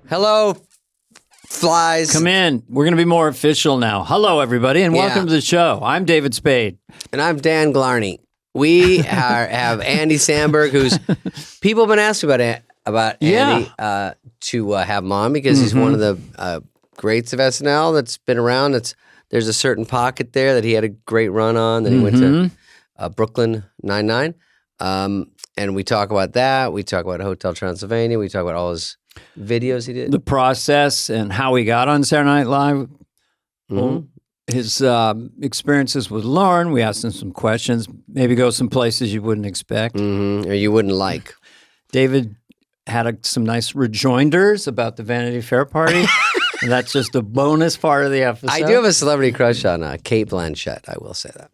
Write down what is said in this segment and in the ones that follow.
Hello, flies. Come in. We're going to be more official now. Hello, everybody, and welcome to the show. I'm David Spade. And I'm Dan Glarney. We have Andy Samberg, who's people have been asking about Andy to have him on because he's one of the greats of SNL that's been around. There's a certain pocket there that he had a great run on. Then he went to Brooklyn Nine-Nine. And we talk about that. We talk about Hotel Transylvania. We talk about all his videos he did. The process and how he got on Saturday Night Live. His experiences with Lauren. We asked him some questions. Maybe go some places you wouldn't expect. Or you wouldn't like. David had some nice rejoinders about the Vanity Fair party. And that's just a bonus part of the episode. I do have a celebrity crush on Kate Blanchett. I will say that.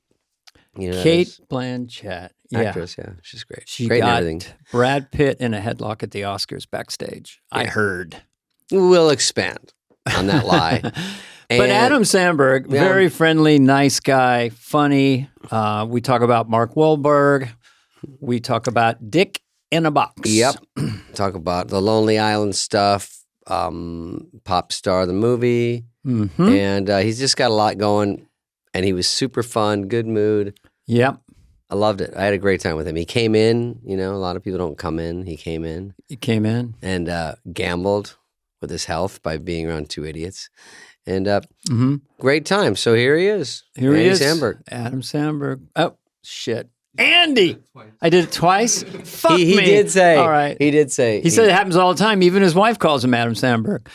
You know Kate Blanchett. Actress, yeah. She's great. She great got and everything. Brad Pitt in a headlock at the Oscars backstage. I heard. We'll expand on that lie. But Adam Samberg, very friendly, nice guy, funny. We talk about Mark Wahlberg. We talk about Dick in a Box. Yep. Talk about the Lonely Island stuff, Pop Star, the movie. And he's just got a lot going. And he was super fun, good mood. Yep. I loved it. I had a great time with him. He came in, a lot of people don't come in. He came in. He came in. And gambled with his health by being around two idiots. And great time. So here he is. Here he is. Samberg. Adam Samberg. Oh, shit. Andy! I did it twice? Fuck me. He did say. All right. He did say. He said it happens all the time. Even his wife calls him Adam Samberg.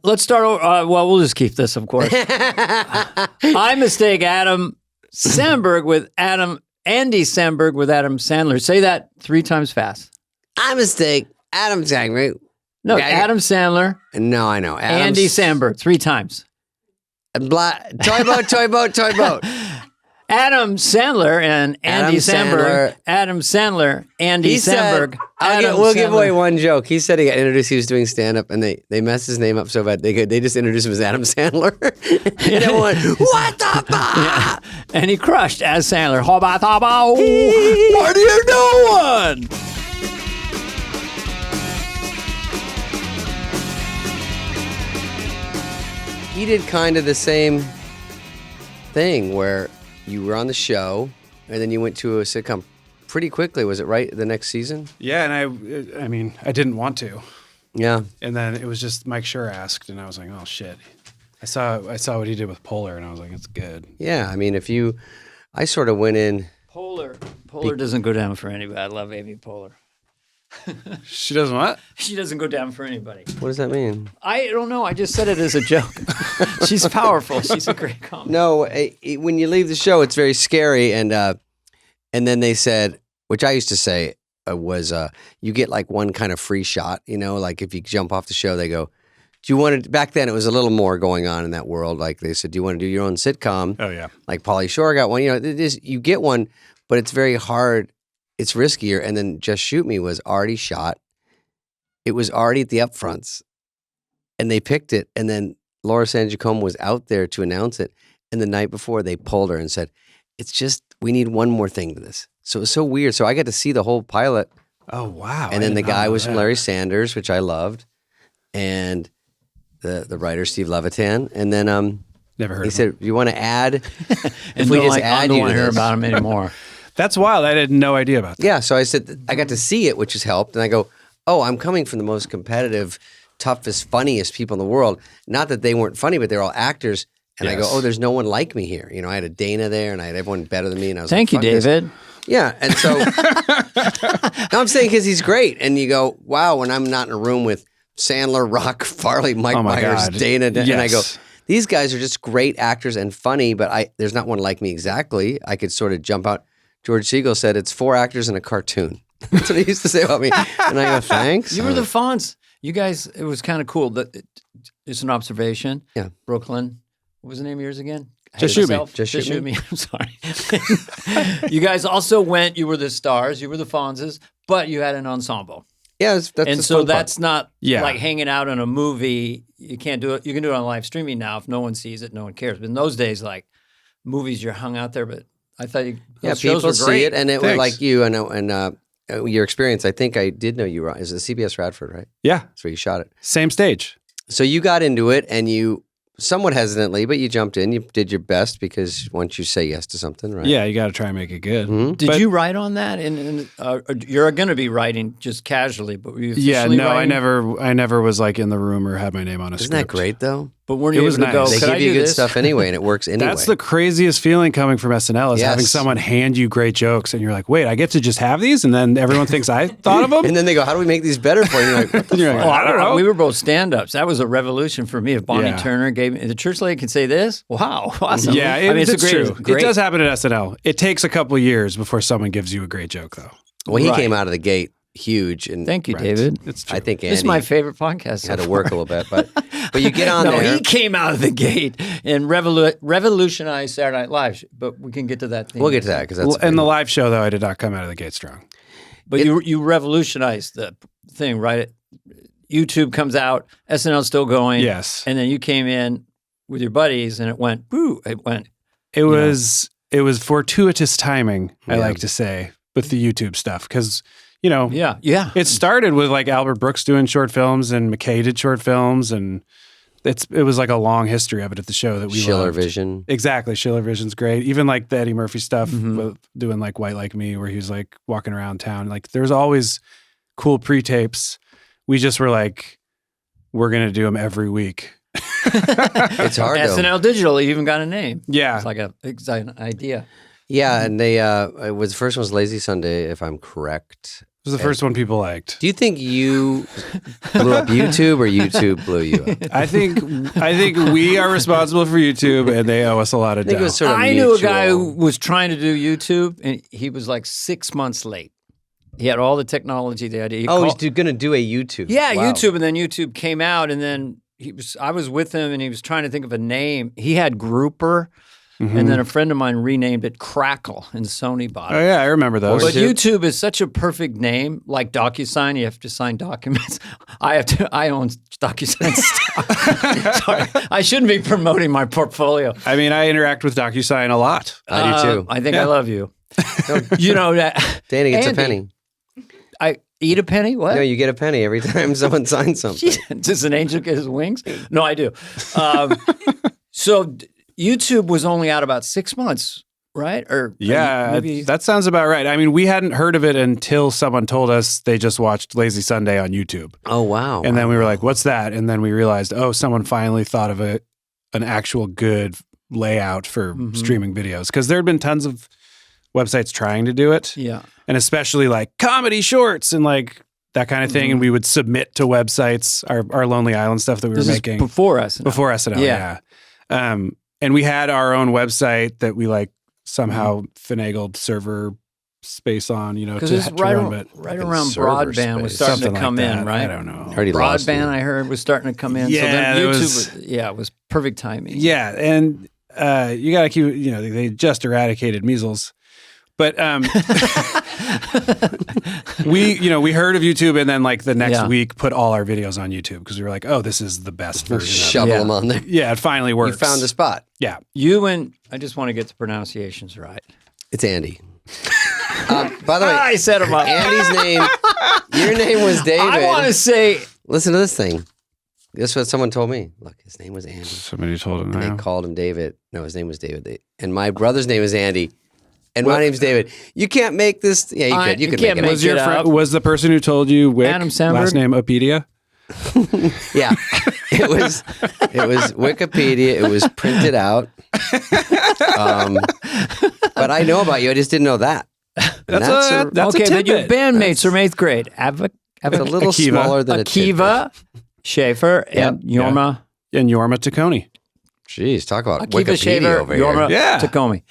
Let's start over. Well, we'll just keep this, of course. I mistake Adam Samberg with Andy Samberg with Adam Sandler. Say that 3 times fast. I mistake Adam Samberg. No, Adam Sandler. No, I know. Andy Samberg 3 times. Toy boat. Adam Sandler and Andy Samberg. Adam Sandler, Andy Samberg. We'll give away one joke. He said he got introduced, he was doing stand-up, and they messed his name up so bad. They just introduced him as Adam Sandler. And everyone, what the fuck? Yeah. And he crushed as Sandler. What are you doing? He did kind of the same thing where you were on the show, and then you went to a sitcom pretty quickly. Was it right the next season? Yeah, and I mean, I didn't want to. Yeah. And then it was just Mike Schur asked, and I was like, oh shit. I saw what he did with Polar, and I was like, it's good. Yeah, I mean, I sort of went in. Polar doesn't go down for anybody. I love Amy Poehler. She doesn't what? She doesn't go down for anybody. What does that mean? I don't know. I just said it as a joke. She's powerful. She's a great comic. No, when you leave the show, it's very scary. And then they said, which I used to say was, you get like one kind of free shot. Like if you jump off the show, they go, do you want to? Back then, it was a little more going on in that world. Like they said, do you want to do your own sitcom? Oh yeah. Like Pauly Shore got one. You get one, but it's very hard. It's riskier. And then Just Shoot Me was already shot. It was already at the upfronts. And they picked it. And then Laura San Giacomo was out there to announce it. And the night before, they pulled her and said, we need one more thing to this. So it was so weird. So I got to see the whole pilot. Oh, wow. And then the guy was from Larry Sanders, which I loved. And the writer, Steve Levitan. And then never heard he of said, him. you want to add? And I don't want to hear about him anymore. That's wild. I had no idea about that. Yeah, so I said, I got to see it, which has helped. And I go, oh, I'm coming from the most competitive, toughest, funniest people in the world. Not that they weren't funny, but they're all actors. And I go, oh, there's no one like me here. I had a Dana there, and I had everyone better than me. And I was Thank you, David. Yeah, and so no, I'm saying because he's great. And you go, wow, when I'm not in a room with Sandler, Rock, Farley, Mike Myers, Dana, and I go, these guys are just great actors and funny, but there's not one like me exactly. I could sort of jump out. George Siegel said it's 4 actors in a cartoon. That's what he used to say about me. And I go, thanks. You were the Fonz. You guys, it was kind of cool. It's an observation. Yeah. Brooklyn. What was the name of yours again? Just Shoot Me. Just Shoot Me. I'm sorry. You guys also you were the stars, you were the Fonzes, but you had an ensemble. Yeah, that's not like hanging out in a movie. You can't do it. You can do it on live streaming now. If no one sees it, no one cares. But in those days, like movies, you're hung out there. But I thought people see it, and it was like you and your experience, I think I did know you were, is it CBS Radford, right? Yeah. That's where you shot it. Same stage. So you got into it and you, somewhat hesitantly, but you jumped in. You did your best because once you say yes to something, right? Yeah, you got to try and make it good. Mm-hmm. Did you write on that? And you're going to be writing just casually, but were you officially writing? I never was like in the room or had my name on a Isn't script. that great though? But weren't you able to go, They could give I you do good this? stuff anyway, and it works anyway. That's the craziest feeling coming from SNL is Yes. having someone hand you great jokes and you're like, wait, I get to just have these? And then everyone thinks I thought of them? And then they go, how do we make these better for you? And you're like, what the You're fuck? like, I don't know. We were both stand-ups. That was a revolution for me. If Bonnie Yeah. Turner gave me, the church lady can say this? Wow, awesome. Yeah, it's true. great. It does happen at SNL. It takes a couple of years before someone gives you a great joke, though. Well, he Right. came out of the gate huge. And Thank you, Right. David. It's true. I think This is Andy my favorite podcast. had so to work a little bit, but you get on No, there. he came out of the gate and revolutionized Saturday Night Live. But we can get to that thing. We'll get to that because that's In the live show, though, I did not come out of the gate strong. But you revolutionized the thing, right? YouTube comes out, SNL's still going. Yes. And then you came in with your buddies and it went, boo, it went. It was fortuitous timing, I Yeah. like to say, with the YouTube stuff. Because, you know, Yeah. it started with like Albert Brooks doing short films and McKay did short films. And it was like a long history of it at the show that we Schiller loved. Vision. Exactly. Schiller Vision's great. Even like the Eddie Murphy stuff, Mhm. with doing like White Like Me, where he was like walking around town. Like there's always cool pre-tapes. We just were like, we're going to do them every week. It's hard though. SNL Digital even got a name. Yeah. It's like a exciting idea. Yeah, and they it was the first one was Lazy Sunday, if I'm correct. It was the first one people liked. Do you think you blew up YouTube or YouTube blew you up? I think we are responsible for YouTube and they owe us a lot of I think it dough. was sort of I knew a guy who mutual. was trying to do YouTube and he was like 6 months late. He had all the technology, the idea. He Oh, called- he's going to do a YouTube. Yeah, Wow. YouTube, and then YouTube came out, and then I was with him, and he was trying to think of a name. He had Grouper, and then a friend of mine renamed it Crackle, and Sony bought it. Oh yeah, I remember those. But YouTube is such a perfect name, like DocuSign. You have to sign documents. I own DocuSign stock. Sorry, I shouldn't be promoting my portfolio. I mean, I interact with DocuSign a lot. I do too. I think I Yeah. love you. You know that Danny gets Andy, a penny. I eat a penny. What? No, you get a penny every time someone signs something. Does an angel get his wings? No, I do. So YouTube was only out about 6 months, right? Or Yeah, maybe. that sounds about right. I mean, we hadn't heard of it until someone told us they just watched Lazy Sunday on YouTube. Oh, wow. And then we were like, what's that? And then we realized, oh, someone finally thought of an actual good layout for streaming videos. Because there had been tons of websites trying to do it. Yeah. And especially like comedy shorts and like that kind of thing. And we would submit to websites our Lonely Island stuff that we This were is making. before us. Before SNL, Yeah. yeah. And we had our own website that we like somehow finagled server space on, you know, Because to, it's to right, run. But right Fucking around server broadband was space. starting something to come like in, that. right? I don't know. Already lost Broadband, me. I heard, was starting to come in. So Yeah, then it YouTube, was- it was perfect timing. Yeah, and you got to keep, you know, they just eradicated measles. But we heard of YouTube and then like the next Yeah. week put all our videos on YouTube because we were like, oh, this is the best version of it. Shovel Yeah. them on there. Yeah, it finally works. You found a spot. Yeah. You and I just want to get the pronunciations right. It's Andy. By the way, I said them up. Andy's name, your name was David. I want to say Listen to this thing. Guess what someone told me? Look, his name was Andy. Somebody told him And they that. called him David. No, his name was David. And my brother's name is Andy. And my name's David. You can't make this. Yeah, you could. You you could can't make it. make Was your it up. friend, was the person who told you Wick, Adam Samberg? last name Apedia? Yeah, it was Wikipedia. It was printed out. But I know about you. I just didn't know that. And That's a okay, but your tidbit. bandmates from 8th grade. it's a little Akiva. smaller than a tidbit. Akiva, Schaefer, and Yorma. And Yorma Taccone. Jeez, talk about Akiva, Wikipedia Schaefer, over Yorma, here. Yeah. Tacomi.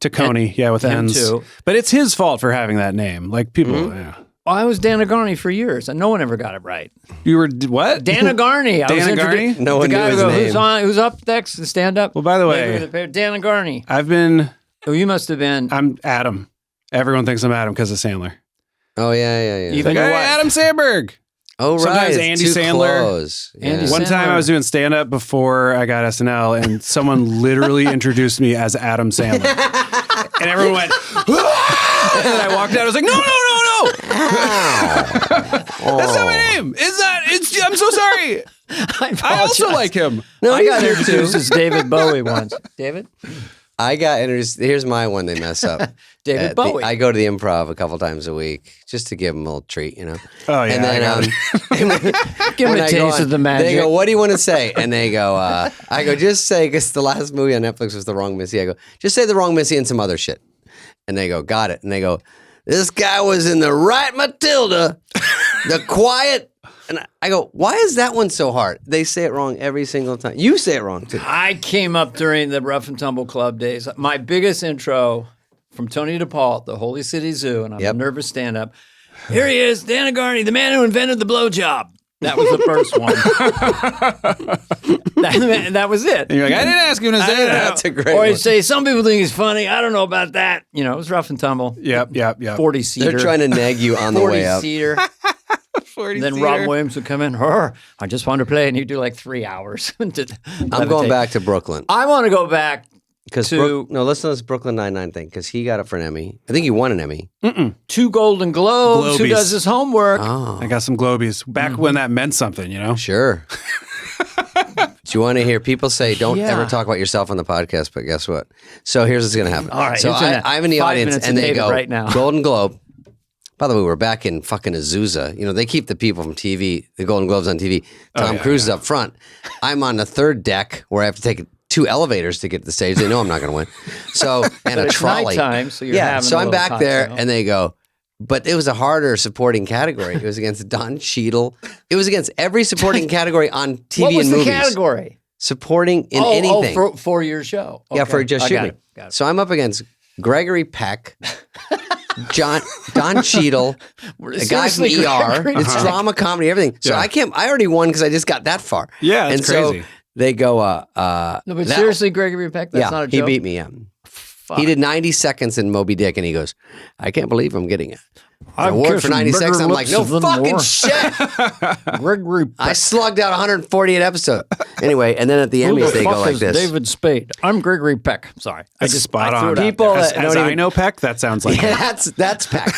Taccone, yeah, with him N's. too. But it's his fault for having that name. Like people, yeah. Well, I was Dana Garney for years, and no one ever got it right. You were what? Dana Garney. I was Dana introduced- Garney? No one the guy knew his who name. Who's up next to stand up? Well, by the way, Dana Garney. I've been. Oh, you must have been. I'm Adam. Everyone thinks I'm Adam because of Sandler. Oh yeah. Even Like, your hey, wife. Adam Samberg. Oh right, Sometimes it's Andy too Sandler. close. Andy Yeah. One time Sandler. I was doing stand up before I got SNL, and someone literally introduced me as Adam Sandler, and everyone went. "Ah!" And then I walked out. I was like, no. That's not my name. I'm so sorry. I also like him. No, I got introduced as David Bowie once. David? I got introduced. Here's my one they mess up. David Bowie. I go to the Improv a couple times a week just to give them a little treat, you know. Oh yeah. And then give them a taste of the magic. They go, "What do you want to say?" And they go, "I go, just say because the last movie on Netflix was The Wrong Missy." I go, "Just say The Wrong Missy and some other shit." And they go, "Got it." And they go, "This guy was in The Right Matilda, The Quiet." And I go, "Why is that one so hard?" They say it wrong every single time. You say it wrong too. I came up during the Rough and Tumble Club days. My biggest intro from Tony DePaul at the Holy City Zoo, and I'm a nervous stand-up. Here he is, Dan Agarny, the man who invented the blowjob. That was the first one. that was it. And you're like, I didn't ask him to say that. That's a great Or one. he'd say, some people think he's funny. I don't know about that. You know, it was Rough and Tumble. Yep. 40-seater. They're trying to nag you on the way up. 40-seater. Then Rob Williams would come in. I just wanted to play, and he'd do like 3 hours. I'm going back to Brooklyn. I want to go back to listen to this Brooklyn Nine-Nine thing because he got up for an Emmy. I think he won an Emmy. 2 Golden Globes. Who Globies. does his homework? Oh, I got some Globies back when that meant something, you know. sure. Do you want to hear people say, don't ever talk about yourself on the podcast, but guess what? So here's what's going to happen. All right. So I'm in the 5 audience minutes and of they David go, right now. Golden Globe. By the way, we're back in fucking Azusa. You know, they keep the people from TV, the Golden Globes on TV. Tom Cruise is up front. I'm on the third deck where I have to take 2 elevators to get to the stage. They know I'm not going to win. So, and a It's trolley. nighttime, so you're Yeah, having so a I'm little back there cocktail. and they go, but it was a harder supporting category. It was against Don Cheadle. It was against every supporting category on TV What was and movies. the category? Supporting in anything. For your show. Yeah, Okay. for Just I Shoot got Me. it. Got it. So I'm up against Gregory Peck, Don Cheadle, a guy from Seriously, ER. Gregory It's Peck? drama, comedy, everything. So I already won because I just got that far. Yeah, that's and so crazy. they go, No, but seriously, Gregory Peck, that's not a he joke. beat me. Yeah. Fuck. He did 90 seconds in Moby Dick, and he goes, "I can't believe I'm getting it." I'm Award for kissing 90 seconds. bigger I'm like, lips no than fucking more." shit. Gregory Peck. I slugged out 148 episodes. Anyway, and then at the Who Emmys, the they go fuck like is this. David Spade. I'm Gregory Peck. Sorry. That's spot I threw on. it out People there. that As don't I even know Peck, that sounds like Yeah, that's Peck.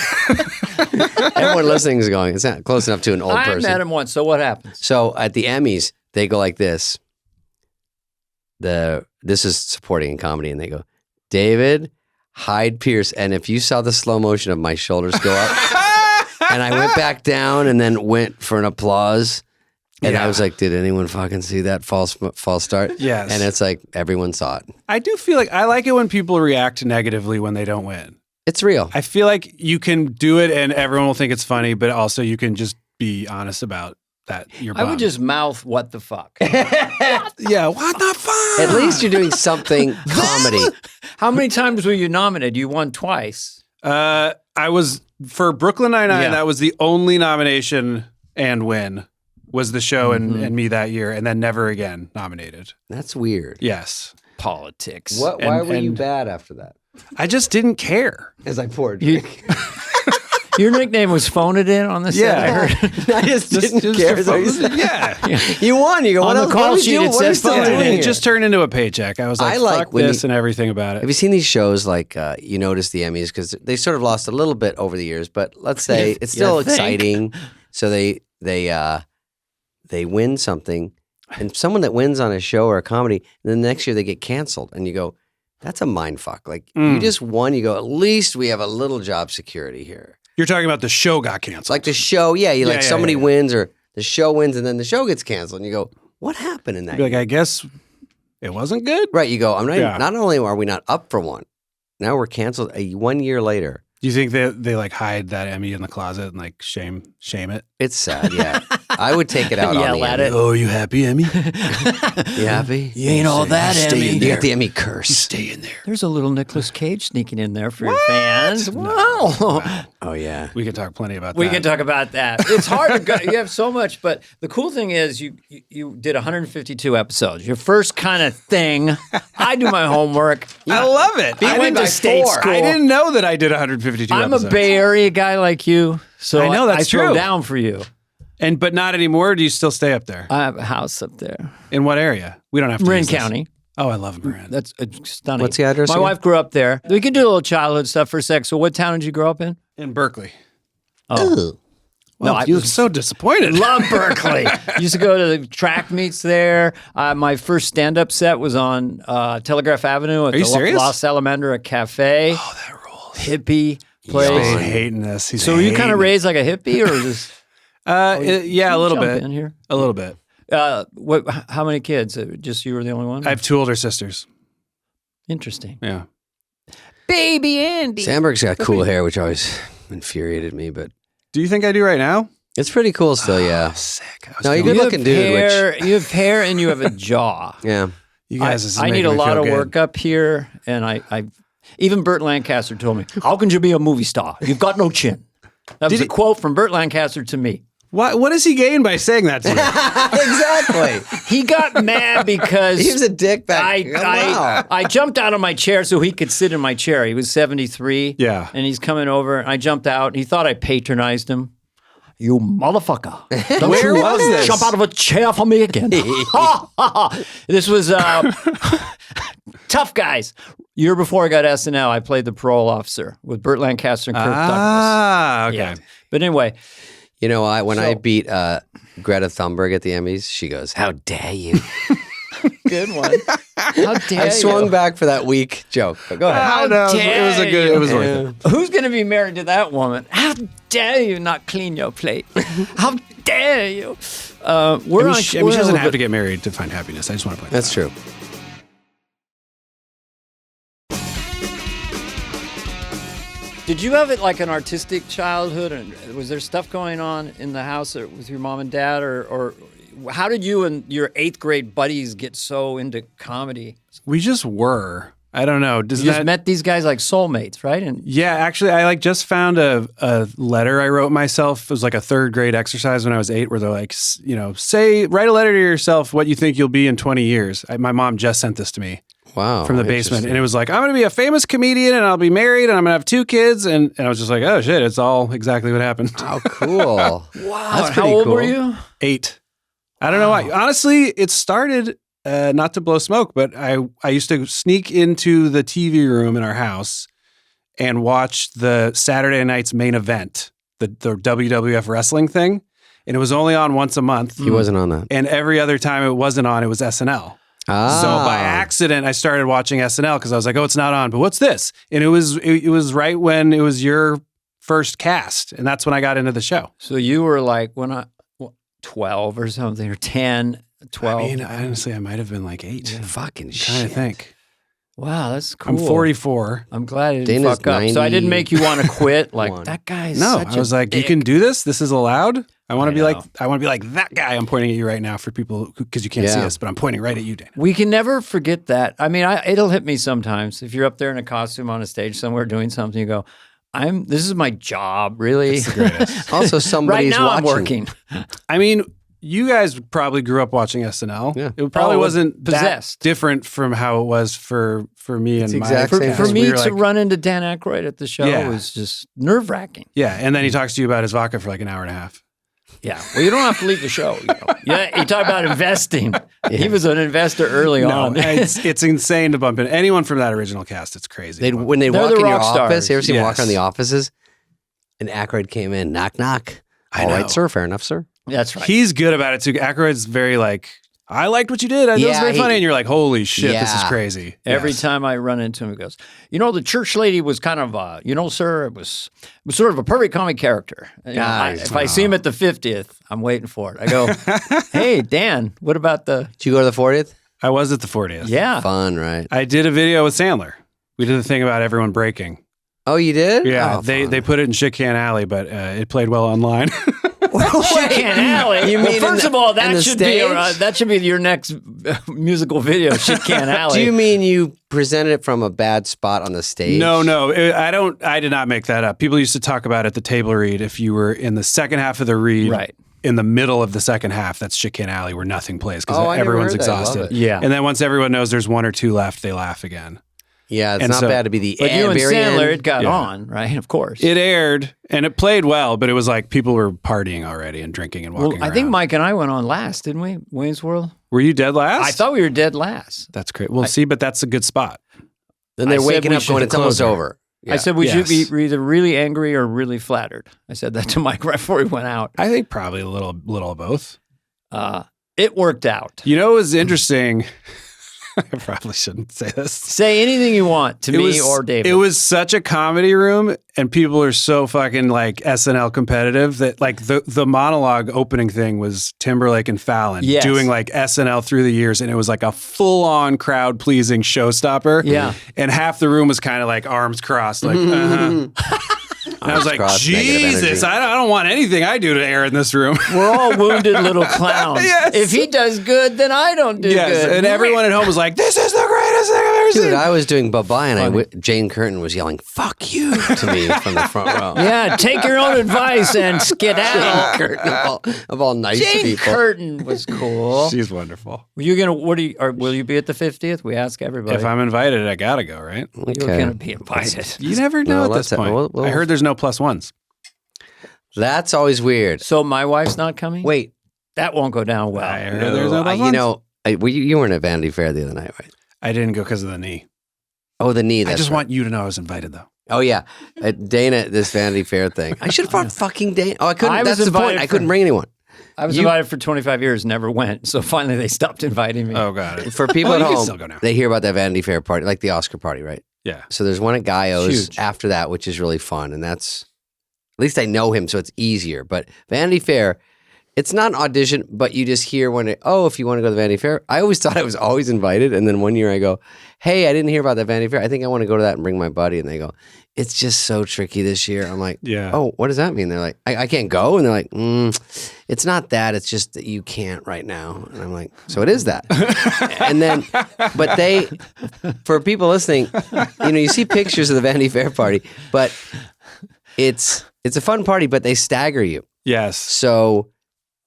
Everyone listening is going, it's not close enough to an old I person. met him once, so what happens? So at the Emmys, they go like this. This is supporting in comedy, and they go, David Hyde Pierce. And if you saw the slow motion of my shoulders go up, and I went back down and then went for an applause. And I was like, did anyone fucking see that false start? Yes. And it's like, everyone saw it. I do feel like I like it when people react negatively when they don't win. It's real. I feel like you can do it and everyone will think it's funny, but also you can just be honest about that. You're I would bummed. just mouth, what the fuck? Yeah, what the fuck? At least you're doing something comedy. How many times were you nominated? You won twice. I was, for Brooklyn Nine-Nine, Yeah. that was the only nomination and win was the show and me that year, and then never again nominated. That's weird. Yes. Politics. Why And- were you and- bad after that? I just didn't care. As I poured. You- Your nickname was Phone It In on the set, I Yeah. heard. I just didn't care. So you said- Yeah. You won. You go, On what the else? call What are we sheet, doing? it What are we says still phone it doing in. It here? just turned into a paycheck. I was like, I like fuck when this you- and everything about Have it. you seen these shows like You Notice the Emmys? Because they sort of lost a little bit over the years, but let's say it's still You think? exciting. So they win something, and someone that wins on a show or a comedy, and then the next year they get canceled, and you go, that's a mind fuck. Like you just won. You go, at least we have a little job security here. You're talking about the show got It's canceled. like the show, Yeah, somebody yeah. wins or the show wins, and then the show gets canceled, and you go, what happened in that? You'd be like, I guess it wasn't good. Right, you go, Yeah. not only are we not up for one, now we're canceled 1 year later. Do you think they like hide that Emmy in the closet and like shame it? It's sad, yeah. I would take it out on Yell the at Emmy. it. Oh, you happy, Emmy? You happy? You ain't all that, Stay Emmy. You got the Emmy curse. Stay in there. There's a little Nicolas Cage sneaking in there for your fans. Wow. Oh, yeah. We can talk plenty about We that. can talk about that. It's hard to go. You have so much, but the cool thing is you did 152 episodes. Your first kind of thing. I do my homework. I love it. I went to state school. I didn't know that I did 152 I'm episodes. a Bay Area guy like you, so I know, that's I throw true. down for you. But not anymore. Do you still stay up there? I have a house up there, In what area? We don't have to Marin use this. County. Oh, I love Marin. That's stunning. What's the address My again? wife grew up there. We could do a little childhood stuff for a sec. So, what town did you grow up in? In Berkeley. Ugh. Well, I you look so disappointed. love Berkeley. Used to go to the track meets there. My first stand-up set was on Telegraph Avenue at you the serious? La Salamandra Cafe. Oh, that rules. Hippie place. Spade hating this. So were you kind of raised like a hippie, or just yeah, a little jump bit. in here? A little bit. How many kids? Just you were the only one? I have 2 older sisters. Interesting. Yeah. Baby Andy. Samberg's got cool hair, which always infuriated me, but Do you think I do right now? it's pretty cool still, yeah. Sick. No, you're You good have looking dude, hair, you have hair and you have a jaw. yeah. You guys, this is I need making a me lot feel of good. work up here, and I even Burt Lancaster told me, "How can you be a movie star? You've got no chin." That was a quote from Burt Lancaster to me. What does he gain by saying that to you? Exactly. He got mad because He was a dick back. Wow. I jumped out of my chair so he could sit in my chair. He was 73. Yeah. And he's coming over. And I jumped out. And he thought I patronized him. You motherfucker. Don't Where you was this? jump out of a chair for me again. This was Tough Guys. Year before I got SNL, I played the parole officer with Burt Lancaster and Kirk Douglas. Ah, okay. Yeah. But anyway, You know, when I So- beat Greta Thunberg at the Emmys, she goes, "How dare you?" good one. How dare I swung you? back for that weak joke. But go ahead. I know, it was a good. It was dare worth it. Who's going to be married to that woman? How dare you not clean your plate? How dare you? We're She doesn't have to get married to find happiness. I just want to point That's that out. true. Did you have it like an artistic childhood? And was there stuff going on in the house with your mom and dad? Or how did you and your 8th grade buddies get so into comedy? We just were. I don't know. Does You just that? met these guys like soulmates, right? And Yeah, actually, I just found a letter I wrote myself. It was like a 3rd grade exercise when I was 8, where they're like, write a letter to yourself what you think you'll be in 20 years. My mom just sent this to me Wow. from the basement, interesting. and it was like, I'm going to be a famous comedian, and I'll be married, and I'm going to have 2 kids, and I was just like, oh shit, it's all exactly what happened. How cool. wow, That's how pretty old cool. were you? 8. I don't know why. Honestly, it started. Not to blow smoke, but I used to sneak into the TV room in our house and watch the Saturday night's main event, the WWF wrestling thing. And it was only on once a month. He wasn't on that. And every other time it wasn't on, it was SNL. Ah. So by accident, I started watching SNL because I was like, oh, it's not on, but what's this? And it was right when it was your first cast. And that's when I got into the show. So you were like 12 or something, or 10, 12. I mean, honestly, I might have been like 8. Fucking I'm trying to shit. think. Wow, that's cool. I'm 44. I'm glad I didn't Dana's fuck up. So I didn't make you want to quit. Like 91. that guy's No, such I was a like, you dick. can do this. This is allowed. I want I to be like, know. I want to be like that guy. I'm pointing at you right now for people because you can't see Yeah. us, but I'm pointing right at you, Dana. We can never forget that. I mean, it'll hit me sometimes. If you're up there in a costume on a stage somewhere doing something, you go, this is my job, really. Also, Right somebody's now I'm watching. working. I mean, you guys probably grew up watching SNL. Yeah. It probably Oh, wasn't Possessed. that different from how it was for me and It's my exact For, same cast. for me We were to like- run into Dan Aykroyd at the show Yeah. was just nerve-wracking. Yeah, and then he talks to you about his vodka for like an hour and a half. Yeah. Well, you don't have to leave the show. You know? Yeah. You talk about investing. He was an investor early No, on. it's insane to bump in anyone from that original cast. It's crazy. When they They're walk the in your rock stars. office, you ever seen them walk Yes. around the offices? And Aykroyd came in, knock, knock. I All right, know. sir. Fair enough, sir. That's right. He's good about it too. Aykroyd's very like, I liked what you did. It was Yeah, very he- funny. And you're like, holy shit, this is Yeah. crazy. Every Yes. time I run into him, he goes, the church lady was kind of, sir, it was sort of a perfect comic character. If I see him at the 50th, I'm waiting for it. I go, hey, Dan, what about Did you go to the 40th? I was at the 40th. yeah. Fun, right? I did a video with Sandler. We did the thing about everyone breaking. Oh, you did? Yeah, Oh, they put it in Shit Can Alley, but it played well online. Shit Can Alley. You Well, mean first in of all, the- in the that should be your next musical video, Shit Can Alley. Do you mean you presented it from a bad spot on the stage? No, I did not make that up. People used to talk about at the table read if you were in the second half of the read, Right. in the middle of the second half, that's Shit Can Alley where nothing plays because Oh, I never everyone's heard that. I love exhausted. it. Yeah. And then once everyone knows there's 1 or 2 left, they laugh again. Yeah, it's And not so- bad to be the But you and very Sandler, end. it got Yeah. on, right? Of course. It aired and it played well, but it was like people were partying already and drinking and walking I think around. Mike and I went on last, didn't we? Wayne's World? Were you dead last? I thought we were dead last. That's great. Well, see, but that's a good spot. Then they're I said waking we up should going, it's almost close her. over. Yeah. I said we should be either really angry or really flattered. I said that to Mike right before he went out. I think probably a little of both. It worked out. You know, it was interesting. I probably shouldn't say this. Say anything you want to me or David. It was such a comedy room, and people are so fucking like SNL competitive that like the monologue opening thing was Timberlake and Fallon doing like SNL through the years, and it was like a full on crowd pleasing showstopper. Yeah, and half the room was kind of like arms crossed, like. And I was like, Jesus, I don't want anything I do to air in this room. We're all wounded little clowns. Yes. If he does good, then I don't do good. And everyone at home was like, this is the greatest thing I've ever seen. Dude, I was doing bye-bye and Jane Curtin was yelling, fuck you, to me from the front row. Yeah, take your own advice and skedaddle. Jane Curtin, of all nice Jane people. Curtin was cool. She's wonderful. Will you be at the 50th? We ask everybody. If I'm invited, I gotta go, right? You're going to be invited. You never know at this point. I heard there's no +1s. That's always weird. So my wife's not coming? Wait. That won't go down well. I heard there's no +1s. You know, you weren't at Vanity Fair the other night, right? I didn't go because of the knee. Oh, the knee. I just want you to know I was invited, though. Oh, yeah. Dana, this Vanity Fair thing. I should have brought fucking Dana. Oh, I couldn't. That's the point. I couldn't bring anyone. I was invited for 25 years, never went. So finally they stopped inviting me. Oh, got it. For people at you can home, still go now. they hear about that Vanity Fair party, like the Oscar party, right? Yeah. So there's one at Gaio's Huge. after that, which is really fun. And that's, at least I know him, so it's easier. But Vanity Fair, it's not an audition, but you just hear if you want to go to the Vanity Fair. I always thought I was always invited. And then one year I go, hey, I didn't hear about that Vanity Fair. I think I want to go to that and bring my buddy. And they go, it's just so tricky this year. I'm like, yeah. Oh, what does that mean? They're like, I can't go. And they're like, it's not that. It's just that you can't right now. And I'm like, so it is that. And then, but for people listening, you see pictures of the Vanity Fair party, but it's a fun party, but they stagger you. Yes. So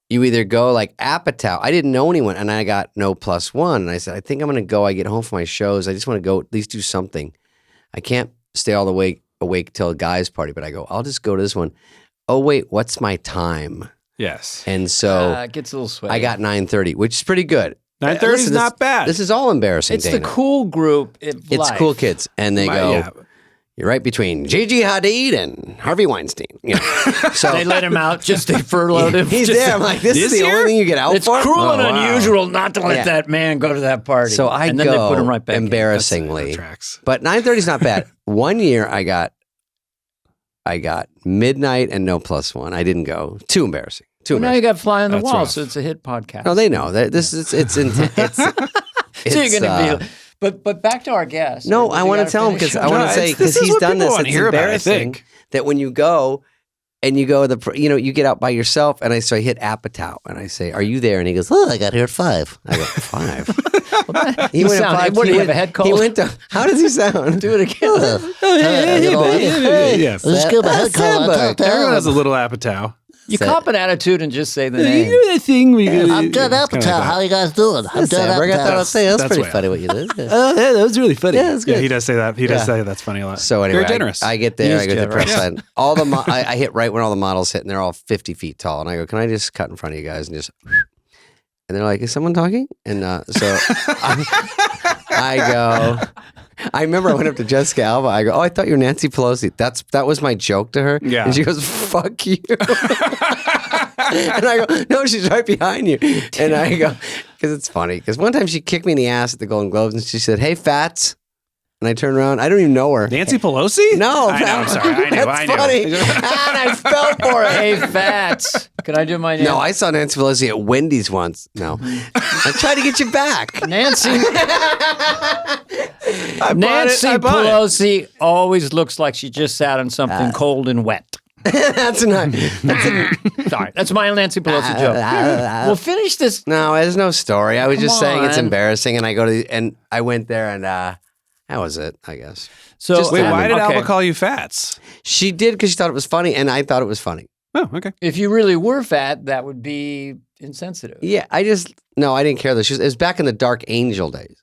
you either go like Apatow. I didn't know anyone, and I got no +1. And I said, I think I'm going to go. I get home from my shows. I just want to go at least do something. I can't stay all the way awake till a guy's party, but I go, I'll just go to this one. Oh, wait, what's my time? Yes. And so it gets a little sweaty. I got 9:30, which is pretty good. 9:30 is not bad. This is all embarrassing, It's Dana. the cool group. It's cool kids. And they go, you're right between Gigi Hadid and Harvey Weinstein. So they let him out, just they furloughed him. He's there. I'm like, this is the only thing you get out it's for? It's cruel and unusual not to let that man go to that party. So I and then they put him right back embarrassingly. But 9:30 is not bad. One year I got midnight and no +1. I didn't go. Too embarrassing. Now you got Fly on the Wall, rough. so it's a hit podcast. No, they know. It's intense. So you're going to be... But back to our guest. No, I want to tell him because I want to say, because he's done this. It's embarrassing that when you go and you go, you get out by yourself. And so I hit Apatow and I say, are you there? And he goes, I got here at 5. I go, 5? He went at 5. What, do you have a head cold? He went to, how does he sound? Do it again. Yes. Let's go back. Everyone has a little Apatow. You cop an attitude and just say the name. You do the thing where you I'm Judd Apatow. How you guys doing? I'm Judd Apatow. That's pretty funny what you did. Oh, yeah, that was really funny. Yeah, that's good. Yeah, he does say that. He does say that's funny a lot. So anyway, Very generous. I get there, I go to the press generous. line. All the I hit right when all the models hit, and they're all 50 feet tall. And I go, can I just cut in front of you guys and just? And they're like, is someone talking? And so I go. I remember I went up to Jessica Alba. I go, I thought you were Nancy Pelosi. That was my joke to her. Yeah. And she goes, fuck you. And I go, no, she's right behind you. And I go, because it's funny. Because one time she kicked me in the ass at the Golden Globes and she said, hey, Fats. And I turned around. I don't even know her. Nancy Pelosi? No. I know. I'm sorry. I know. That's funny. And I fell for it. Hey, Fats. Can I do my name? No, I saw Nancy Pelosi at Wendy's once. No. I tried to get you back. Nancy. I Nancy bought it. Pelosi always looks like she just sat on something cold and wet. That's not. Sorry, that's my Nancy Pelosi joke. We'll finish this. No, there's no story. I was Come just saying it's on. embarrassing, and I went there, and that was it, I guess. So Just- Wait, why did okay. Alba call you Fats? She did because she thought it was funny, and I thought it was funny. Oh, okay. If you really were fat, that would be insensitive. Yeah, I didn't care though. It was back in the Dark Angel days.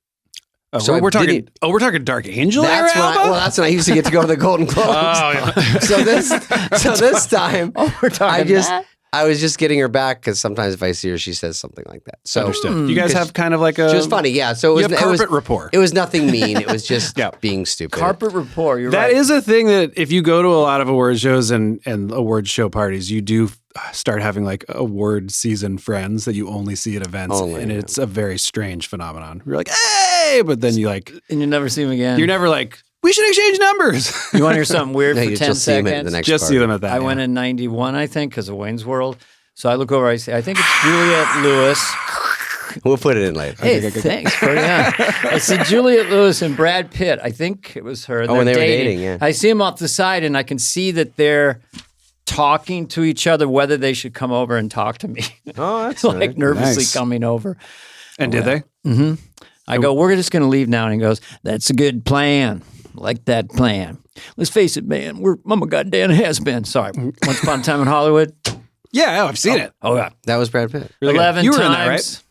Oh, So we're I talking. didn't- Oh, we're talking Dark Angel. That's era, when Alba? that's when I used to get to go to the Golden Globes. Oh, yeah. So this time, We're talking I was just getting her back because sometimes if I see her, she says something like that. So understood. You guys have kind of like a just funny, yeah. So it was carpet rapport. It was nothing mean. It was just being stupid. Carpet rapport. You're That right. is a thing that if you go to a lot of award shows and award show parties, you do start having like award season friends that you only see at events, and it's a very strange phenomenon. You're like, hey, but then you like, and you never see them again. You're never like, we should exchange numbers. You want to hear something weird No, for you 10 just see them seconds? at the next Just party. see them at that. I went in 91, I think, because of Wayne's World. So I look over, I say, I think it's Juliette Lewis. We'll put it in later. Hey, thanks. I see Juliette Lewis and Brad Pitt. I think it was her. when they were dating, yeah. I see them off the side, and I can see that they're talking to each other, whether they should come over and talk to me. Oh, that's like nice. nervously Nice. coming over. And did they? I go, we're just going to leave now. And he goes, that's a good plan. Like that plan. Let's face it, man. I'm a goddamn has-been. Sorry. Once Upon a Time in Hollywood. Yeah, I've seen it. Oh, yeah. That was Brad Pitt. Really good. 11 You were times. in that, right?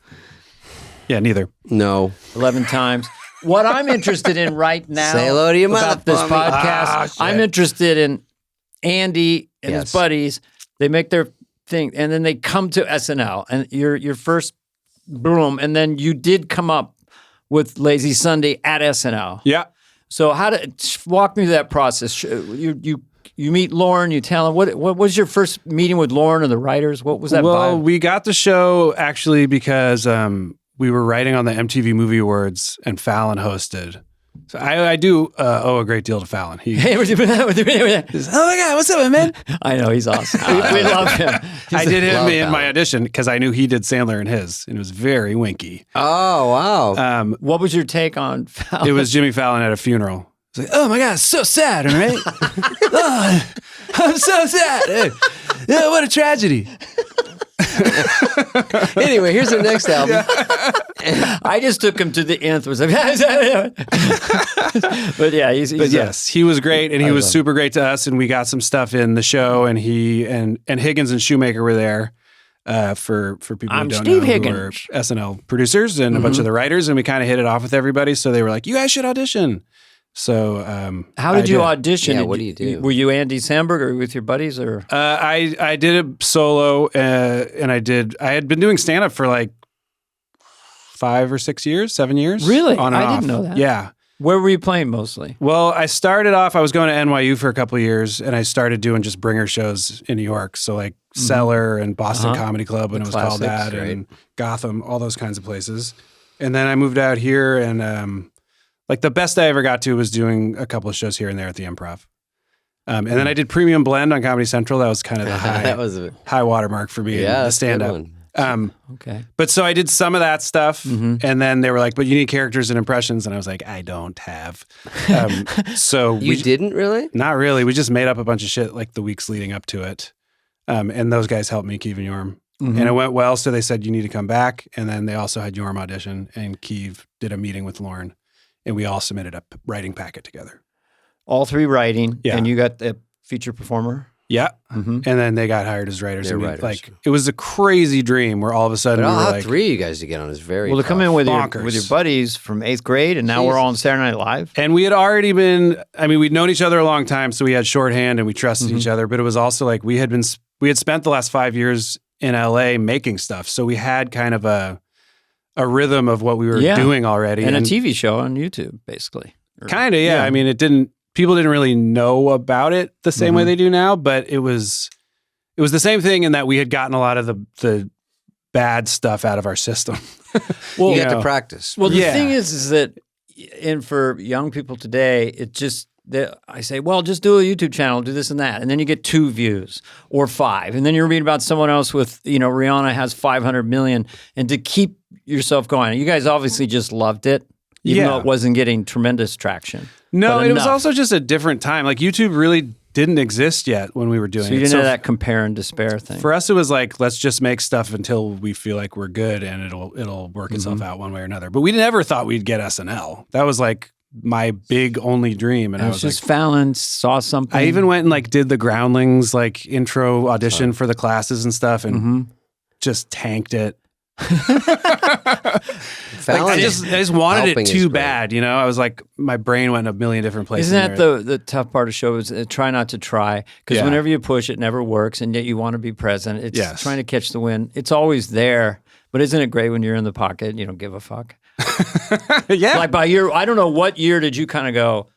Yeah, neither. No. 11 times. What I'm interested in right now Say hello to your about this mother for me. podcast, I'm interested in Andy and his buddies. They make their thing, and then they come to SNL, and your first boom, and then you did come up with Lazy Sunday at SNL. Yeah. So walk me through that process. You meet Lauren, you tell him, what was your first meeting with Lauren or the writers? What was that Well, vibe? we got the show actually because we were writing on the MTV Movie Awards and Fallon hosted. So I do owe a great deal to Fallon. He Hey, what's doing that? says, oh my God, what's up, man? I know, he's awesome. We love him. I did him love in my Fallon. audition because I knew he did Sandler in his, and it was very winky. Oh, wow. What was your take on Fallon? It was Jimmy Fallon at a funeral. It's like, oh my God, it's so sad, all right? Oh, I'm so sad. Yeah, what a tragedy. Anyway, here's the next album. I just took him to the nth. Was like, but yeah, he's But yes, he was great, and he was super great to us, and we got some stuff in the show, and he and Higgins and Shoemaker were there for people I'm who don't Steve know Higgins. who are SNL producers and a bunch of the writers, and we kind of hit it off with everybody. So they were like, "You guys should audition." So how did you audition? Yeah, what do you do? Were you Andy Samberg or with your buddies or? I did it solo, and I had been doing stand up for like 5 or 6 years, 7 years. Really? On and I off. didn't know that. Yeah. Where were you playing mostly? Well, I started off, I was going to NYU for a couple of years, and I started doing just bringer shows in New York. So like Cellar and Boston Comedy Club when it was called classics, that, right? and Gotham, all those kinds of places. And then I moved out here, and like the best I ever got to was doing a couple of shows here and there at the Improv. And then I did Premium Blend on Comedy Central. That was kind of the That was a high watermark for me in the that's a good stand-up. one. Okay. But so I did some of that stuff, and then they were like, "But you need characters and impressions," and I was like, "I don't have." So You didn't really? not really. We just made up a bunch of shit like the weeks leading up to it, and those guys helped me, Keeve and Yorm, and it went well. So they said you need to come back, and then they also had Yorm audition, and Keeve did a meeting with Lauren, and we all submitted a writing packet together. All three writing, Yeah. and you got the feature performer. Yeah, and then they got hired as writers. They're and we, writers. like it was a crazy dream where all of a sudden But we were how like, 3 of you guys to get on is very Well, to come tough. in with Bonkers. your buddies from 8th grade, and now we're all on Saturday Night Live. And we had already been, I mean, we'd known each other a long time, so we had shorthand and we trusted each other. But it was also like we had spent the last 5 years in LA making stuff. So we had kind of a rhythm of what we were doing already. And a TV show on YouTube, basically. Kind of, yeah. I mean, people didn't really know about it the same way they do now, but it was the same thing in that we had gotten a lot of the bad stuff out of our system. Well, You got to practice. Well, the Yeah. thing is that, and for young people today, it just, I say, well, just do a YouTube channel, do this and that. And then you get 2 views or 5. And then you read about someone else with, Rihanna has 500 million. And to keep yourself going, you guys obviously just loved it, even though it wasn't getting tremendous traction. No, But it was enough. also just a different time. Like YouTube really didn't exist yet when we were doing So you it. didn't have that compare and despair thing. For us, it was like, let's just make stuff until we feel like we're good and it'll work itself out one way or another. But we never thought we'd get SNL. That was like my big only dream. And I was just like, Fallon saw something. I even went and like did the Groundlings like intro audition for the classes and stuff and just tanked it. I just wanted it too bad, you know. I was like, my brain went in a million different places. Isn't that the tough part of show is try not to try, because whenever you push, it never works, and yet you want to be present. It's trying to catch the wind. It's always there, but isn't it great when you're in the pocket and you don't give a fuck? Yeah. Like by year, I don't know, what year did you kind of go,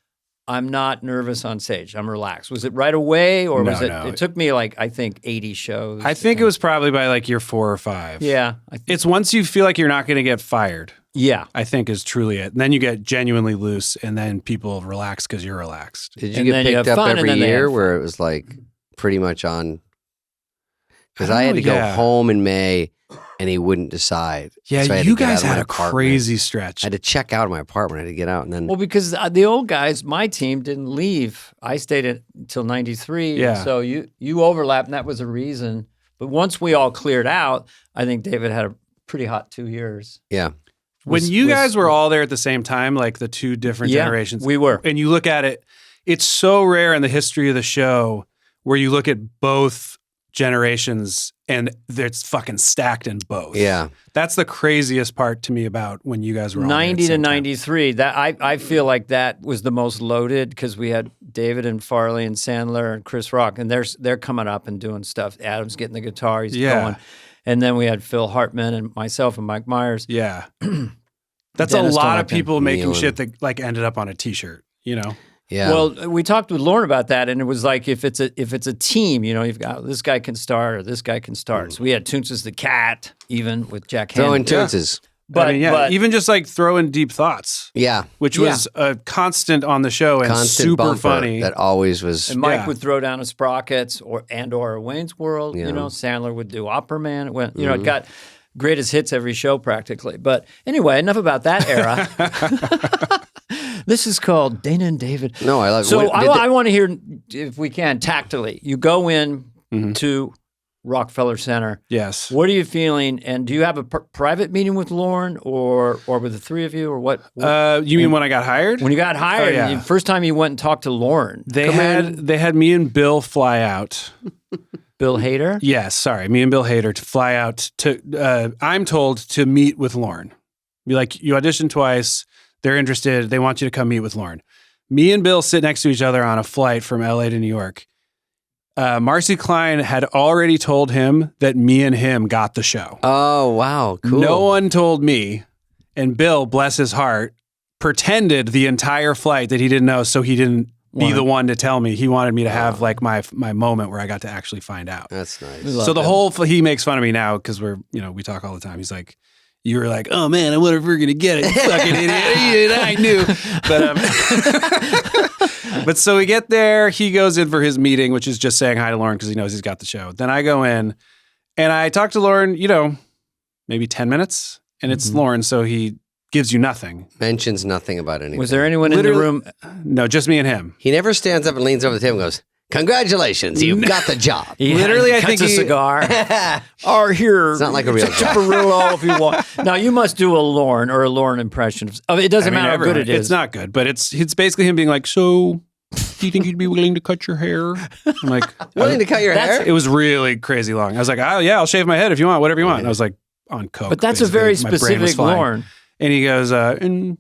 I'm not nervous on stage, I'm relaxed? Was it right away, or was it? No. It took me like, I think 80 shows. I think it was probably by like year 4 or 5. Yeah. It's once you feel like you're not going to get fired. Yeah. I think is truly it. And then you get genuinely loose, and then people relax because you're relaxed. Did you get picked up every year where it was like pretty much on? Because I had to go home in May, and he wouldn't decide. Yeah, so you guys had a crazy stretch. I had to check out of my apartment. I had to get out, and then. Well, because the old guys, my team didn't leave. I stayed until '93. Yeah. So you overlapped, and that was a reason. But once we all cleared out, I think David had a pretty hot 2 years. Yeah. When you guys were all there at the same time, like the 2 different generations, we were, and you look at it, it's so rare in the history of the show where you look at both generations and it's fucking stacked in both. Yeah. That's the craziest part to me about when you guys were all 90 to 93. That I feel like that was the most loaded, because we had David and Farley and Sandler and Chris Rock, and they're coming up and doing stuff. Adam's getting the guitar, he's going. And then we had Phil Hartman and myself and Mike Myers. Yeah. That's Dennis a lot of people making shit that like ended up on a t-shirt, you know? Yeah. Well, we talked with Lauren about that, and it was like, if it's a team, you know, you've got this guy can start or this guy can start. So we had Toonces the Cat, even with Jack Handy. Throwing Toonces. But, even just like throwing deep thoughts. Yeah. Which was a constant on the show and super funny. That always was. And Mike would throw down a Sprockets or Wayne's World. You know, Sandler would do Opera Man. It went, you know, it got greatest hits every show practically. But anyway, enough about that era. This is called Dana and David. No, I love it. So I want to hear, if we can, tactily. You go in to Rockefeller Center. Yes. What are you feeling? And do you have a private meeting with Lauren or with the 3 of you, or what? You mean when I got hired? When you got hired, first time you went and talked to Lauren. They had me and Bill fly out. Bill Hader? Yes, sorry. Me and Bill Hader to fly out to, I'm told to meet with Lauren. Be like, you auditioned twice. They're interested. They want you to come meet with Lauren. Me and Bill sit next to each other on a flight from LA to New York. Marcy Klein had already told him that me and him got the show. Oh, wow. Cool. No one told me. And Bill, bless his heart, pretended the entire flight that he didn't know, so he didn't be the one to tell me. He wanted me to have like my moment where I got to actually find out. That's nice. So the whole, he makes fun of me now because we talk all the time. He's like, you were like, oh man, I wonder if we're going to get it. You fucking idiot. I knew. But so we get there. He goes in for his meeting, which is just saying hi to Lauren because he knows he's got the show. Then I go in and I talk to Lauren, maybe 10 minutes. And it's Lauren, so he gives you nothing. Mentions nothing about anything. Was there anyone in the room? No, just me and him. He never stands up and leans over the table and goes, congratulations, you've got the job. Literally, I think a cigar. Or here. It's not like a real job. Chipperillo if you want. Now, you must do a Lauren or a Lauren impression. It doesn't matter how good it is. It's not good, but it's basically him being like, so do you think you'd be willing to cut your hair? I'm like, willing to cut your hair? It was really crazy long. I was like, oh yeah, I'll shave my head if you want, whatever you want. And I was like, on coke. But that's a very specific Lauren. And he goes, and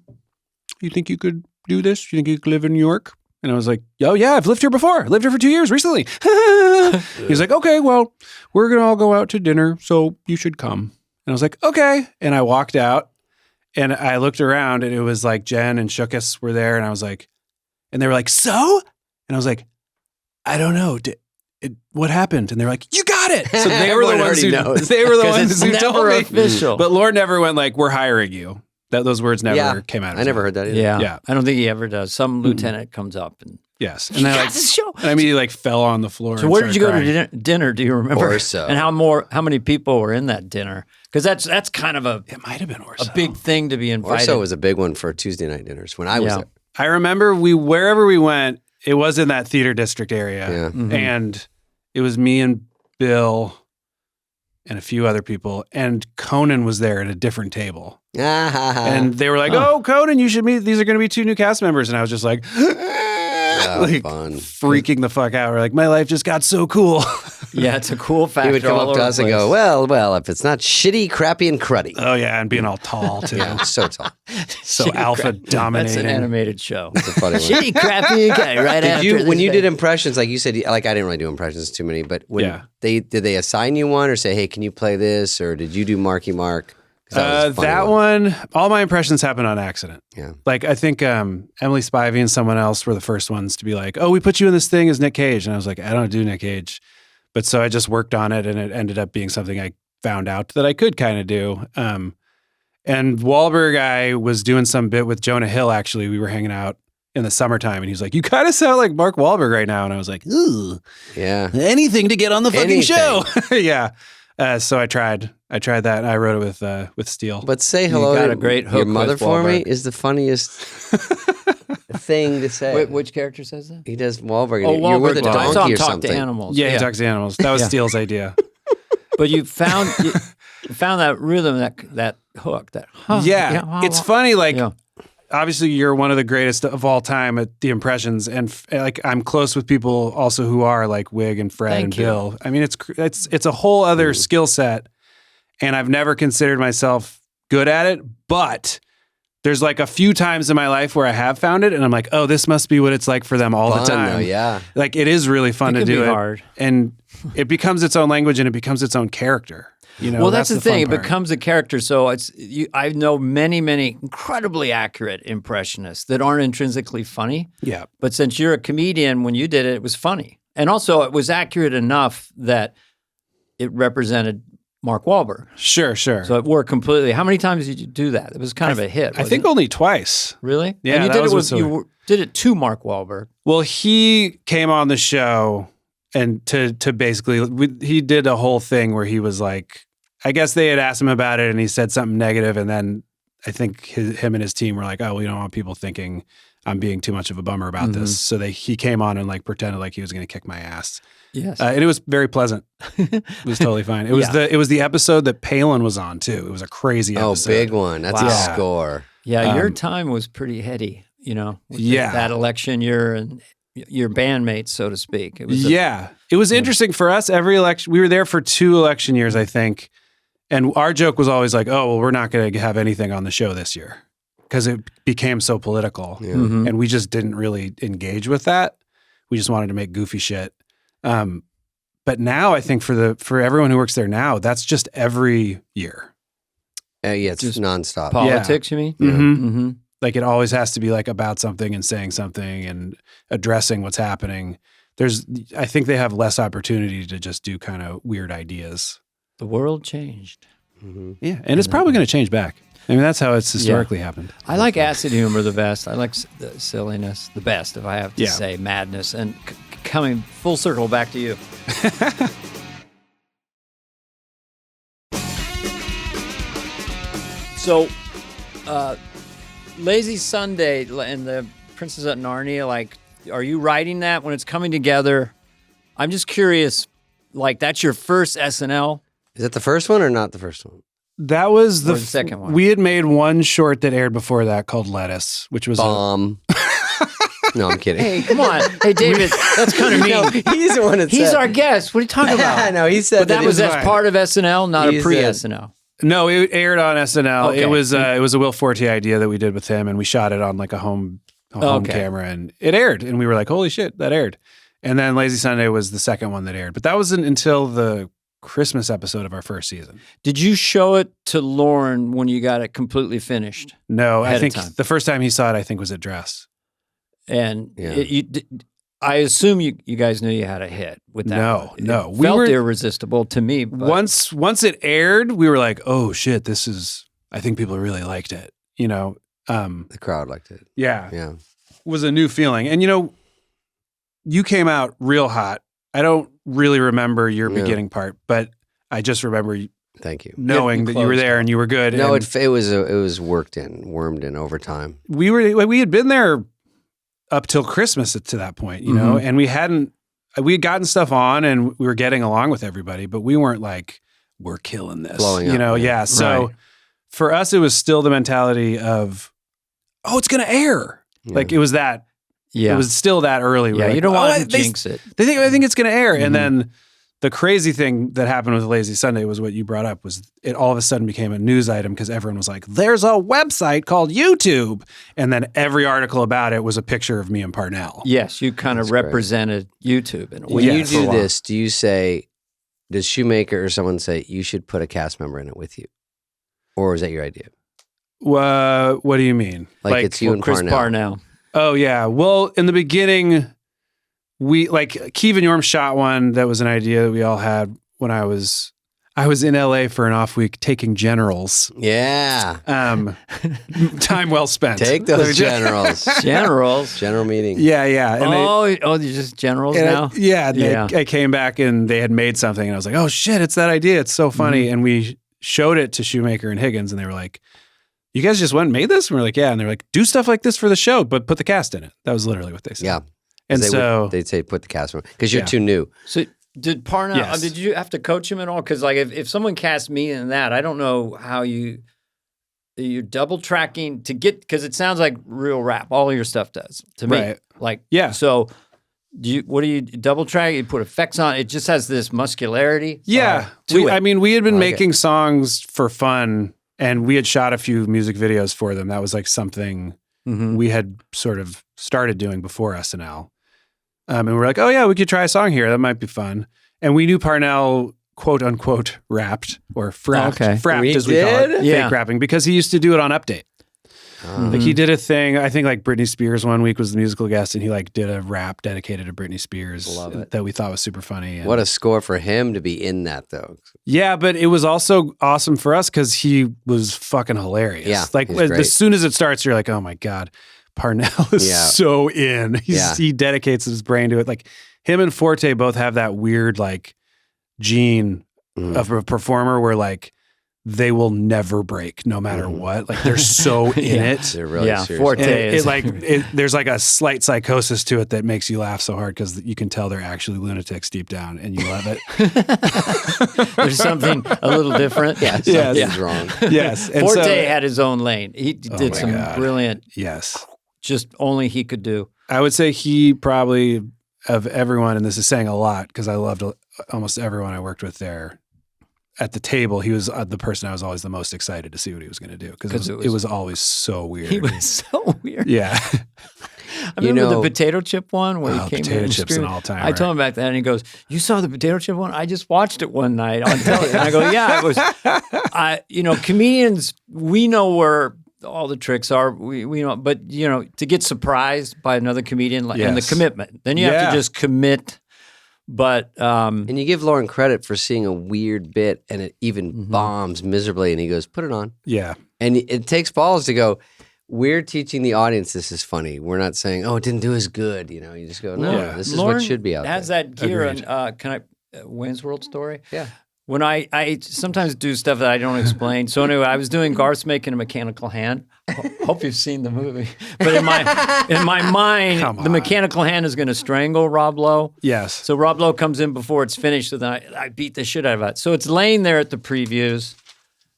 you think you could do this? You think you could live in New York? And I was like, oh yeah, I've lived here before. I lived here for 2 years recently. He's like, okay, well, we're going to all go out to dinner, so you should come. And I was like, okay. And I walked out and I looked around and it was like Jen and Shookus were there. And I was like, and they were like, so? And I was like, I don't know. What happened? And they're like, you got it. So they were the ones who told me. Official. But Lauren never went like, we're hiring you. Those words never came out of his mouth. I never heard that either. Yeah. I don't think he ever does. Some lieutenant comes up and yes. And I immediately fell on the floor. So where did you go to dinner? Do you remember? Orso. And how many people were in that dinner? Because that's kind of it might have been Orso. A big thing to be invited. Orso was a big one for Tuesday night dinners when I was there. I remember wherever we went, it was in that theater district area. Yeah. Mm-hmm. And it was me and Bill and a few other people, and Conan was there at a different table. And they were like, oh, Conan, you should meet. These are going to be 2 new cast members. And I was just like, fun. freaking the fuck out. We're like, my life just got so cool. Yeah, it's a cool factor. He would come all up to over us the and go, place. well, if it's not shitty, crappy, and cruddy. Oh yeah, and being all tall too. Yeah, so tall. So Shitty alpha crap. dominating. That's an animated show. It's a funny one. Shitty, crappy, okay, right Did after you, this when you thing. did impressions, like you said, like I didn't really do impressions too many, but when did they assign you one or say, hey, can you play this? Or did you do Marky Mark? That one, all my impressions happened on accident. Yeah. Like I think Emily Spivey and someone else were the first ones to be like, oh, we put you in this thing as Nick Cage. And I was like, I don't do Nick Cage. But so I just worked on it and it ended up being something I found out that I could kind of do. And Wahlberg, I was doing some bit with Jonah Hill, actually. We were hanging out in the summertime and he's like, you kind of sound like Mark Wahlberg right now. And I was like, ooh, yeah, anything to get on the fucking show. Yeah. So I tried that. And I wrote it with Steele. But say hello got to a great hook your mother with for me Wahlberg. is the funniest thing to say. Wait, which character says that? He does Wahlberg. Oh, You're with a Wahlberg. I saw donkey him or talk something. to animals. Yeah, he talks to animals. That was Steele's idea. But you found that rhythm, that hook, that It's funny. Like, Yeah. obviously, you're one of the greatest of all time at the impressions, and like I'm close with people also who are like Wig and Fred Thank and you. Bill. I mean, it's a whole other skill set, and I've never considered myself good at it, but. There's like a few times in my life where I have found it and I'm like, oh, this must be what it's like for them all Fun, the time. though, yeah. Like it is really fun It to can do be it. hard. And it becomes its own language and it becomes its own character. You know, Well, that's the thing. It fun part. becomes a character. So I know many, many incredibly accurate impressionists that aren't intrinsically funny. Yeah. But since you're a comedian, when you did it, it was funny. And also it was accurate enough that it represented Mark Wahlberg. Sure. So it worked completely. How many times did you do that? It was kind of a hit. I think only twice. Really? Yeah, And you that did was it what's so- you did it to Mark Wahlberg. Well, he came on the show and to basically, he did a whole thing where he was like, I guess they had asked him about it and he said something negative, and then I think him and his team were like, oh, we don't want people thinking I'm being too much of a bummer about this. So he came on and like pretended like he was going to kick my ass. Yes. And it was very pleasant. It was totally fine. It was it was the episode that Palin was on too. It was a crazy episode. Oh, big one. That's a Wow. score. Yeah, your time was pretty heady, with Yeah. that election year and your bandmates, so to speak. It was It was interesting for us. Every election, we were there for 2 election years, I think. And our joke was always like, oh, well, we're not going to have anything on the show this year because it became so political. Yeah. Mhm. And we just didn't really engage with that. We just wanted to make goofy shit. But now I think for everyone who works there now, that's just every year. Yeah, it's Just nonstop. politics, you mean? Mhm. Mm-hmm. Like it always has to be like about something and saying something and addressing what's happening. I think they have less opportunity to just do kind of weird ideas. The world changed. Yeah. And it's probably going to change back. I mean, that's how it's historically happened. I like acid humor the best. I like the silliness the best, if I have to say, madness. And coming full circle back to you. So, Lazy Sunday and the Princess at Narnia, like, are you writing that when it's coming together? I'm just curious, like, that's your first SNL? Is that the first one or not the first one? That was Or the second one. We had made one short that aired before that called Lettuce, which was Bomb. No, I'm kidding. Hey, come on. Hey, David, that's kind of mean. No, he's the one that He's said. our guest. What are you talking about? No, he said But that was it as part of SNL, not He a pre-SNL. No, it aired on SNL. Okay. It was a Will Forte idea that we did with him, and we shot it on like a home Okay. camera, and it aired. And we were like, "Holy shit, that aired!" And then Lazy Sunday was the second one that aired, but that wasn't until the Christmas episode of our first season. Did you show it to Lauren when you got it completely finished? No, Ahead I of think time. the first time he saw it, I think was at Dress. And Yeah. I assume you guys knew you had a hit with that. No, one. no. It We felt were- irresistible to me. But Once it aired, we were like, "Oh shit, I think people really liked it." The crowd liked it. Yeah, Yeah. was a new feeling. And you came out real hot. I don't really remember your Yeah. beginning part, but I just remember Thank you. knowing you that you were closed there and you were good. No, and it was wormed in over time. we had been there up till Christmas to that point, and we had gotten stuff on and we were getting along with everybody, but we weren't like, we're killing this, Blowing up, Yeah. So Right. for us, it was still the mentality of, oh, it's going to air. Yeah. Like it was it was still that early. Yeah, We're you like, don't want "Oh, to jinx it. I think it's going to air. And then the crazy thing that happened with Lazy Sunday was what you brought up, was it all of a sudden became a news item because everyone was like, there's a website called YouTube. And then every article about it was a picture of me and Parnell. Yes, you kind of represented YouTube in a way. When you do this, do you say, does Shoemaker or someone say, you should put a cast member in it with you? Or is that your idea? What do you mean? Like it's you and Chris Parnell. Oh, yeah. Well, in the beginning, Keeve and Yorm shot one that was an idea that we all had when I was in LA for an off week taking generals. Yeah. Time well spent. Take those generals. General meeting. Yeah. And they're just generals now? I came back and they had made something and I was like, oh shit, it's that idea. It's so funny. Mm-hmm. And we showed it to Shoemaker and Higgins and they were like, you guys just went and made this? And we're like, yeah. And they're like, do stuff like this for the show, but put the cast in it. That was literally what they said. Yeah. And they'd say put the cast member because you're too new. So did Parnell? Yes. Did you have to coach him at all? Because like if someone cast me in that, I don't know how you're double tracking to get, because it sounds like real rap. All of your stuff does to me. Right. Like yeah. So what do you double track? You put effects on it. Just has this muscularity. Yeah. We had been making songs for fun, and we had shot a few music videos for them. That was like something we had sort of started doing before SNL. And we're like, oh yeah, we could try a song here. That might be fun. And we knew Parnell, quote unquote, rapped or frapped. Frapped as we call it, fake rapping, because he used to do it on Update. Like he did a thing, I think like Britney Spears one week was the musical guest, and he like did a rap dedicated to Britney Spears that we thought was super funny. And what a score for him to be in that though. Yeah, but it was also awesome for us because he was fucking hilarious. Yeah, like as soon as it starts, you're like, oh my God. Parnell is so in. He dedicates his brain to it. Like him and Forte both have that weird like gene of a performer where like they will never break no matter what. Like they're so in it. They're really serious. Forte is there's like a slight psychosis to it that makes you laugh so hard because you can tell they're actually lunatics deep down, and you love it. There's something a little different. Yeah, something's wrong. Yes. And Forte had his own lane. He did some brilliant. Yes. Just only he could do. I would say he probably, of everyone, and this is saying a lot because I loved almost everyone I worked with there at the table, he was the person I was always the most excited to see what he was going to do because it was always so weird. He was so weird. Yeah. I remember the potato chip one where he came potato in chips an all-timer. I told him back then, and he goes, "You saw the potato chip one? I just watched it one night on television." And I go, "Yeah, it was." Comedians, we know where all the tricks are, we know, but to get surprised by another comedian and the commitment, then you have to just commit. But and you give Lauren credit for seeing a weird bit and it even bombs miserably, and he goes, "Put it on." Yeah, and it takes balls to go, we're teaching the audience this is funny. We're not saying, "Oh, it didn't do as good." You just go, "No, this is Lauren what should be out has there." That gear, and Wayne's World Story? Yeah. When I sometimes do stuff that I don't explain. So anyway, I was doing Garth's making a mechanical hand. Hope you've seen the movie. But in my mind, the mechanical hand is going to strangle Rob Lowe. Yes. So Rob Lowe comes in before it's finished, so then I beat the shit out of it. So it's laying there at the previews.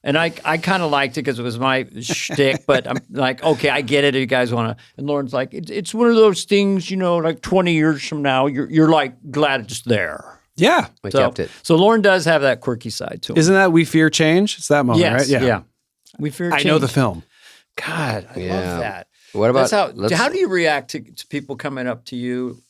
And I kind of liked it because it was my shtick, but I'm like, okay, I get it. If you guys want to, and Lauren's like, it's one of those things, like 20 years from now, you're like glad it's there. Yeah. We kept it. So Lauren does have that quirky side to him. Isn't that We Fear Change? It's that moment, right? Yeah. We Fear Change. I know the film. God, I love that. What about how do you react to people coming up to you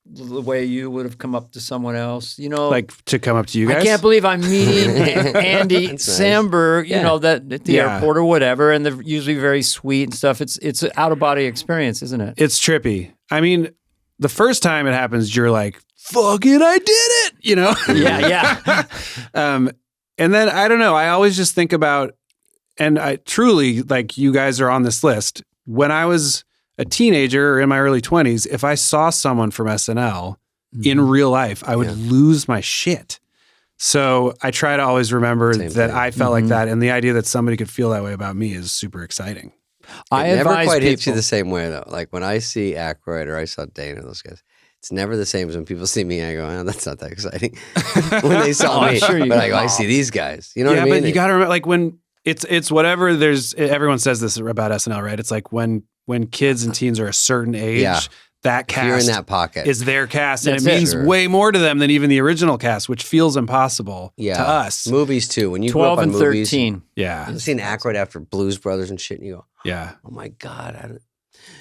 the way you would have come up to someone else? Like to come up to you guys? I can't believe I'm meeting Andy Samberg, that at the airport or whatever, and they're usually very sweet and stuff. It's an out-of-body experience, isn't it? It's trippy. I mean, the first time it happens, you're like, fuck it, I did it, Yeah. And then, I don't know, I always just think about, and I truly, like, you guys are on this list. When I was a teenager or in my early 20s, if I saw someone from SNL in real life, I would lose my shit. So I try to always remember that I felt like that, and the idea that somebody could feel that way about me is super exciting. I never quite hits you the same way, though. Like, when I see Aykroyd or I saw Dana, those guys, it's never the same as when people see me. I go, "Oh, that's not that exciting." When they saw me, but I go, "I see these guys." You know what I mean? Yeah, but you got to remember, like when it's whatever. Everyone says this about SNL, right? It's like when kids and teens are a certain age, that If you're in cast that pocket. is their cast, and That's it it. means Sure. way more to them than even the original cast, which feels impossible yeah. to us. Movies too. When you grew 12 up on and movies, 13. Yeah, I've seen Aykroyd after Blues Brothers and shit, and you go, yeah. oh my God.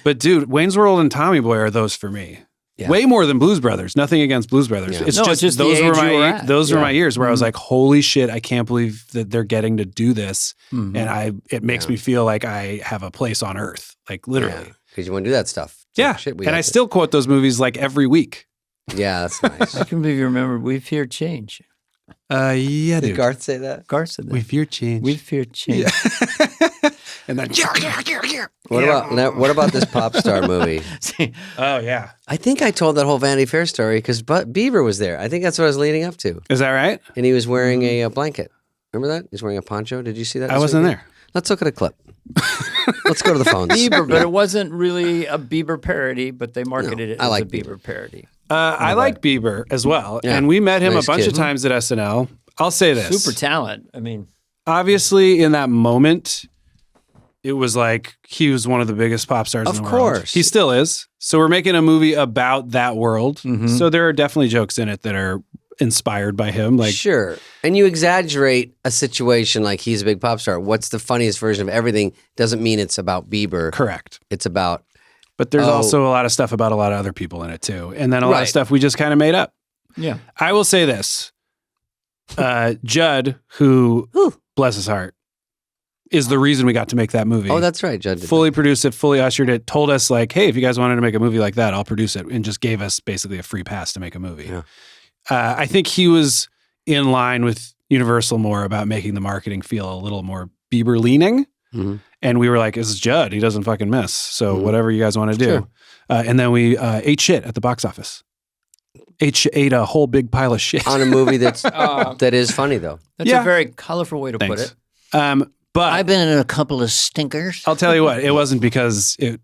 But dude, Wayne's World and Tommy Boy are those for me. Yeah. Way more than Blues Brothers. Nothing against Blues Brothers. Yeah. It's No, just it's just the those age were you were my at. those were Yeah. my years where I was like, holy shit, I can't believe that they're getting to do this, Mhm. and it makes me feel like I have a place on Earth, like literally. Because you want to do that stuff. It's Yeah, like, shit, we and got I this. still quote those movies like every week. Yeah, that's nice. I can believe you remember We Fear Change. Yeah, Did dude. Garth say that? Garth said that. We fear change. We Fear Change. And then What about this pop star movie? See, oh yeah, I think I told that whole Vanity Fair story because Bieber was there. I think that's what I was leading up to. is that right? And he was wearing a blanket. Remember that? He's wearing a poncho. Did you see that? I this wasn't weekend? there. Let's look at a clip. Let's go to the phones. Bieber, but it wasn't really a Bieber parody, but they marketed it I as like a Bieber parody. I like Bieber as well, Yeah. and we met him Nice a bunch kid. of times at SNL. I'll say this: Super talent. I mean, obviously, in that moment, it was like he was one of the biggest pop stars Of in the world. course. He still is. So we're making a movie about that world. Mhm. So there are definitely jokes in it that are inspired by him. Like, Sure. And you exaggerate a situation like he's a big pop star. What's the funniest version of everything doesn't mean it's about Bieber. correct. It's about, But there's Oh. also a lot of stuff about a lot of other people in it too. And then a lot Right. of stuff we just kind of made up. yeah. I will say this. Judd, who, bless his heart, is the reason we got to make that movie. oh, that's right. Judd did Fully produced it, fully ushered it, told us like, hey, if you guys wanted to make a movie like that, I'll produce it, and just gave us basically a free pass to make a movie. Yeah. I think he was in line with Universal more about making the marketing feel a little more Bieber leaning. Mhm. And we were like, this is Judd. He doesn't fucking miss. So Mhm. whatever you guys want to do. Sure. And then we ate shit at the box office. Ate a whole big pile of shit. on a movie that is funny though. That's Yeah. a very colorful way to put Thanks. it. But I've been in a couple of stinkers. I'll tell you what, it wasn't because of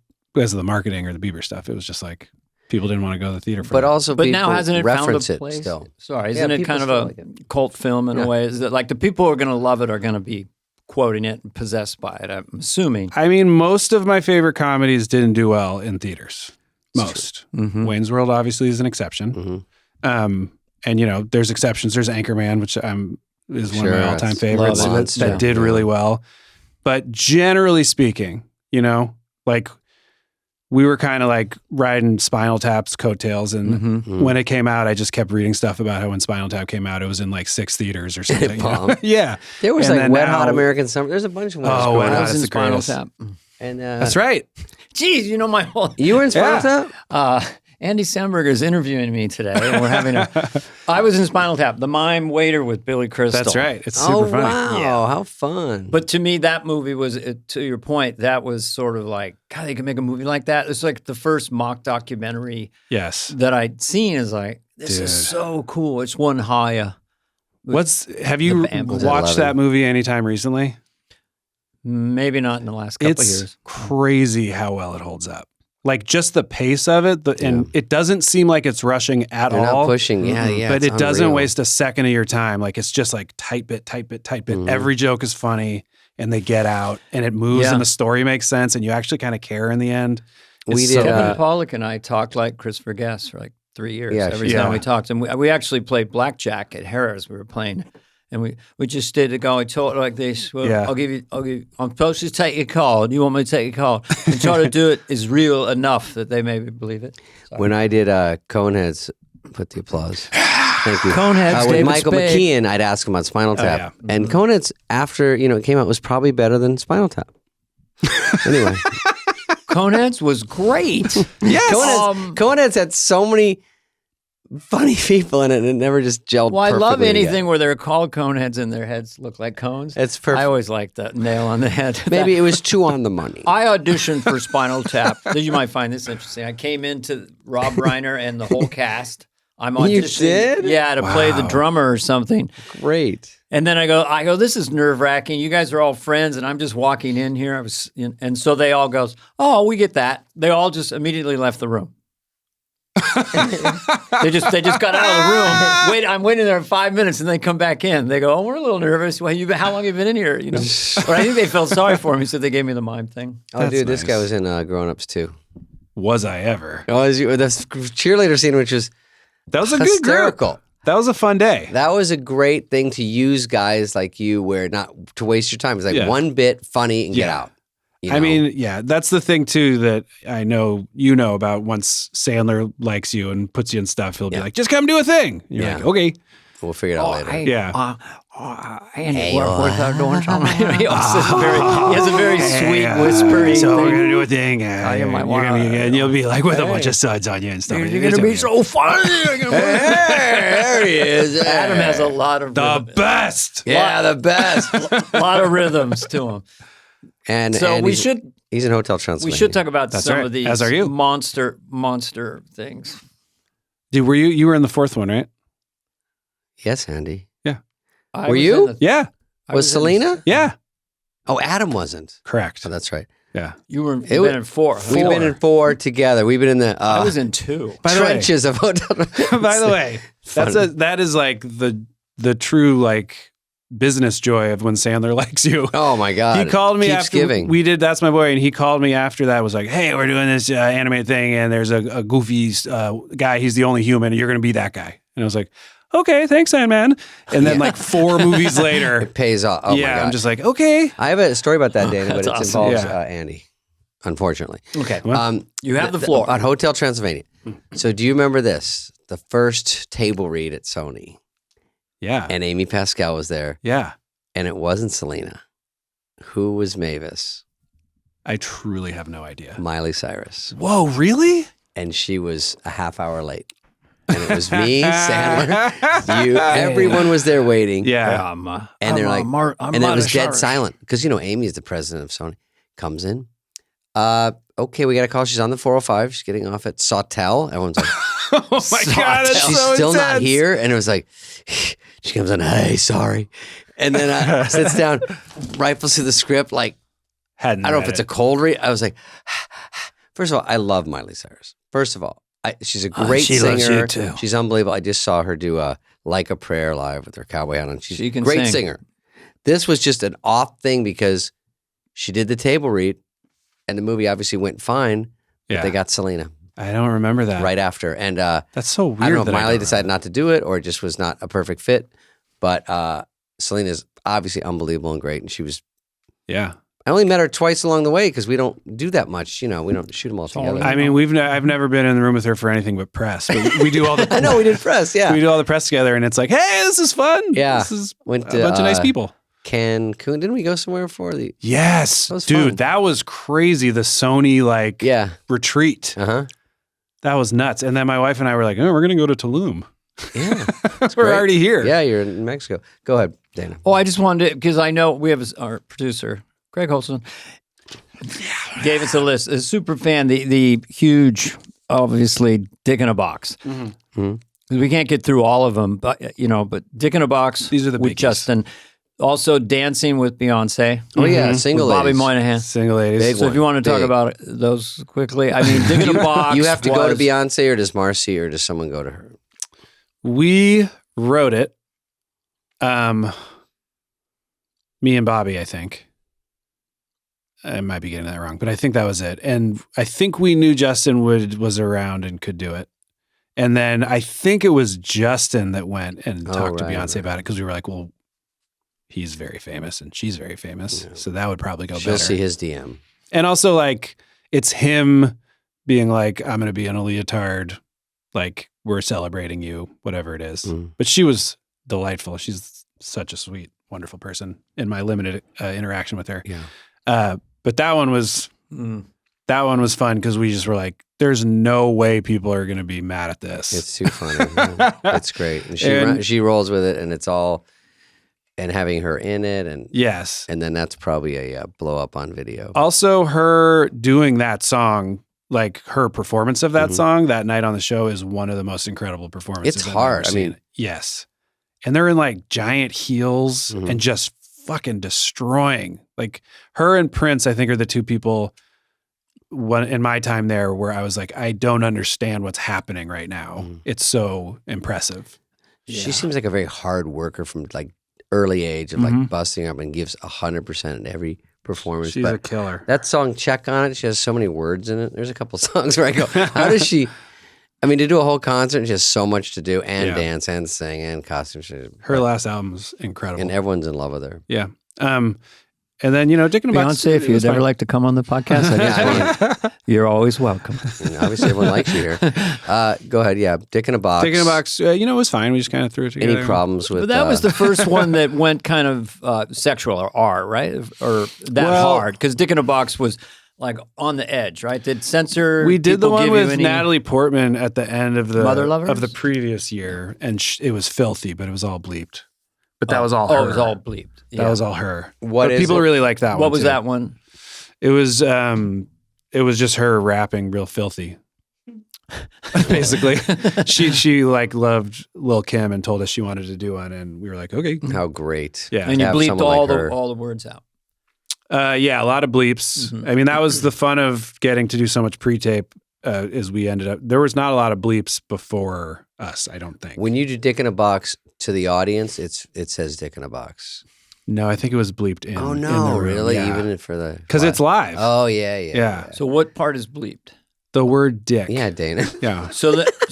the marketing or the Bieber stuff. It was just like people didn't want to go to the theater for But it. also, But now people hasn't it found reference a it place? still. Sorry, Yeah, isn't it people kind of still a like it. cult film in Yeah. a way? Is that like the people who are going to love it are going to be quoting it and possessed by it? I'm assuming. I mean, most of my favorite comedies didn't do well in theaters. Most. Mm-hmm. Wayne's World obviously is an exception. Mhm. And you know, there's exceptions. There's Anchorman, which is one Sure, of my all-time it's favorites love it. that did really well. But generally speaking, you know, like we were kind of like riding Spinal Tap's coattails, and Mm-hmm. when it came out, I just kept reading stuff about how when Spinal Tap came out, it was in like 6 theaters or something. you know? bombed. Yeah, There was And like then Wet now- Hot American Summer. There's a bunch of ones Oh, going Wet on. I Hot was is in the Spinal greatest. Tap. And that's right. Jeez, you know my whole. You were in Spinal Yeah. Tap? Andy Samberg is interviewing me today, and we're having I was in Spinal Tap, the mime waiter with Billy Crystal. That's right. It's super Oh funny. wow! Yeah. How fun! But to me, that movie was, to your point, that was sort of like, God, they could make a movie like that. It's like the first mock documentary Yes. that I'd seen. Is like, this Dude. is so cool. It's won higher. Have you The band was watched 11. that movie anytime recently? Maybe not in the last couple of It's years. crazy how well it holds up. Like just the pace of it, and it doesn't seem like it's rushing at They're all. not pushing. Yeah, yeah. but it's it doesn't unreal. waste a second of your time. Like it's just like type it. Mhm. Every joke is funny, and they get out, and it moves, Yeah. and the story makes sense, and you actually kind of care in the end. We It's did, so Kevin good. Pollak and I talked like Christopher Guest for like 3 years. Yeah, Every sure. time we Yeah. talked, and we actually played blackjack at Harrah's. We were playing, and we just did it going. Told like this. Well, Yeah. I'll give you. I'm supposed to take your call. Do you want me to take your call? And try to do it is real enough that they maybe believe it. When I did Coneheads, put the applause. Thank you. Coneheads, with David Michael Spade. McKeon, I'd ask him about Spinal Tap, yeah. and Coneheads after it came out was probably better than Spinal Tap. Anyway, Coneheads was great. Yes. Coneheads had so many funny people in it, and it never just gelled. Well, I love perfectly anything together. where they're called Coneheads and their heads look like cones. It's perfect. I always like the nail on the head. Maybe it was too on the money. I auditioned for Spinal Tap. You might find this interesting. I came into Rob Reiner and the whole cast. I'm auditioning. You did? Yeah, to play the Wow. drummer or something. Great. And then I go, this is nerve wracking. You guys are all friends, and I'm just walking in here. And so they all goes, oh, we get that. They all just immediately left the room. they just got out of the room. I'm waiting there 5 minutes, and they come back in. They go, oh, we're a little nervous. Well, how long have you been in here? You know, or I think they felt sorry for me, so they gave me the mime thing. Oh, That's dude, this guy nice. was in Grown Ups too. was I ever. Oh, the cheerleader scene, which was That was a good hysterical. group. That was a fun day. That was a great thing to use guys like you, where not to waste your time. It's like one bit funny and get out. You know? I mean, yeah, that's the thing too that I know you know about. Once Sandler likes you and puts you in stuff, he'll be like, "Just come do a thing." You're like, "Okay, we'll figure it out later." Andy, What's that doing? He has a very sweet, whispery. So we're thing. gonna do a thing. And you'll be like with a bunch of suds on you and stuff. You're gonna be so funny. There he is. Adam has a lot of the best. Yeah, the best. a lot of rhythms to him. And So and we he's- should He's in Hotel Transylvania. we should talk about That's some right. of these As are you. monster things. Dude, you were in the fourth one, right? Yes, Andy. I Were was you? in the- Yeah. I Was in Selena? Yeah. Oh, Adam wasn't. Correct. Oh, that's right. Yeah. You were It was- been in four. We've been in 4 together. We've been in the I was in 2. By the way- trenches of Hotel. By the way, that is like the true like business joy of when Sandler likes you. Oh my God! He called me Keeps after giving. we did That's My Boy, and he called me after that. Was like, "Hey, we're doing this animated thing, and there's a goofy guy. He's the only human, and you're going to be that guy." And I was like, "Okay, thanks, man." And then like 4 movies later, It pays off. Oh my yeah, God! I'm just like, okay, I have a story about that, Dana, but it That's awesome. involves Yeah. Andy, unfortunately. Okay. Well, You have the floor. On Hotel Transylvania. So do you remember this? The first table read at Sony, yeah, and Amy Pascal was there, yeah. and it wasn't Selena. Who was Mavis? I truly have no idea. Miley Cyrus. Whoa, really? And she was a half hour late. And it was me, Sandler, you, everyone was there waiting. Yeah. And they're like, and then it was dead silent because, you know, Amy is the president of Sony. Comes in. Okay, we got a call. She's on the 405. She's getting off at Sawtell. Everyone's like, Oh my God, that's she's so still not intense. here. And it was like, she comes in, hey, sorry. And then sits down, rifles through the script. Like, I don't know if it's a cold read. I was like, first of all, I love Miley Cyrus. First of all, she's a great she loves singer. you too. She's unbelievable. I just saw her do Like a Prayer live with her cowboy hat on. She's She a can great sing. singer. This was just an off thing because she did the table read and the movie obviously went fine. Yeah. But they got Selena I don't remember that. right after. And That's so weird. I don't know if that Miley don't decided not to do it or it just was not a perfect fit. But Selena's obviously unbelievable and great. And she was, Yeah. I only met her twice along the way because we don't do that much. You know, we don't shoot them all together. I mean, I've never been in the room with her for anything but press. But we do all the I know we did press. Yeah. we do all the press together, and it's like, hey, this is fun. Yeah. This is Went a to, bunch of nice people. Cancun. Didn't we go somewhere for the? Yes, That was dude, fun. that was crazy. The Sony Yeah. retreat, Uh-huh. that was nuts. And then my wife and I were like, oh, we're gonna go to Tulum. Yeah. We're great. already here. Yeah, you're in Mexico. Go ahead, Dana. Oh, I just wanted to, because I know we have our producer, Greg Holson, gave us a list. A super fan, the huge, obviously, Dick in a Box. Mhm. We can't get through all of them, but but Dick in a Box. These are the with biggies. Justin. Also, Dancing with Beyonce. Oh yeah, With single Bobby ladies. Moynihan. Single ladies. Big So if you want to talk Big. about those quickly, I mean, Dick in a Box. You have to go to was- Beyonce, or does Marcy, or does someone go to her? We wrote it. Me and Bobby, I think. I might be getting that wrong, but I think that was it. And I think we knew Justin was around and could do it. And then I think it was Justin that went and Oh, talked to right, Beyonce right. about it because we were like, well, he's very famous and she's very famous. Yeah. So that would probably go She'll better. see his DM. And also, like, it's him being like, I'm going to be in a leotard. Like, we're celebrating you, whatever it is. Mm. But she was delightful. She's such a sweet, wonderful person in my limited interaction with her. Yeah. But that one was fun because we just were like, there's no way people are going to be mad at this. It's too funny. Yeah. It's great. And she rolls with it, and it's all, and having her in it, and Yes. and then that's probably a blow up on video. Also, her doing that song, like her performance of that song that night on the show is one of the most incredible performances. It's I've hard. ever I mean- seen. Yes. And they're in like giant heels and just fucking destroying. Like her and Prince, I think, are the two people in my time there where I was like, I don't understand what's happening right now. It's so impressive. She seems like a very hard worker from like early age of like busting up and gives 100% in every performance. She's a killer. That song, Check on It, she has so many words in it. There's a couple songs where I go, how does she... I mean, to do a whole concert, she has so much to do, and dance, and sing, and costume. Her last album's incredible. And everyone's in love with her. Yeah. And then, Dick in a Box. Beyonce, if you'd ever like to come on the podcast, you're always welcome. Obviously, everyone likes you here. Go ahead. Yeah. Dick in a Box. Dick in a Box, it was fine. We just kind of threw it together. Any problems with But that was the first one that went kind of sexual or R, right? Or that hard. Because Dick in a Box was like on the edge, right? Did censor We did the people one give with you any... Natalie Portman at the end of the Mother Lovers? of the previous year, and it was filthy, but it was all bleeped. But that was all her. Oh, it was all bleeped. Yeah. That was all her. What but is people it? really liked that one. What was too. that one? It was just her rapping real filthy. Basically, she like loved Lil Kim and told us she wanted to do one, and we were like, okay, How great. yeah, And you have bleeped someone like her. all the words out. yeah, a lot of bleeps. Mhm. I mean, that was the fun of getting to do so much pre-tape. As we ended up, there was not a lot of bleeps before us. I don't think. When you do Dick in a Box to the audience, it says Dick in a Box. No, I think it was bleeped in. Oh in the no, room. really? Yeah. Even for the Because it's live. Oh yeah. So what part is bleeped? The word dick. Yeah, Dana. Yeah. So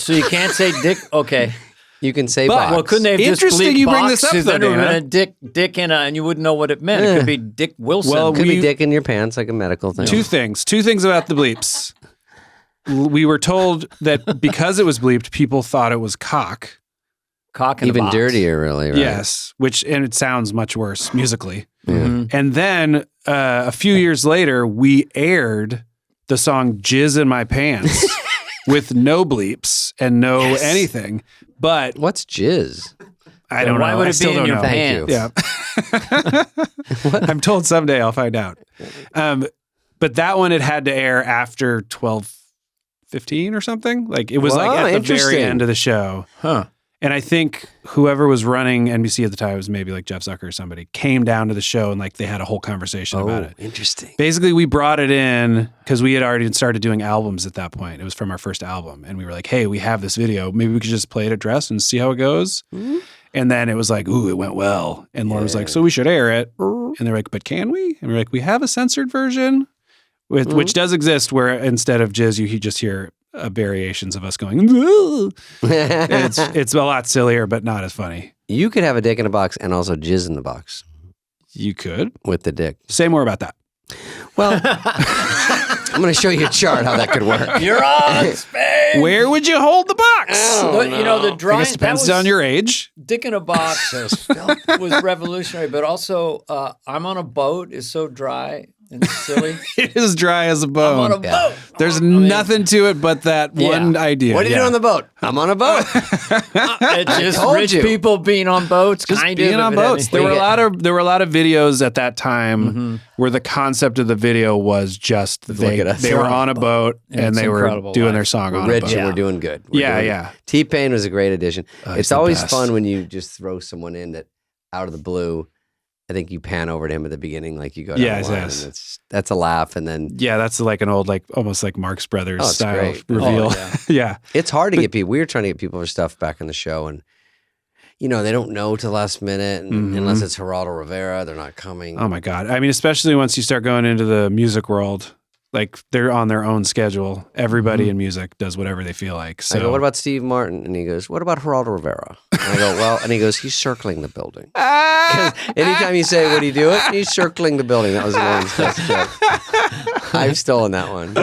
you can't say dick. Okay. You can say But- box. Well, couldn't they have just Interesting bleeped you bring box? this up, Because though, then it would have Dana. been dick in a, and you wouldn't know what it meant. It could be Dick Wilson. Well, Could be we- dick in your pants, like a medical thing. Two things about the bleeps. We were told that because it was bleeped, people thought it was cock. cock in a Even box. dirtier, really. Right? Yes, and it sounds much worse musically. Mhm. And then a few years later, we aired the song "Jizz in My Pants" with no bleeps and no anything. But What's jizz? I don't Why know. would I it still be in don't your know. Thank pants? you. Yeah. I'm told someday I'll find out. But that one, it had to air after 12:15 or something. Like it was Wow, like at the very interesting. end of the show. Huh. And I think whoever was running NBC at the time, it was maybe like Jeff Zucker or somebody, came down to the show and like they had a whole conversation about Oh, it. interesting. Basically, we brought it in because we had already started doing albums at that point. It was from our first album. And we were like, hey, we have this video. Maybe we could just play it at Dress and see how it goes. Mm-hmm. And then it was like, ooh, it went well. And Lauren was like, so we should air it. And they're like, but can we? And we're like, we have a censored version, which does exist where instead of jizz, you just hear variations of us going, "Ooh." And it's a lot sillier, but not as funny. You could have a dick in a box and also jizz in the box You could. with the dick. Say more about that. Well, I'm going to show you a chart how that could work. You're on, Spade. Where would you hold the box? But, you know, the I drawing, guess depends on your age. Dick in a box was revolutionary, but also I'm on a boat is so dry and silly. It is dry as a bone. I'm on a boat. There's I mean, nothing to it but that one idea. What are you doing on the boat? I'm on a boat. It's just told rich you. people being on boats, Just kind being of. on if it had boats. There anything. were a lot of videos at that time where the concept of the video was just they at us. were on a boat and It's they were incredible doing life. their song We're on rich a and boat. we're doing good. We're Yeah, doing- yeah. T-Pain was a great addition. he's It's the always best. fun when you just throw someone in that out of the blue. I think you pan over to him at the beginning, like you go down Yes, the line, yes. and that's a laugh, and then Yeah, that's like an old, like almost like Marx Brothers Oh, it's style great. reveal. Oh, yeah. Yeah. it's hard to get people. We were trying to get people for stuff back in the show, and they don't know to the last minute, and Mhm. unless it's Geraldo Rivera, they're not coming. Oh my God. I mean, especially once you start going into the music world, like they're on their own schedule. Everybody in music does whatever they feel like. So I go, what about Steve Martin? And he goes, what about Geraldo Rivera? And I go, well, and he goes, he's circling the building. Anytime you say, what do you do it? He's circling the building. That was Lauren's best joke. I've stolen that one.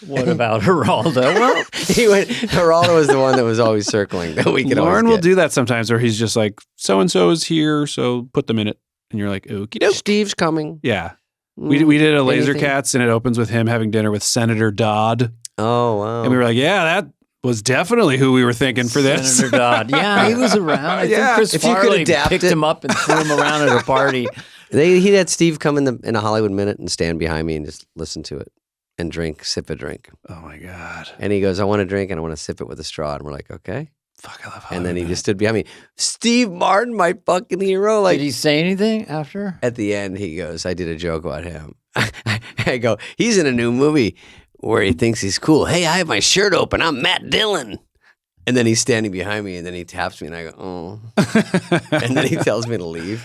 What about Geraldo? Well, Geraldo was the one that was always circling that we could Lauren will always get. do that sometimes where he's just like, so-and-so is here, so put them in it. And you're like, okie doke. Steve's coming. Yeah. We did a Laser Anything? Cats and it opens with him having dinner with Senator Dodd. Oh, wow. And we were like, yeah, that was definitely who we were thinking for this. Senator Dodd. Yeah, he was around. I Yeah. think Chris If you could Farley adapt picked it. him up and threw him around at a party. He had Steve come in a Hollywood Minute and stand behind me and just listen to it and sip a drink. Oh my God. And he goes, I want a drink and I want to sip it with a straw. And we're like, okay. Fuck, I love And then he Hollywood. just stood behind me. Steve Martin, my fucking hero. Like Did he say anything after? at the end, he goes, I did a joke about him. I go, he's in a new movie where he thinks he's cool. Hey, I have my shirt open. I'm Matt Dillon. And then he's standing behind me and then he taps me and I go, oh. And then he tells me to leave.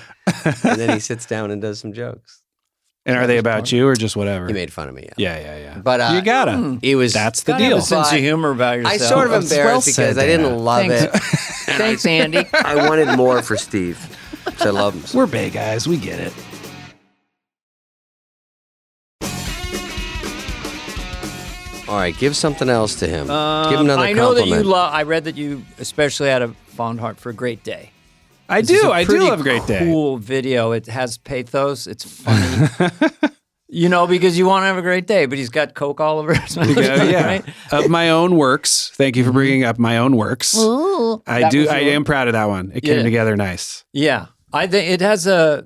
And then he sits down and does some jokes. And are they about you or just whatever? He made fun of me. Yeah. But You gotta. it was. That's the Gotta have deal. a sense of humor about yourself. I sort of Well embarrassed said, because I didn't Dana. love Thanks. it. Thanks, Andy. I wanted more for Steve. So I love him. We're Bay guys. We get it. All right, give something else to him. Give him another I know compliment. that you love. I read that you especially had a fond heart for a Great Day. I This is do. a I do pretty love Great Day. Cool video. It has pathos. It's funny. Because you want to have a great day, but he's got Coke all over his mouth. Yeah. Right? Of my own works. Thank you for bringing up my own works. Ooh. I That do. was I your- am proud of that one. It came Yeah. together nice. Yeah. I think it has a.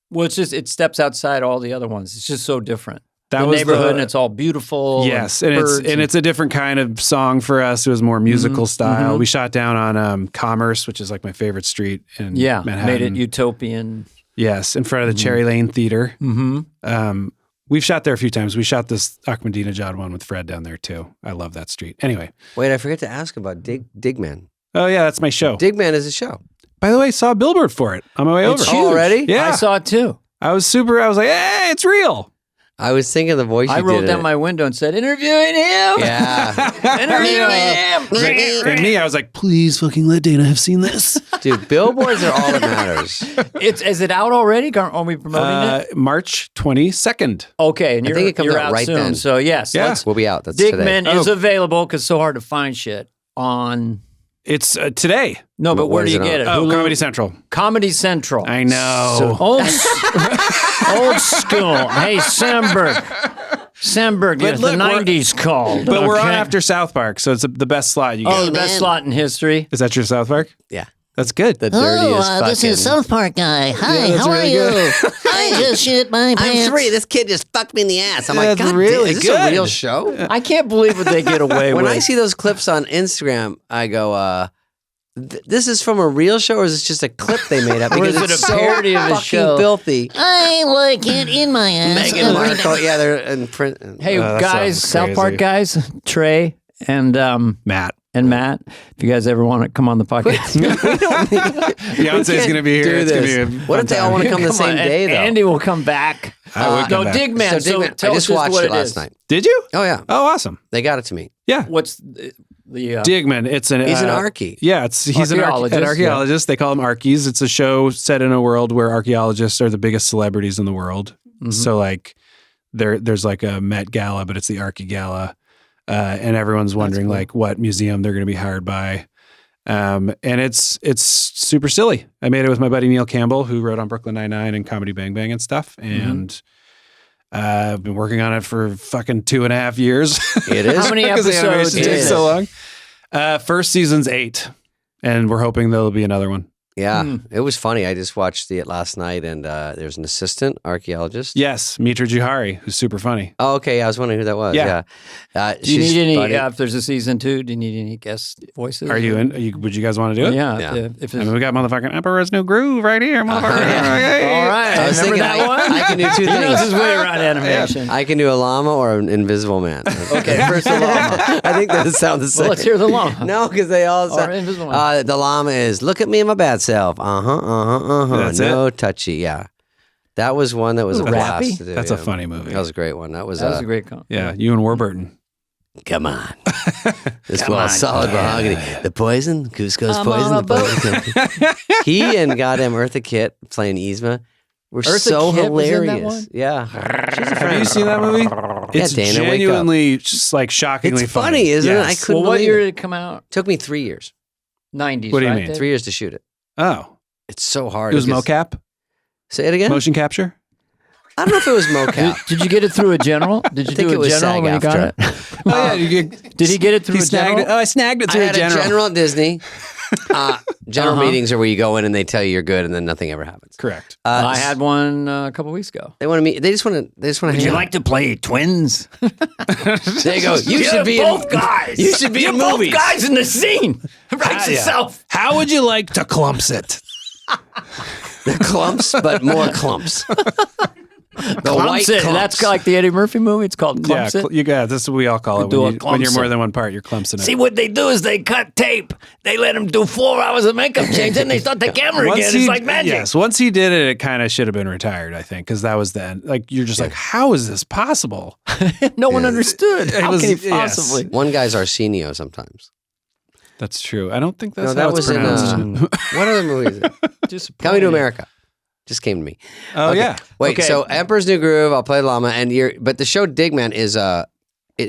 Well, it steps outside all the other ones. It's just so different. That the was neighborhood, and it's all beautiful. Yes, and it's a different kind of song for us. It was more musical style. We shot down on Commerce, which is like my favorite street in Manhattan. made it utopian. Yes, in front of the Cherry Lane Theater. Mm-hmm. We've shot there a few times. We shot this Ahmadinejad one with Fred down there too. I love that street. Anyway. Wait, I forget to ask about Digman. Oh yeah, that's my show. Digman is a show. By the way, saw a billboard for it on my way over. It's Oh, already? Yeah. I saw it too. I was like, hey, it's real. I was thinking of the voice I you rolled did. down my window and said, "Interviewing him." Yeah. Interviewing him. And me, I was like, please fucking let Dana have seen this. Dude, billboards are all that matters. Is it out already? Are we promoting it? March 22nd. Okay, and I you're, think it comes you're out out right soon. then. So yes, Yeah. let's. We'll be out. That's today. Digman is available because it's so hard to find shit on. It's today. No, but where do is you it get on? it? Oh, Hulu? Comedy Central. Comedy Central. I know. Old school. Hey, Samberg, yes, look, the we're- 90s called. But we're on okay? after South Park, so it's the best slot you get. Oh, the best slot in history. Is that your South Park? Yeah. That's good. The dirtiest fucking. this is South Park guy. Hi, that's how really are good. you? I just shit my pants. I'm 3. This kid just fucked me in the ass. I'm like, That's God really damn, is this a good. real show? I can't believe what they get away When with. I see those clips on Instagram, I go, this is from a real show, or is this just a clip they made up? Or is Because it it's a so parody of a fucking show? filthy. I like it in my ass. Meghan Markle, yeah, they're in print. Hey, that guys, sounds South Park crazy. guys, Trey and Matt. Matt, if you guys ever want to come on the podcast. Beyonce's going to be here. Do It's going this. to be a What if they all want to come the same day, though? Andy will come back. I would come back. Digman. So Digman, tell I us just watched what it last is. night. Did you? Oh, yeah. Oh, awesome. They got it to me. Yeah. What's the Digman. It's an. He's an archie. Yeah, he's an Archaeologist, archaeologist. They call him archies. It's a show set in a world where archaeologists are the biggest celebrities in the world. So like, there's like a Met Gala, but it's the Archie Gala, and everyone's wondering like what museum they're going to be hired by. And it's super silly. I made it with my buddy Neil Campbell, who wrote on Brooklyn Nine-Nine and Comedy Bang Bang and stuff. And I've been working on it for fucking 2.5 years. It is. How many 'Cause the animation episodes takes is so it? long. First season's 8, and we're hoping there'll be another one. Yeah, it was funny. I just watched it last night, and there's an assistant archaeologist. Yes, Mitra Juhari, who's super funny. Oh, okay. I was wondering who that was. Yeah. Yeah. Do you She's need any? funny. If there's a season 2, do you need any guest voices? Are you in? Would you guys want to do it? Yeah. Yeah. If I it's, mean, we got motherfucking Emperor's New Groove right here, motherfucker. all right. I was Remember thinking that one? I can do 2 He knows his things. way around animation. I can do a llama or an invisible man. Okay, first the llama. I think that sounds the same. Well, let's hear the llama. No, because they all Or sound. invisible man. The llama is look at me and my bad self. That's no touchy. Yeah, that was one that was a Ooh, blast rappy? to do. That's a yeah. funny movie. That was a great one. That was. That was a great comment. Yeah, you and Warburton. Come on. This was solid mahogany. The poison, Cusco's poison. on a The poison. He and goddamn Eartha Kitt playing Yzma were Eartha so Kitt was in that hilarious. one? Yeah. Have you seen that movie? It's Dana, wake up. genuinely just like shockingly It's funny, isn't it? I Yes. couldn't Well, what believe year it. did it come out? Took me 3 years. 90s. What do you right, mean? Dave? 3 years to shoot it. Oh, It's so hard. it was because- mocap, Say it again. motion capture. I don't know if it was mocap. Did you get it through a general? Did you think do it a was general when you got it? SAG-AFTRA. Oh yeah, you Did he get it through he a snagged general? it. Oh, I snagged it I through had a general. a general at Disney. General Uh-huh. meetings are where you go in and they tell you you're good, and then nothing ever happens. Correct. I had one a couple weeks ago. They want to meet. They just want to. They just want to. Would you like to play twins? They go. You should be both in, guys. You should be You're in both movies. guys in the scene. Writes itself. How would you like to clumps it? They're clumps, but more clumps. The white it. clumps. That's like the Eddie Murphy movie. It's called clumps it. This is what we all call it. Do a When you're clumps more it. than one part, you're clumsing it. See, what they do is they cut tape. They let him do 4 hours of makeup change, then they start the camera again. It's like magic. Yes, once he did it, it kind of should have been retired, I think, because that was the end. Like, you're just like, how is this possible? No one understood. How was- can he yes. possibly? One guy's Arsenio sometimes. That's true. I don't think that's No, that how it's was in pronounced. what other movie is it? Coming to America. Just came to me. Oh, Okay. yeah. Wait, Okay. so Emperor's New Groove, I'll play Llama, but the show Digman is it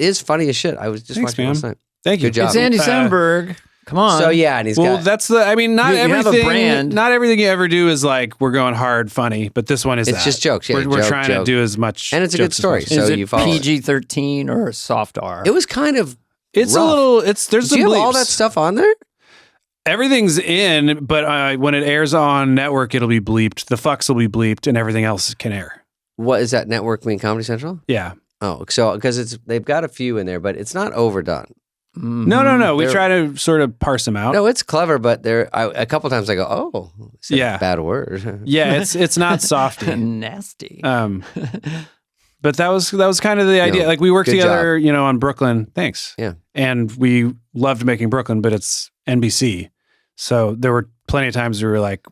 is funny as shit. I was just Thanks, watching it last man. night. Thank you. Good job. It's Andy Samberg. Come on. So yeah, and he's Well, got that's not You have a everything. brand. Not everything you ever do is like we're going hard, funny. But this one is It's that. just jokes, yeah, we're joke, trying joke. to do as much, And it's a good jokes as story, possible. is so it you follow it. PG-13 or soft R? it was kind of It's rough. a little. There's Do some you have bleeps. all that stuff on there? Everything's in, but when it airs on network, it'll be bleeped. The fucks will be bleeped, and everything else can air. What is that network mean Comedy Central? Yeah. Oh, so because they've got a few in there, but it's not overdone. No. We They're- try to sort of parse them out. No, it's clever, but a couple times I go, oh, it's a Yeah. bad word. Yeah, it's not softy. Nasty. But that was kind of the idea. No, Like we worked good together, on Brooklyn. Thanks. Yeah. And we loved making Brooklyn, but it's NBC. So there were plenty of times we were like,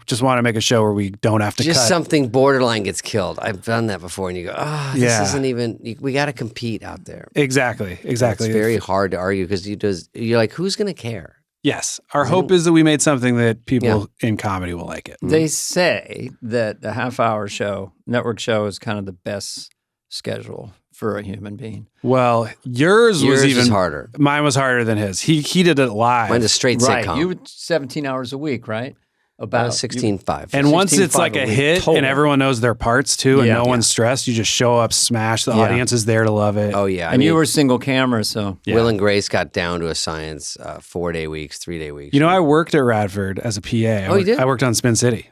just want to make a show where we don't have to Just cut. something borderline gets killed. I've done that before, and you go, this Yeah. isn't even. We got to compete out there. Exactly. It's very hard to argue because you're like, who's going to care? Yes. Our hope is that we made something that people in comedy will like it. They say that the half-hour show, network show, is kind of the best schedule for a human being. Well, yours was even is harder. Mine was harder than his. He did it live. Mine's a straight Right. sitcom. You were 17 hours a week, right? About 16.5. And once 16.5 it's like a a week hit total. and everyone knows their parts too, and Yeah. no one's stressed, you just show up, smash. The Yeah. audience is there to love it. Oh yeah, And you were single camera, so Yeah. Will and Grace got down to a science 4-day weeks, 3-day weeks. I worked at Radford as a PA. Oh, you did? I worked on Spin City.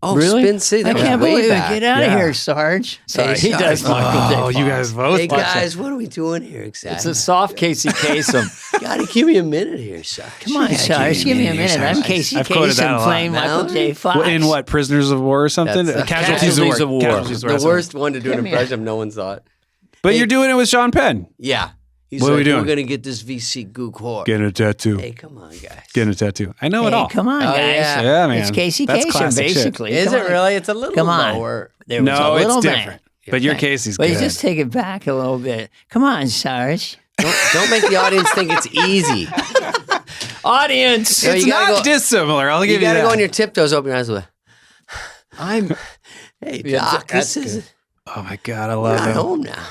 oh Really? Spin City. That I was can't way believe it. back. Get out Yeah. of here, Sarge. sorry, Hey, he does sorry. Michael J. Oh, you Fox. guys both. Hey watch guys, what are we doing here exactly? It's a soft Casey Kasem. Gotta give me a minute here, Sarge. Come on, Sarge. Give me a minute. I'm Casey I've quoted that a Kasem lot. playing Michael J. Fox. In what, Prisoners of War or something? That's- Casualties of War. Casualties The War. worst one to do an Give me impression of, no one thought. But Hey. you're doing it with Sean Penn. Yeah. He's What are like, we doing? We're gonna get this VC gook whore. Getting a tattoo. Hey, come on, guys. Getting a tattoo. I know it Hey, all. come on, Oh, guys. yeah. Yeah, man. It's Casey That's Kasem, classic shit. basically. Is Come it on. really? It's a little Come on. lower. There was No, a little it's man. different. But your Casey's Well, good. just take it back a little bit. Come on, Sarge. Don't make the audience think it's easy. Audience. No, It's you gotta not go- dissimilar. I'll You give you gotta that. go on your tiptoes, open your eyes with. I'm Hey, Yeah, Doc, that's this is Oh my God, I we're love not it. home now.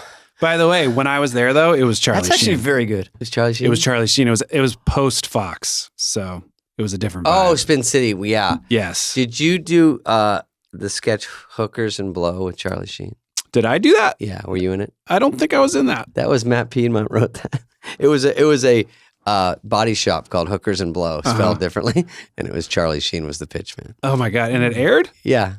By the way, when I was there though, it was Charlie That's actually Sheen. very good. Who's Charlie Sheen? It was Charlie Sheen. It was post Fox, so it was a different vibe. Oh, Spin City. Yeah. Yes. Did you do the sketch Hookers and Blow with Charlie Sheen? Did I do that? Yeah. Were you in it? I don't think I was in that. That was Matt Piedmont wrote that. It was a body shop called Hookers and Blow, spelled differently, and it was Charlie Sheen was the pitch man. Oh my God. And it aired? Yeah,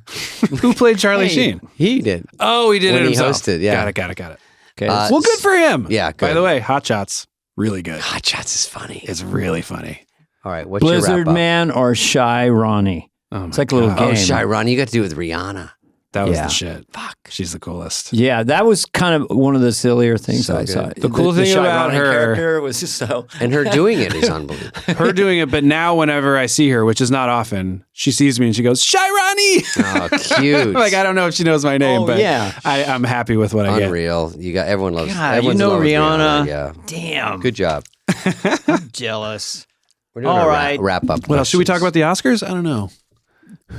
Who played Charlie Sheen? he did. Oh, he did When it he himself. hosted, yeah. Got it. Okay. Well, good for him. Yeah, By good. the way, Hot Shots, really good. Hot Shots is funny. It's really funny. All right, what's your Blizzard wrap up? Man or Shy Ronnie? Oh my It's like a little God. game. Oh, Shy Ron, you got to do it with Rihanna. That was Yeah. the shit. Fuck. She's the coolest. Yeah, that was kind of one of the sillier things So I good. saw. The cool thing Shy about Ronnie her- character was just so. And her doing it is unbelievable. Her doing it, but now whenever I see her, which is not often, she sees me and she goes, Shy Ronnie! Oh, cute. Like, I don't know if she knows my name, Oh, but yeah. I'm happy with what I get. Unreal. You got everyone loves. God, you everyone's know in love with Rihanna. Yeah. Damn. Good job. Jealous. We're doing All a right. wrap up. What else? Should we talk about the Oscars? I don't know.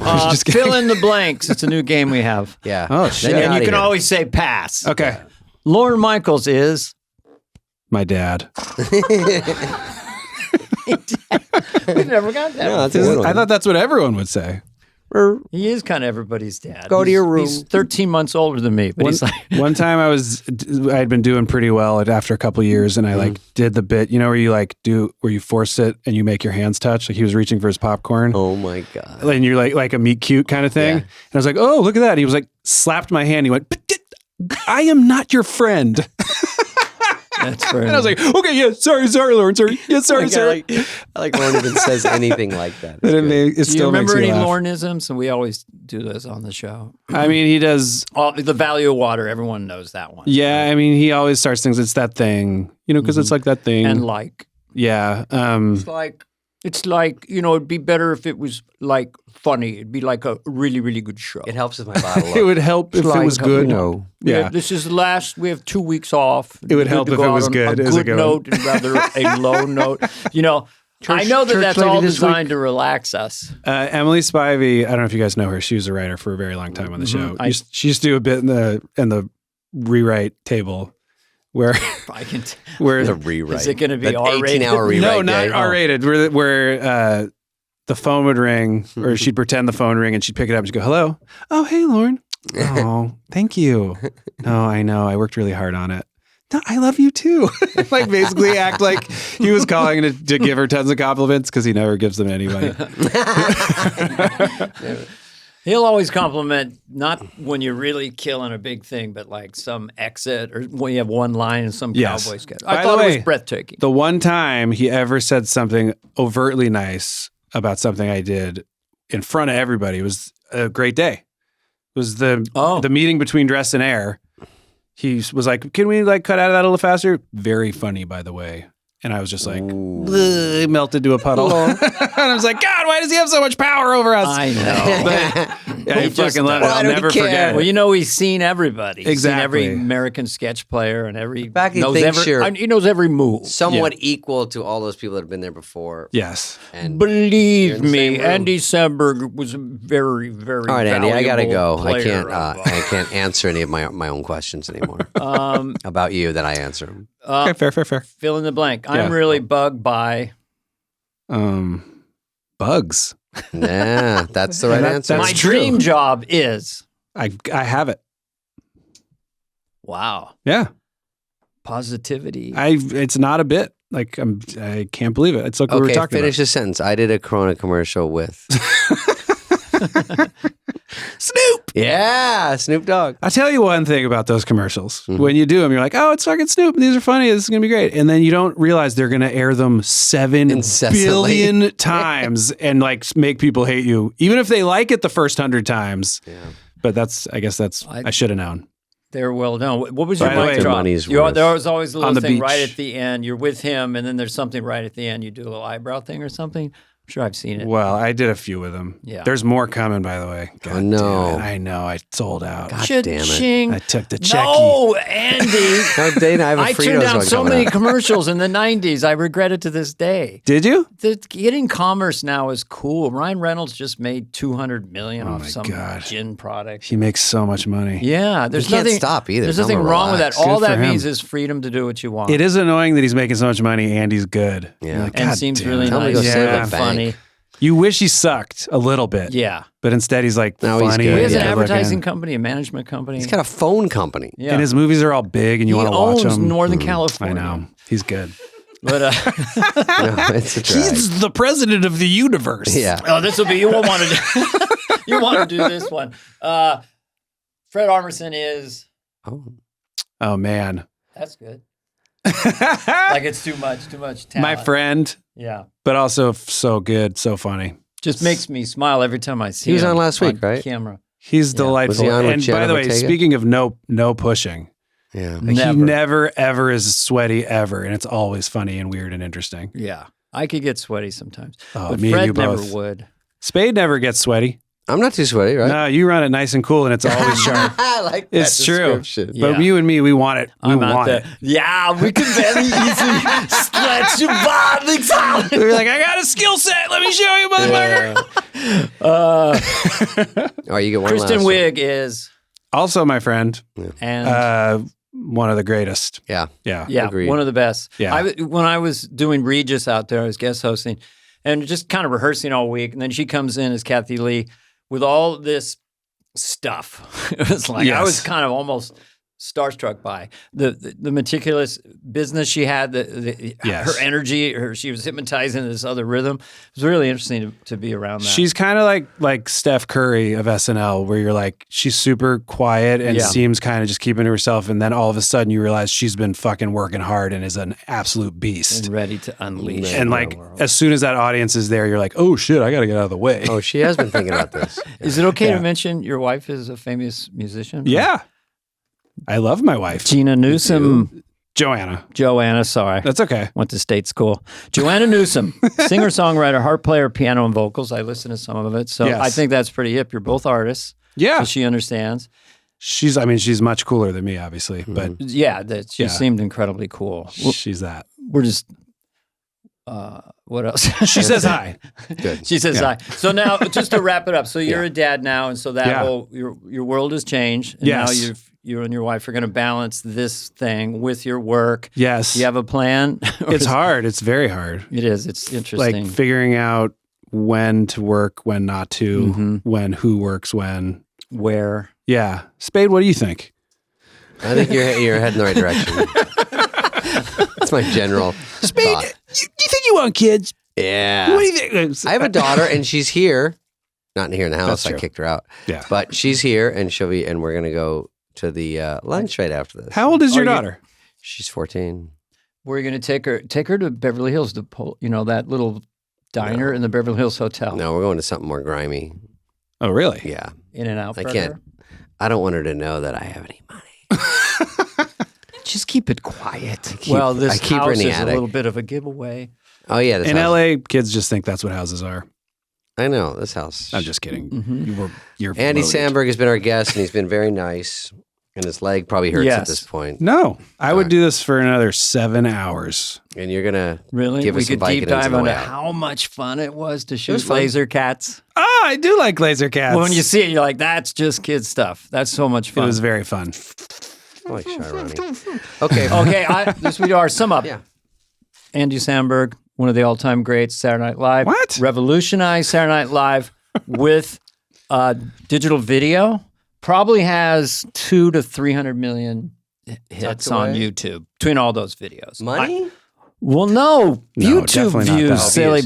Just kidding. Fill in the blanks. It's a new game we have. Yeah. Oh, shit. Then you're And you outta can here. always say pass. Okay. Lorne Michaels is. My dad. We never got that. No, that's a good one. I thought that's what everyone would say. He is kind of everybody's dad. Go to your room. He's 13 months older than me, but he's like, One time I had been doing pretty well after a couple of years, and I like did the bit, where you where you force it and you make your hands touch. Like he was reaching for his popcorn. Oh my god. And you're like a meet cute kind of thing. Yeah. And I was like, oh, look at that. He was like, slapped my hand. He went, I am not your friend. That's very And I was like, okay, yeah, sorry, Lauren, sorry. Yeah, sorry, sorry. I like Lauren even says anything like that. But it Do you still makes remember me any laugh. Lornisms? And we always do this on the show. I mean, he does. The value of water. Everyone knows that one. Yeah, I mean, he always starts things. It's that thing, because it's like that thing. And like. Yeah. It's like, it'd be better if it was like funny. It'd be like a really, really good show. It helps with my bottle. It would help if it was good. Yeah. This is the last. We have 2 weeks off. It would help if it was good. A Is it good good? note and rather a low note. I know that that's all designed to relax us. Emily Spivey, I don't know if you guys know her. She was a writer for a very long time on the show. She used to do a bit in the rewrite table where I can. where the rewrite. Is it going to be That R-rated? 18-hour rewrite. no, not day. R-rated. Where the phone would ring, or she'd pretend the phone ring, and she'd pick it up and she'd go, "Hello, oh hey Lauren, oh thank you. No, I know, I worked really hard on it. No, I love you too." Like basically act like he was calling to give her tons of compliments because he never gives them to anybody. He'll always compliment, not when you're really killing a big thing, but like some exit or when you have one line in some Yes. cowboy sketch. By I the thought it way, was breathtaking. The one time he ever said something overtly nice about something I did in front of everybody was a great day. It was the meeting between Dress and Air. He was like, "Can we like cut out of that a little faster?" Very funny, by the way. And I was just like, melted to a puddle. And I was like, God, why does he have so much power over us? I know. But I fucking love it. why I'll do we never care? forget Well, it. he's seen everybody. He's seen every Exactly. American sketch player and every fact he knows thinks every, you're- he knows every move. Somewhat equal to all those people that have been there before. Yes. And Believe in the me, same room. Andy Samberg was a very, very all right, Andy, I gotta go. valuable I player can't. I can't answer any of my own questions anymore about you that I answer them. Okay, fair. Fill in the blank. Yeah. I'm really bugged by Bugs. Yeah, that's the right answer. my true. dream job is I have it. wow, Yeah. positivity. It's not a bit. Like I can't believe it. It's like we were Okay, talking finish about. the sentence. I did a Corona commercial with Snoop. Yeah, Snoop Dogg. I'll tell you one thing about those commercials. Mm-hmm. When you do them, you're like, oh, it's fucking Snoop. These are funny. This is going to be great. And then you don't realize they're going to air them 7 Incessantly. billion times and like make people hate you, even if they like it the first 100 times. Yeah. But I guess I should have known. They're well known. What was your By the mic way, drop? money's There worth. was always a On little the thing beach. right at the end. You're with him, and then there's something right at the end. You do a little eyebrow thing or something. I'm sure I've seen it. Well, I did a few with them. Yeah. There's more coming, by the way. God no. damn it. I know. I sold out. God damn it. Cha-ching. I took the checky. No, Andy. No, Dana, I have a I Fritos turned down one so coming many up. commercials in the 90s. I regret it to this day. Did you? Getting commerce now is cool. Ryan Reynolds just made $200 million Oh off my some God. gin product. He makes so much money. Yeah, there's You can't nothing stop either. There's Tell nothing him to wrong with that. relax. All Good that for him. means is freedom to do what you want. It is annoying that he's making so much money and he's good. Yeah. You're like, and God seems damn really it. Tell him to nice go save Yeah. a bank. funny. You wish he sucked a little bit. Yeah. But instead he's like No, he's funny. good. He has an Yeah. advertising company, a management company. He's got a phone company. yeah. And his movies are all big and you he want to watch owns them. Northern I California. know. He's good. But No, it's a drag. He's the president of the universe. Yeah. oh, this will be you won't want to do you want to do this one. Fred Armisen is Oh, man. that's good. Like it's too much talent. My friend, Yeah. but also so good, so funny. Just makes me smile every time I see He was him on last week, right? Camera. He's Yeah. delightful. Was he on with And by Jenna the way, Ortega? speaking of no pushing, Yeah. like, Never. he never ever is sweaty ever, and it's always funny and weird and interesting. Yeah. I could get sweaty sometimes. Oh, but me and Fred you never both. would. Spade never gets sweaty. I'm not too sweaty, right? No, you run it nice and cool, and it's always sharp. I like that It's true. description. Yeah. But you and me, we want it. We I'm out want there. it. Yeah, we can very easily stretch your body. We're like, I got a skill set. Let me show you, motherfucker. All right, you get one Kristen last one. Wiig is, Also, my friend, and one of the greatest. Yeah. Yeah. yeah, agreed. one of the best. Yeah. When I was doing Regis out there, I was guest hosting and just kind of rehearsing all week. And then she comes in as Kathy Lee with all this stuff. It was like I Yes. was kind of almost starstruck by the meticulous business she had, Yes. her energy, she was hypnotizing this other rhythm. It was really interesting to be around that. She's kind of like Steph Curry of SNL, where you're like, she's super quiet and seems kind of just keeping to herself, and then all of a sudden you realize she's been fucking working hard and is an absolute beast and ready to unleash. And like as soon as that audience is there, you're like, oh shit, I got to get out of the way. Oh, she has been thinking about this. Is it okay to mention your wife is a famous musician? Yeah. I love my wife. Gina Newsom. Joanna, sorry. That's okay. Went to state school. Joanna Newsom, singer-songwriter, harp player, piano and vocals. I listened to some of it. So I think that's pretty hip. You're both artists. Yeah. So she understands. She's much cooler than me, obviously. But she seemed incredibly cool. She's that. We're just... what else? She says hi. Good. She says hi. So now, just to wrap it up, so you're a dad now, and so that whole your world has changed. And now you and your wife are going to balance this thing with your work. Yes. Do you have a plan? It's hard. It's very hard. It is. It's interesting. Like figuring out when to work, when not to, when who works when, where. Yeah. Spade, what do you think? I think you're heading the right direction. That's my general Spade, thought. you think you want kids? Yeah. What do you think? I have a daughter, and she's here. Not here in the house. That's I true. kicked her out. Yeah. But she's here, and we're going to go to the lunch right after this. How old is your daughter? She's 14. Where are you going to take her to Beverly Hills, that little diner in the Beverly Hills Hotel? No, we're going to something more grimy. Oh, really? Yeah. In-N-Out I Burger? can't. I don't want her to know that I have any money. Just keep it quiet. This house is attic. a little bit of a giveaway. Oh, yeah. In LA, kids just think that's what houses are. I know. This house. I'm just kidding. You're Andy loaded. Samberg has been our guest, and he's been very nice. And his leg probably hurts at this point. No, I would do this for another 7 hours. And you're going to Really? give We us some could deep Vicodins dive on the into way out. how much fun it was to shoot was fun. laser cats. Oh, I do like laser cats. When you see it, you're like, that's just kid stuff. That's so much It fun. was very fun. I like Chironi. Okay. Okay, this we are. Sum up. Yeah. Andy Samberg, one of the all-time greats, Saturday Night Live. What? Revolutionized Saturday Night Live with digital video. Probably has 200 to 300 million hits on away. YouTube between all those videos. Money? Well, no. YouTube definitely not views, that. silly.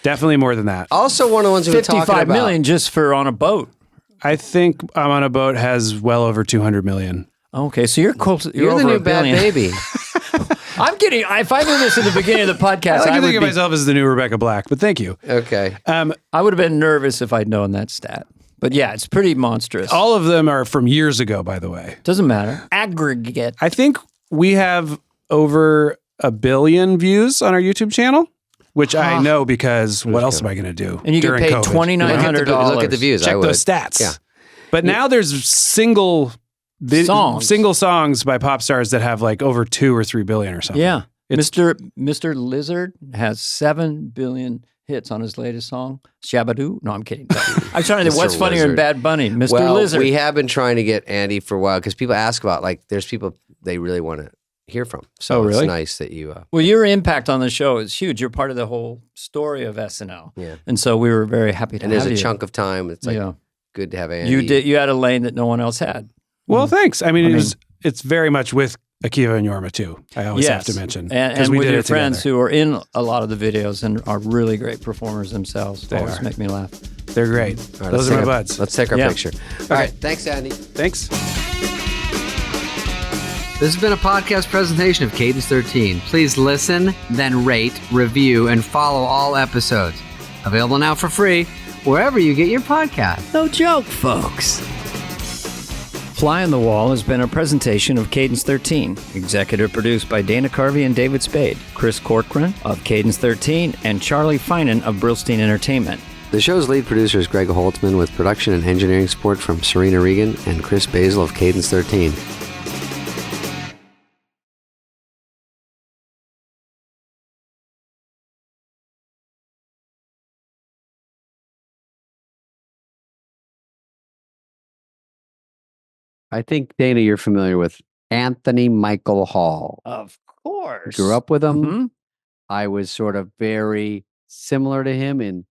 Definitely more than that. Also, one of the ones we were talking 55 about. million just for on a boat. I think I'm on a boat has well over 200 million. Okay, so you're close. You're over the new a billion. bad baby. I'm kidding. If I knew this at the beginning of the podcast, I like to would think of be, myself as the new Rebecca Black, but thank you. Okay. I would have been nervous if I'd known that stat. But yeah, it's pretty monstrous. All of them are from years ago, by the way. Doesn't matter. Aggregate. I think we have over 1 billion views on our YouTube channel, which I know because what else am I going to do? And you get during paid COVID? $2,900. Look at the views. Check I would. those stats. Yeah. But now there's single songs by pop stars that have like over 2 or 3 billion or something. Yeah. Mr. Lizard has 7 billion hits on his latest song, Shabadoo. No, I'm kidding. I'm trying to think what's funnier than Lizard. Bad Bunny. Mr. Well, Lizard. we have been trying to get Andy for a while because people ask about, like, there's people they really want to hear from. So really? it's nice that you... Well, your impact on the show is huge. You're part of the whole story of SNL. Yeah. And so we were very happy to And have there's a you. chunk of time. It's like good to have Andy. You had a lane that no one else had. Well, thanks. I mean, it's very much with Akiva and Yorma too. I always have to mention. And we with did your it friends together. who are in a lot of the videos and are really great performers themselves. They Always are. make me laugh. They're great. All right, Those let's are my take buds. Let's take our Yeah. picture. All right. Thanks, Andy. Thanks. This has been a podcast presentation of Cadence 13. Please listen, then rate, review, and follow all episodes. Available now for free wherever you get your podcast. No joke, folks. Fly on the Wall has been a presentation of Cadence 13, executive produced by Dana Carvey and David Spade, Chris Corcoran of Cadence 13, and Charlie Finan of Brillstein Entertainment. The show's lead producer is Greg Holtzman with production and engineering support from Serena Regan and Chris Basil of Cadence 13. I think, Dana, you're familiar with Anthony Michael Hall. Of course. Grew up with him. Mhm. I was sort of very similar to him in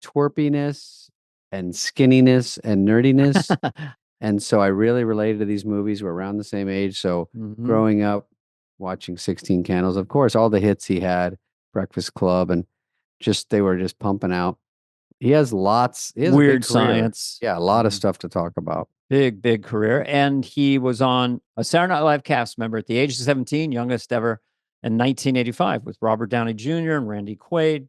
twerpiness and skinniness and nerdiness. And so I really related to these movies. We're around the same age. So growing up, watching 16 Candles, of course, all the hits he had, Breakfast Club, and they were just pumping out. He has lots. He has Weird a big career. Science. Yeah, a lot of stuff to talk about. Big career. And he was on a Saturday Night Live cast member at the age of 17, youngest ever, in 1985 with Robert Downey Jr. and Randy Quaid.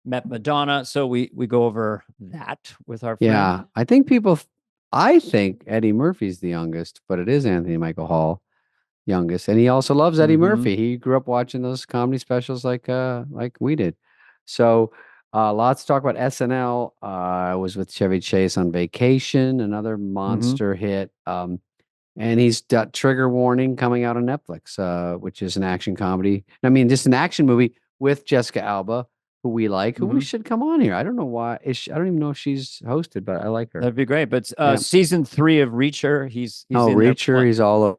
Met Madonna. So we go over that with our friend. Yeah, I think Eddie Murphy's the youngest, but it is Anthony Michael Hall, youngest. And he also loves Eddie Murphy. He grew up watching those comedy specials like we did. So lots to talk about. SNL. I was with Chevy Chase on Vacation, another monster hit. And he's got Trigger Warning coming out on Netflix, which is an action comedy. I mean, just an action movie with Jessica Alba, who we like, who we should come on here. I don't know why. I don't even know if she's hosted, but I like her. That'd be great. But season 3 of Reacher, he's in Reacher, he's all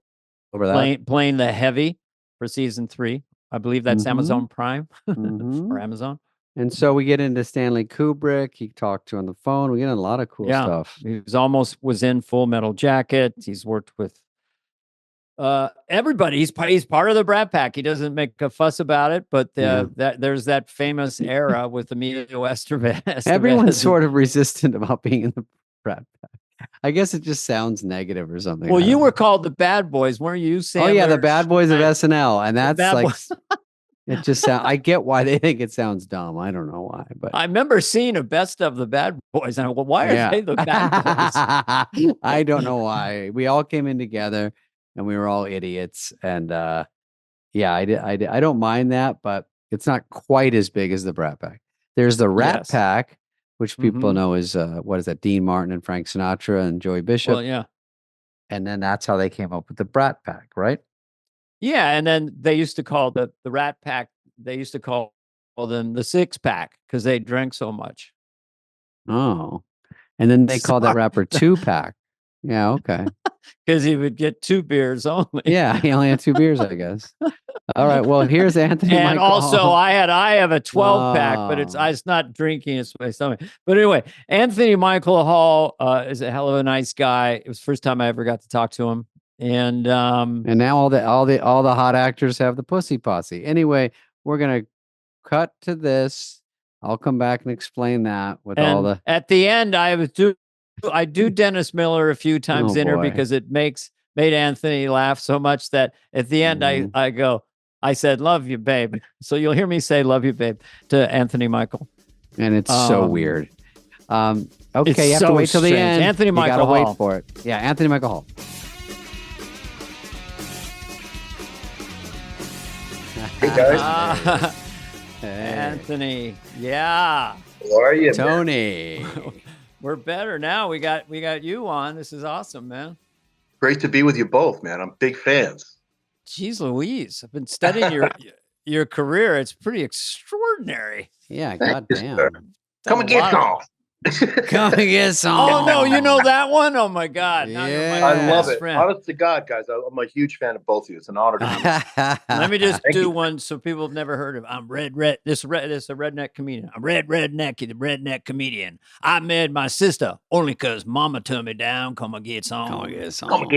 over that. Playing the heavy for season 3. I believe that's Amazon Prime or Amazon. And so we get into Stanley Kubrick. He talked to on the phone. We get in a lot of cool stuff. He was in Full Metal Jacket. He's worked with everybody. He's part of the Brat Pack. He doesn't make a fuss about it, but there's that famous era with Emilio Estevez. Everyone's sort of resistant about being in the Brat Pack. I guess it just sounds negative or something. Well, you were called the Bad Boys, weren't you, Sam? Oh yeah, the Bad Boys of SNL, and that's like it just sounds. I get why they think it sounds dumb. I don't know why, but I remember seeing a best of the Bad Boys, and I go, why are they the Bad Boys? I don't know why. We all came in together. And we were all idiots. And I don't mind that, but it's not quite as big as the Brat Pack. There's the Rat Pack, which people know is what is that? Dean Martin and Frank Sinatra and Joey Bishop. Well, yeah. And then that's how they came up with the Brat Pack, right? Yeah, and then they used to call the Rat Pack. They used to call them the Six Pack because they drank so much. Oh, and then they called that rapper 2-Pack. Yeah, okay. Because he would get 2 beers only. Yeah, he only had 2 beers, I guess. All right. Well, here's Anthony. And Michael also, Hall. I have a 12-pack, but it's not drinking. It's my stomach. But anyway, Anthony Michael Hall is a hell of a nice guy. It was the first time I ever got to talk to him, and now all the hot actors have the pussy posse. Anyway, we're gonna cut to this. I'll come back and explain that at the end. I do Dennis Miller a few times in her because it made Anthony laugh so much that at the end I said, "Love you, babe." So you'll hear me say "Love you, babe" to Anthony Michael. And it's so weird. Okay, you have to wait till the end. Anthony Michael Hall. Wait for it. Yeah, Anthony Michael Hall. Hey guys. Hey. Anthony, yeah. How are you, Tony? We're better now. We got you on. This is awesome, man. Great to be with you both, man. I'm big fans. Jeez Louise. I've been studying your career. It's pretty extraordinary. Yeah, goddamn. Come and get some. Come and get some. Oh, no, you know that one? Oh, my God. Yeah. I love it. Friend. Honest to God, guys, I'm a huge fan of both of you. It's an honor to be Let me just do one so people have never heard of. I'm Red. This is a redneck comedian. I'm Redneck, the redneck comedian. I married my sister only because mama turned me down. Come and get some. Come and get some.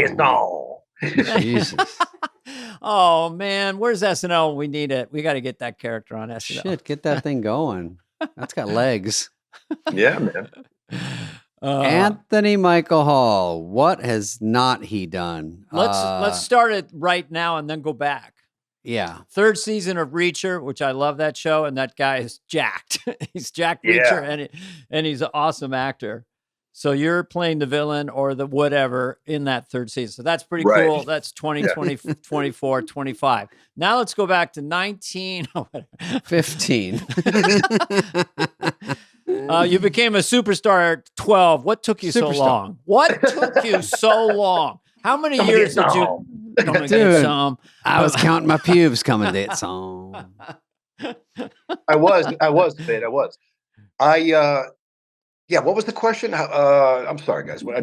Jesus. Oh, man. Where's SNL? We need it. We got to get that character on SNL. Shit, get that thing going. That's got legs. Yeah, man. Anthony Michael Hall. What has not he done? Let's start it right now and then go back. Yeah. 3rd season of Reacher, which I love that show, and that guy is jacked. He's Jack Reacher, and he's an awesome actor. So you're playing the villain or the whatever in that 3rd season. So that's pretty cool. That's 20, 20, 24, 25. Now let's go back to 15. You became a superstar at 12. What took you so long? What took you so long? How many years did you come and get some? I was counting my pubes coming to get some. I was, Spade. I was. Yeah, what was the question? I'm sorry, guys. We have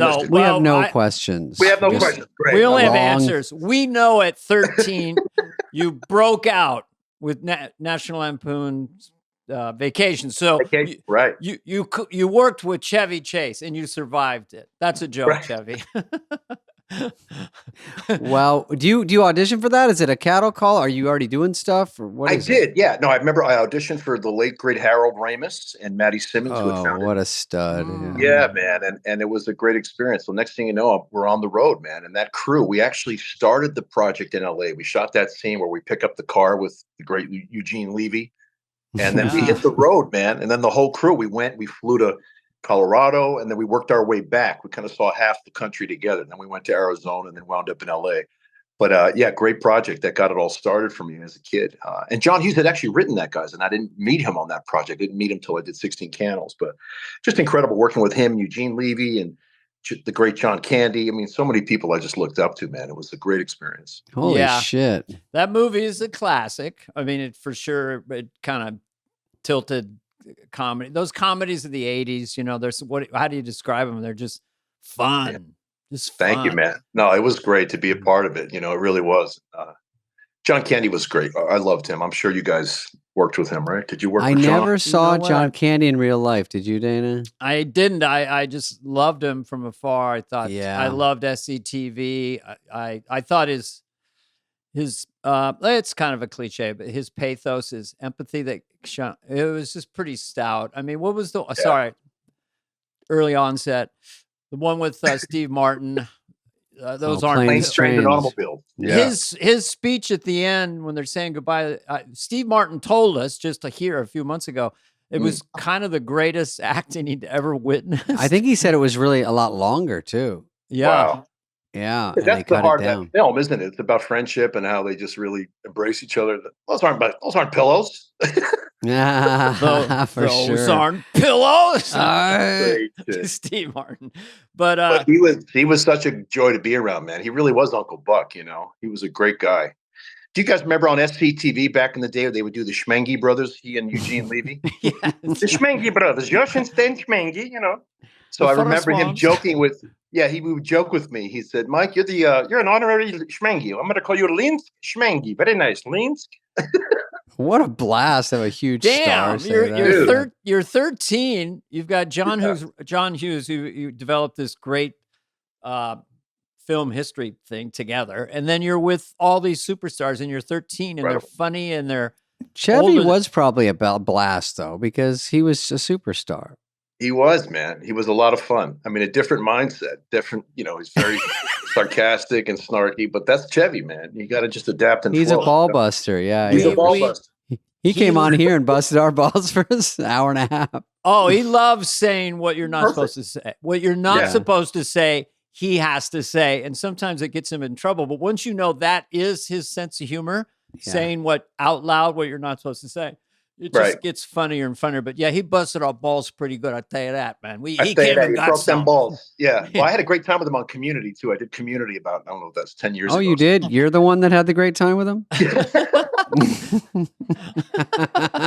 no questions. We have no questions. Great. We only have answers. We know at 13 you broke out with National Lampoon's Vacation. So Vacation, right. you worked with Chevy Chase and you survived it. That's a joke, Right. Chevy. Well, do you audition for that? Is it a cattle call? Are you already doing stuff, or what I is did, yeah. No, I remember I auditioned for the late great Harold Ramis and Maddie Simmons, who had Oh, founded. what a stud! Yeah, man, and it was a great experience. So next thing you know, we're on the road, man, and that crew. We actually started the project in LA. We shot that scene where we pick up the car with the great Eugene Levy, and then we hit the road, man. And then the whole crew, we flew to Colorado, and then we worked our way back. We kind of saw half the country together. Then we went to Arizona, and then wound up in LA. But yeah, great project that got it all started for me as a kid. And John Hughes had actually written that, guys, and I didn't meet him on that project. I didn't meet him till I did 16 Candles. But just incredible working with him, Eugene Levy, and the great John Candy. I mean, so many people I just looked up to, man. It was a great experience. Holy Yeah. shit! That movie is a classic. I mean, it for sure. It kind of tilted comedy. Those comedies of the '80s. You know, how do you describe them? They're just fun. Yeah. Just Thank you, fun. man. No, it was great to be a part of it. You know, it really was. John Candy was great. I loved him. I'm sure you guys worked with him, right? Did you work I with John? never saw what? John Candy in real life. Did you, Dana? I didn't. I just loved him from afar. I thought Yeah. I loved SCTV. I thought his it's kind of a cliche, but his pathos, his empathy it was just pretty stout. I mean, what was sorry, early onset, the one with Steve Martin. Those aren't Planes, Trains, and Trains. Automobiles. Yeah. his speech at the end when they're saying goodbye. Steve Martin told us just here a few months ago. It was kind of the greatest acting he'd ever witnessed. I think he said it was really a lot longer too. Yeah. Wow. Yeah, and they That's the cut heart it of down. that film, isn't it? It's about friendship and how they just really embrace each other. Those aren't pillows. Yeah, for Those sure. aren't pillows. Great shit. Steve Martin, but he was such a joy to be around, man. He really was Uncle Buck. You know, he was a great guy. Do you guys remember on SCTV back in the day they would do the Schmengi brothers? He and Eugene Levy. yes. The Schmengi brothers, Josh and Stan Schmengi. You know. So I remember him joking with. Yeah, he would joke with me. He said, "Mike, you're an honorary Schmengi. I'm going to call you Linsk Schmengi. Very nice, Linsk." What a blast to have a huge Damn, star say that. you're 13. You've got John Hughes, who you developed this great film history thing together, and then you're with all these superstars, and you're 13, and they're funny, and they're Chevy older. was probably a blast though, because he was a superstar. He was, man. He was a lot of fun. I mean, a different mindset, different, he's very sarcastic and snarky, but that's Chevy, man. You got to just adapt and He's flow. a ball buster. Yeah. He's he- a ball buster. He came on here and busted our balls for an hour and a half. Oh, he loves saying what you're not supposed to say. What you're not Yeah. supposed to say, he has to say. And sometimes it gets him in trouble. But once you know that is his sense of humor, saying what out loud, what you're not supposed to say, it just gets funnier and funnier. But yeah, he busted our balls pretty good. I tell you that, man. He came and got broke some them balls. Yeah. Well, I had a great time with him on Community too. I did Community about, I don't know if that's 10 years ago. Oh, you did? You're the one that had the great time with him?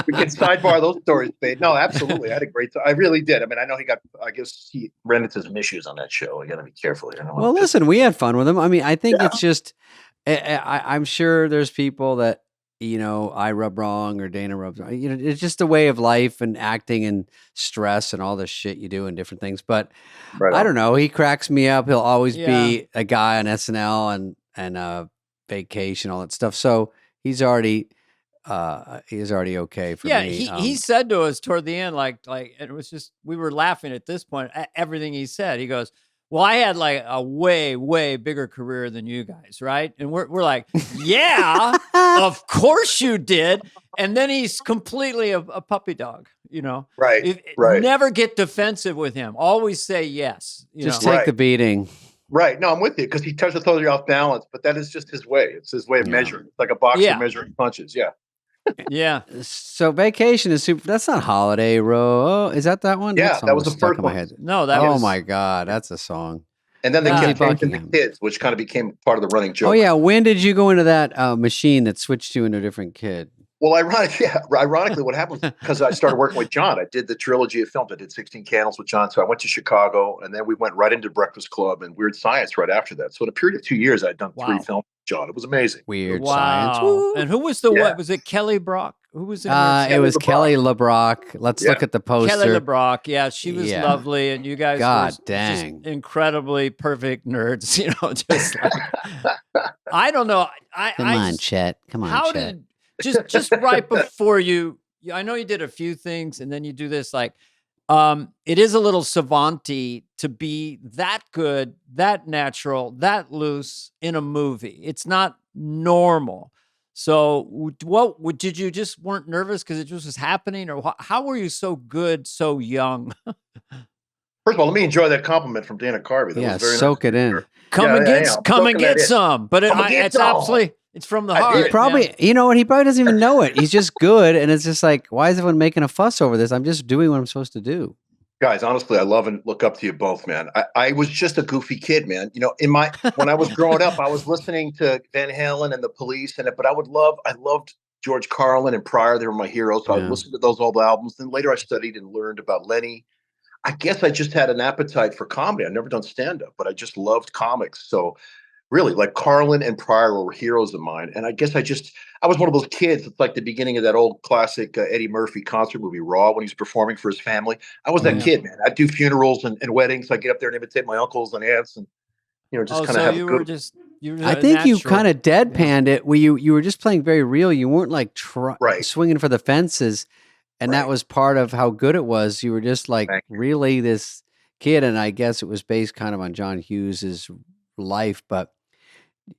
We can sidebar those stories, Spade. No, absolutely. I had a great time. I really did. I mean, I know I guess he ran into some issues on that show. I got to be careful here. Well, listen, we had fun with him. I mean, I think it's just, I'm sure there's people that, I rub wrong or Dana rubs wrong. It's just a way of life and acting and stress and all the shit you do and different things. But I don't know. He cracks me up. He'll always be a guy on SNL and Vacation, all that stuff. So he's already okay for me. He said to us toward the end, like, and it was just, we were laughing at this point at everything he said. He goes, well, I had like a way, way bigger career than you guys, right? And we're like, yeah, of course you did. And then he's completely a puppy dog, Right. Never get defensive with him. Always say yes. Just take the beating. Right. No, I'm with you because he tries to throw you off balance, but that is just his way. It's his way of measuring. It's like a boxer measuring punches. Yeah. Yeah. So Vacation is super. That's not Holiday Row. Is that one? Yeah, that was the stuck first in my one. head. No, that was. Oh my God, that's a song. And then they kept changing Buckingham. the kids, which kind of became part of the running joke. Oh yeah, when did you go into that machine that switched you into a different kid? Well, ironically, what happened was because I started working with John. I did the trilogy of films. I did 16 Candles with John. So I went to Chicago, and then we went right into Breakfast Club and Weird Science right after that. So in a period of 2 years, I'd done 3 films with John. It was amazing. Weird Science. Wow. And who was the Yeah. what? Was it Kelly Brock? Who was in It was Kelly LeBrock. Let's Yeah. look at the poster. Kelly LeBrock? Yeah, she was Yeah. lovely, and you guys God were dang. just incredibly perfect nerds. You know, just like, I don't know. Come on, Chet. Come on, How Chet. did just right before you? I know you did a few things, and then you do this. Like, it is a little savant-y to be that good, that natural, that loose in a movie. It's not normal. So, what did you just weren't nervous because it just was happening, or how were you so good so young? First of all, let me enjoy that compliment from Dana Carvey. That Yeah, was very soak nice. it in. Come Yeah, and yeah, get, yeah. I'm come and soaking get that in. some. But Come and get it's some. absolutely, it's from the I did. heart. He probably, man. you know what? He probably doesn't even know it. He's just good, and it's just like, why is everyone making a fuss over this? I'm just doing what I'm supposed to do. Guys, honestly, I love and look up to you both, man. I was just a goofy kid, man. You know, when I was growing up, I was listening to Van Halen and the Police but I loved George Carlin and Pryor. They were my heroes. So I Yeah. listened to those old albums. Then later I studied and learned about Lenny. I guess I just had an appetite for comedy. I've never done stand-up, but I just loved comics. So really, like Carlin and Pryor were heroes of mine. And I guess I was one of those kids. It's like the beginning of that old classic Eddie Murphy concert movie, Raw, when he was performing for his family. I was that kid, man. I'd do funerals and weddings. I'd get up there and imitate my uncles and aunts and, just kind of have you a were good. just you were I a think you natural. kind of deadpanned it where you were just playing very real. You weren't like Right. swinging for the fences. And that Right. was part of how good it was. You were just like Thank you. really this kid. And I guess it was based kind of on John Hughes's life, but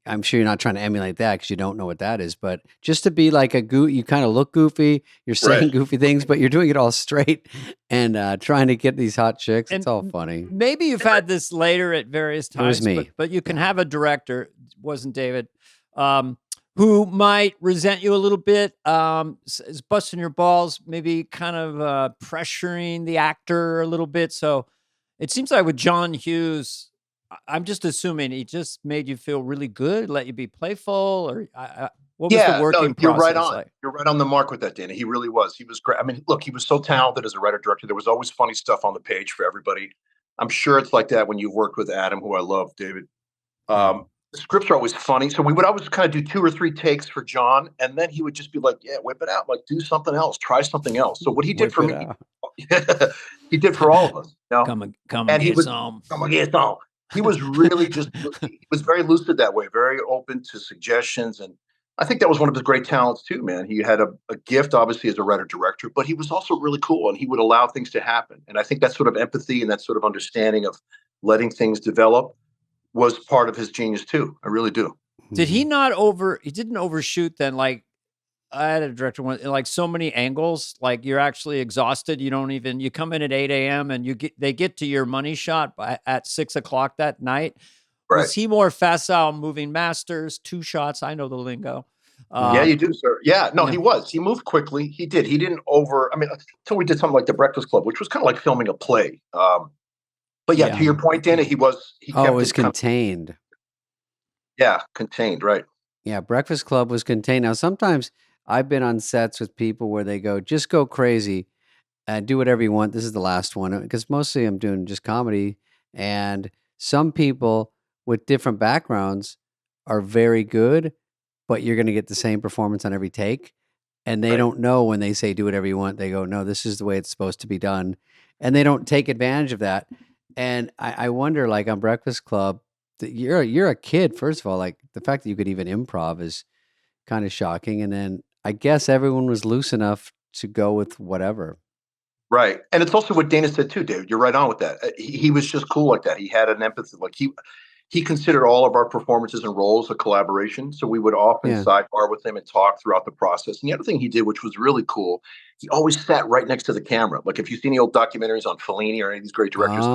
I'm sure you're not trying to emulate that because you don't know what that is. But just to be like you kind of look goofy. You're saying Right. goofy things, but you're doing it all straight and trying to get these hot chicks. And It's all funny. Maybe you've had this later at various times. was me. But you can have a director, wasn't David, who might resent you a little bit, is busting your balls, maybe kind of pressuring the actor a little bit. So it seems like with John Hughes, I'm just assuming he just made you feel really good, let you be playful, or what was the working you're process right on. like? You're right on the mark with that, Dana. He really was. He was great. I mean, look, he was so talented as a writer director. There was always funny stuff on the page for everybody. I'm sure it's like that when you've worked with Adam, who I love, David. The scripts are always funny. So we would always kind of do 2 or 3 takes for John. And then he would just be like, yeah, whip it out. Like, do something else. Try something else. So what he did Whip for it me, out. he did for all of us. You know? Come And and he get was- some. Come on, get on. He was really he was very lucid that way, very open to suggestions. And I think that was one of his great talents too, man. He had a gift, obviously, as a writer director, but he was also really cool and he would allow things to happen. And I think that sort of empathy and that sort of understanding of letting things develop was part of his genius too. I really do. Did he didn't overshoot then? Like, I had a director one, like so many angles, like you're actually exhausted. You come in at 8 a.m. and they get to your money shot at 6 o'clock that night. Right. Was he more facile moving masters, 2 shots? I know the lingo. Yeah, you do, sir. Yeah, no, yeah. he was. He moved quickly. He did. He didn't until we did something like The Breakfast Club, which was kind of like filming a play. But yeah, to your point, Dana, he it kept was it kind of- contained. contained, right. Yeah, Breakfast Club was contained. Now, sometimes I've been on sets with people where they go, just go crazy and do whatever you want. This is the last one because mostly I'm doing just comedy. And some people with different backgrounds are very good, but you're going to get the same performance on every take. And they don't know when they say do whatever you want. They go, no, this is the way it's supposed to be done. And they don't take advantage of that. And I wonder, like on Breakfast Club, that you're a kid, first of all. Like the fact that you could even improv is kind of shocking. And then I guess everyone was loose enough to go with whatever. Right. And it's also what Dana said too, David. You're right on with that. He was just cool like that. He had an empathy. Like he considered all of our performances and roles a collaboration. So we would often sidebar with him and talk throughout the process. And the other thing he did, which was really cool, he always sat right next to the camera. Like if you've seen the old documentaries on Fellini or any of these great directors,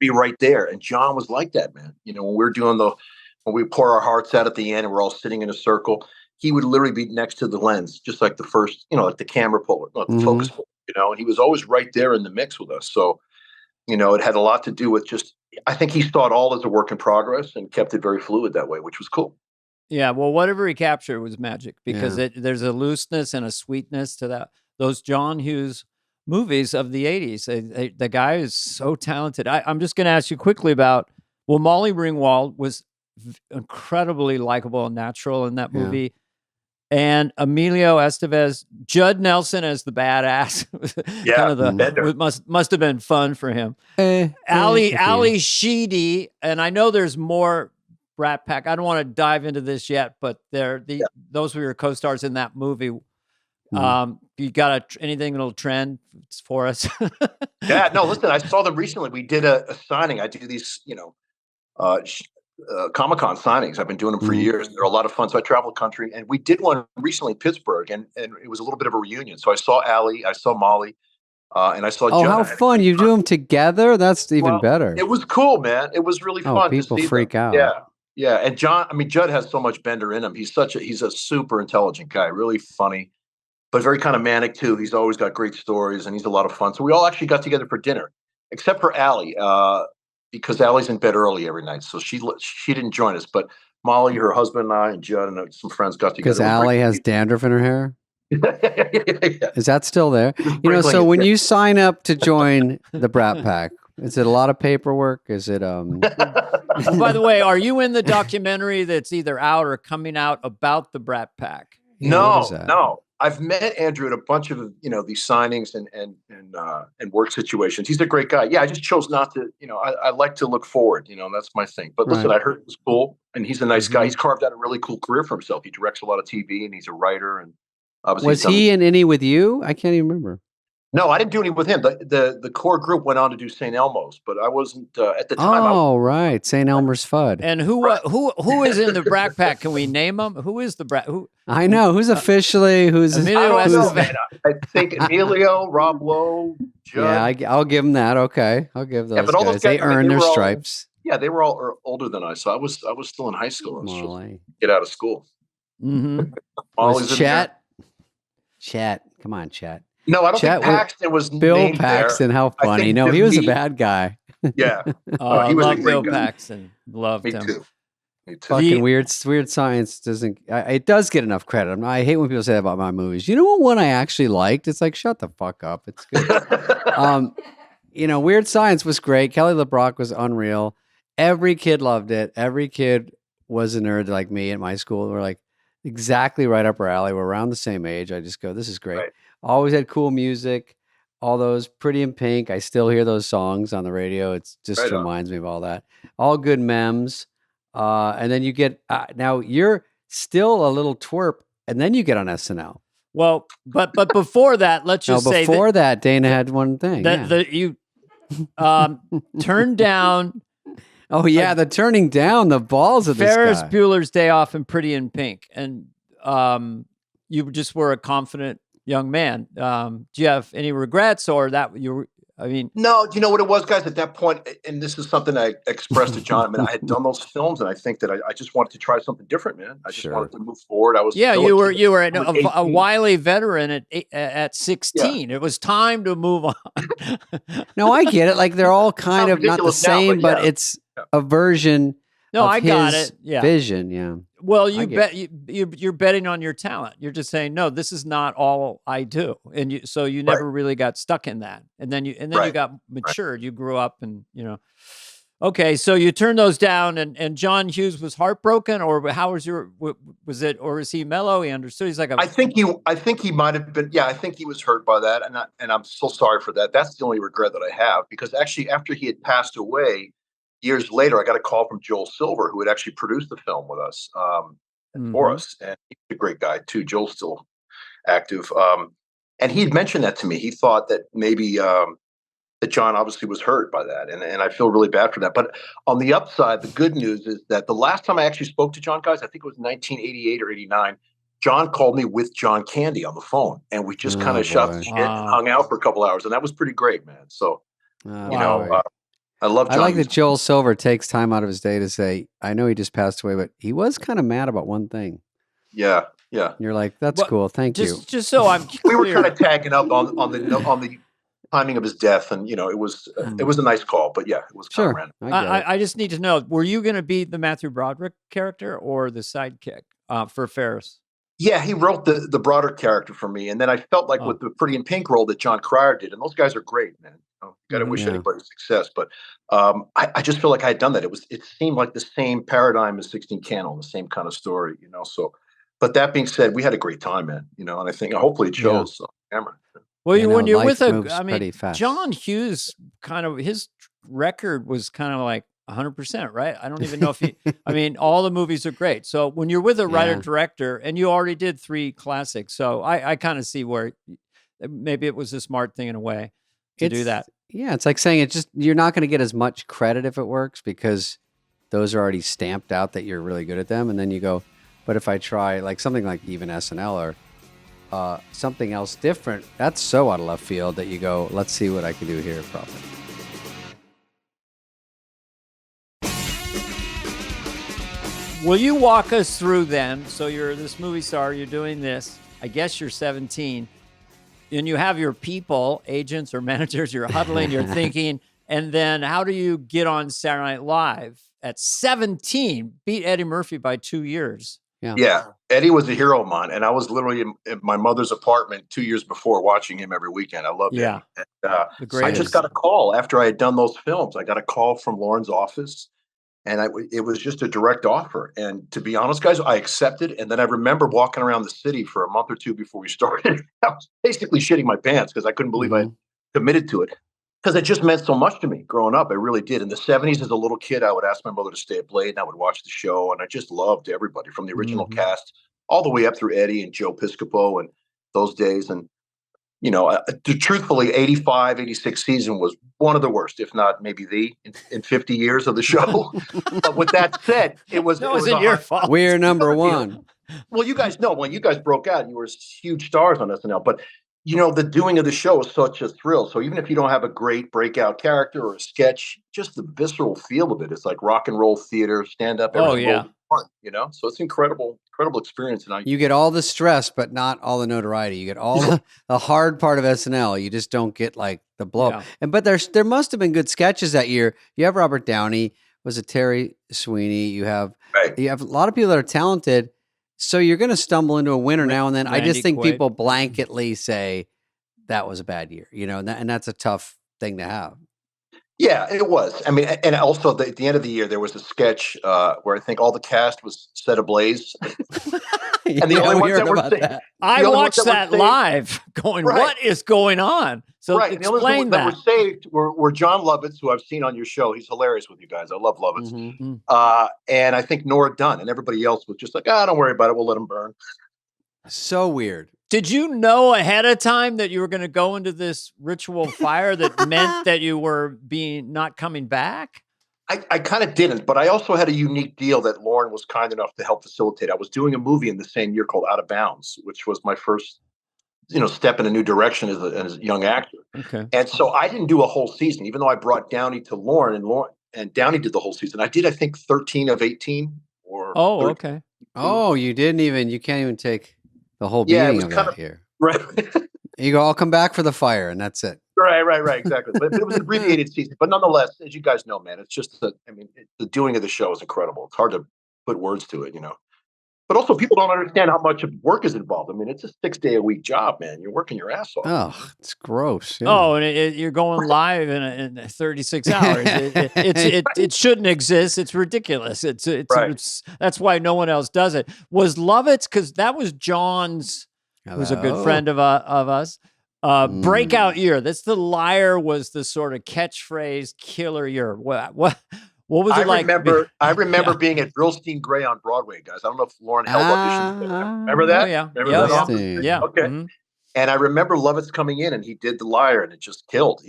be right there. And John was like that, man. You know, when we pour our hearts out at the end and we're all sitting in a circle, he would literally be next to the lens, just like the first, like the camera puller, not the focus puller, and he was always right there in the mix with us. So, it had a lot to do with I think he saw it all as a work in progress and kept it very fluid that way, which was cool. Yeah, well, whatever he captured was magic because there's a looseness and a sweetness to that. Those John Hughes movies of the 80s. The guy is so talented. I'm just going to ask you quickly about, well, Molly Ringwald was incredibly likable and natural in that movie. And Emilio Estevez, Judd Nelson as the badass. Yeah, kind of must have been fun for him. Ali Sheedy, and I know there's more Brat Pack. I don't want to dive into this yet, but those were your co-stars in that movie. You got anything that'll trend for us? Yeah, no, listen, I saw them recently. We did a signing. I do these, Comic-Con signings. I've been doing them for years. They're a lot of fun. So I travel the country, and we did one recently in Pittsburgh, and it was a little bit of a reunion. So I saw Allie, I saw Molly, and I saw Judd. Oh, how fun. You do them together? That's even better. It was cool, man. It was really fun. People to see freak them. out. Yeah. And Judd has so much Bender in him. He's a super intelligent guy, really funny, but very kind of manic too. He's always got great stories, and he's a lot of fun. So we all actually got together for dinner, except for Allie, because Allie's in bed early every night, so she didn't join us. But Molly, her husband, and I, and Judd, and some friends got together. Because Allie has dandruff in her hair? Yeah. Is that still there? So when you sign up to join the Brat Pack, is it a lot of paperwork? Is it By the way, are you in the documentary that's either out or coming out about the Brat Pack? No. I've met Andrew at a bunch of these signings and work situations. He's a great guy. Yeah, I just chose not to. I like to look forward. That's my thing. But listen, I heard it was cool, and he's a nice guy. He's carved out a really cool career for himself. He directs a lot of TV, and he's a writer. And obviously, was he in any with you? I can't even remember. No, I didn't do any with him. The core group went on to do St. Elmo's, but I wasn't at the time. Oh, right, St. Elmer's Fudd. And who is in the Brat Pack? Can we name them? Who is the Brat? I know who's officially who's. Emilio I think Emilio, Rob Lowe, Judd. Yeah, I'll give them that. Okay, I'll give those but all guys. those They earn their stripes. They were all older than I, so I was still in high school. Molly. Get out of school. Mm-hmm. Was Chet? Come on, Chet. No, I don't think Paxton was Bill named Paxton. there. How funny! No, he was a bad guy. Yeah, he was Bill Paxton. Loved him. Me too. Fucking weird science doesn't. It does get enough credit. I hate when people say that about my movies. You know what one I actually liked? It's like, shut the fuck up. It's good. Weird Science was great. Kelly LeBrock was unreal. Every kid loved it. Every kid was a nerd like me at my school. We're like exactly right up our alley. We're around the same age. I just go, this is great. Right. Always had cool music. All those Pretty in Pink. I still hear those songs on the radio. It just reminds me of all that. All good memes. And then you get now you're still a little twerp, and then you get on SNL. Well, but before that, let's just say before that Dana had one thing that you turned down. Oh yeah, the turning down the balls of Ferris this guy. Bueller's Day Off and Pretty in Pink, and you just were a confident young man. Do you have any regrets, or that you? No. Do you know what it was, guys? At that point, and this is something I expressed to John. I mean, I had done those films, and I think that I just wanted to try something different, man. I just wanted to move forward. I was you were a wily veteran at 16. Yeah. It was time to move on. No, I get it. Like they're all kind of not the same, but it's a version. No, I got it. Yeah. Vision. Yeah. Well, you're betting on your talent. You're just saying, no, this is not all I do, and so you never really got stuck in that. And then you got matured. You grew up, and Okay, so you turned those down, and John Hughes was heartbroken, or how was it, or was he mellow? He understood. He's like, I think he might have been. Yeah, I think he was hurt by that, and I'm so sorry for that. That's the only regret that I have, because actually, after he had passed away. Years later, I got a call from Joel Silver, who had actually produced the film with us for us, and he's a great guy too. Joel's still active, and he had mentioned that to me. He thought that maybe that John obviously was hurt by that, and I feel really bad for that. But on the upside, the good news is that the last time I actually spoke to John, guys, I think it was 1988 or 89. John called me with John Candy on the phone, and we just kind of shot the shit and hung out for a couple hours, and that was pretty great, man. So I love John. I like that Joel Silver takes time out of his day to say, I know he just passed away, but he was kind of mad about one thing. Yeah. And you're like, that's cool. Thank you. Just so I'm clear. We were kind of tagging up on the timing of his death, and it was a nice call, but yeah, it was kind of Sure. random. I just need to know: were you going to be the Matthew Broderick character or the sidekick for Ferris? Yeah, he wrote the broader character for me, and then I felt like with the Pretty in Pink role that John Cryer did, and those guys are great, man. Got to wish anybody success, but I just feel like I had done that. It seemed like the same paradigm as 16 Candle, the same kind of story, So, but that being said, we had a great time, man. And I think hopefully it shows on camera. Well, when you're with pretty fast. John Hughes, kind of his record was kind of like 100%, right? I don't even know if he. All the movies are great. So when you're with a writer director, and you already did 3 classics, so I kind of see where maybe it was a smart thing in a way to do that. Yeah, it's like saying you're not going to get as much credit if it works because those are already stamped out that you're really good at them, and then you go, but if I try like something like even SNL or something else different, that's so out of left field that you go, let's see what I can do here probably. Will you walk us through them? So you're this movie star, you're doing this. I guess you're 17, and you have your people, agents or managers, you're huddling, you're thinking, and then how do you get on Saturday Night Live at 17, beat Eddie Murphy by 2 years? Yeah, Eddie was a hero of mine, and I was literally in my mother's apartment 2 years before watching him every weekend. I loved it. And, I just got a call after I had done those films. I got a call from Lauren's office, and it was just a direct offer. And to be honest, guys, I accepted. And then I remember walking around the city for a month or two before we started. I was basically shitting my pants because I couldn't believe I had committed to it. Because it just meant so much to me growing up. It really did. In the 70s, as a little kid, I would ask my mother to stay up late, and I would watch the show. And I just loved everybody from the original cast all the way up through Eddie and Joe Piscopo and those days. And, truthfully, 85, 86 season was one of the worst, if not maybe in 50 years of the show. But with that said, it wasn't your fault. We're number one. Well, you guys know when you guys broke out, you were huge stars on SNL. But the doing of the show is such a thrill. So even if you don't have a great breakout character or a sketch, just the visceral feel of it. It's like rock and roll theater, stand up. Oh, yeah. Fun, So it's incredible experience. And you get all the stress, but not all the notoriety. You get all the hard part of SNL. You just don't get like the blow. Yeah. But there must have been good sketches that year. You have Robert Downey. Was it Terry Sweeney? You have a lot of people that are talented. So you're going to stumble into a winner now and then. I just think people blanketly say that was a bad year, and that's a tough thing to have. Yeah, it was. And also at the end of the year, there was a sketch where I think all the cast was set ablaze. And the only ones that were saved. I watched that live going, what is going on? So explain the only ones that were saved were John Lovitz, who I've seen on your show. He's hilarious with you guys. I love Lovitz. And I think Nora Dunn, and everybody else was just like, don't worry about it. We'll let them burn. So weird. Did you know ahead of time that you were going to go into this ritual fire that meant that you were not coming back? I kind of didn't, but I also had a unique deal that Lauren was kind enough to help facilitate. I was doing a movie in the same year called Out of Bounds, which was my first, step in a new direction as a young actor. Okay. And so I didn't do a whole season, even though I brought Downey to Lauren, and Downey did the whole season. I did, I think, 13 of 18 or. Oh, 13. Okay. Oh, you can't even take the whole beginning of that year. Right. You go, I'll come back for the fire, and that's it. Right, exactly. But it was an abbreviated season. But nonetheless, as you guys know, man, it's just the doing of the show is incredible. It's hard to put words to it, But also, people don't understand how much work is involved. It's a 6-day-a-week job, man. You're working your ass off. Oh, it's gross. Yeah. Oh, and you're going live in 36 hours. It shouldn't exist. It's ridiculous. It's that's why no one else does it. Was Lovitz, because that was John's, who's a good friend of us. Breakout year. That's The Liar was the sort of catchphrase killer year. What was it like? I remember being at Brillstein Gray on Broadway, guys. I don't know if Lauren held auditions. Remember that? Oh, yeah. Remember that? Yeah. Okay. Mm-hmm. And I remember Lovitz coming in, and he did The Liar, and it just killed.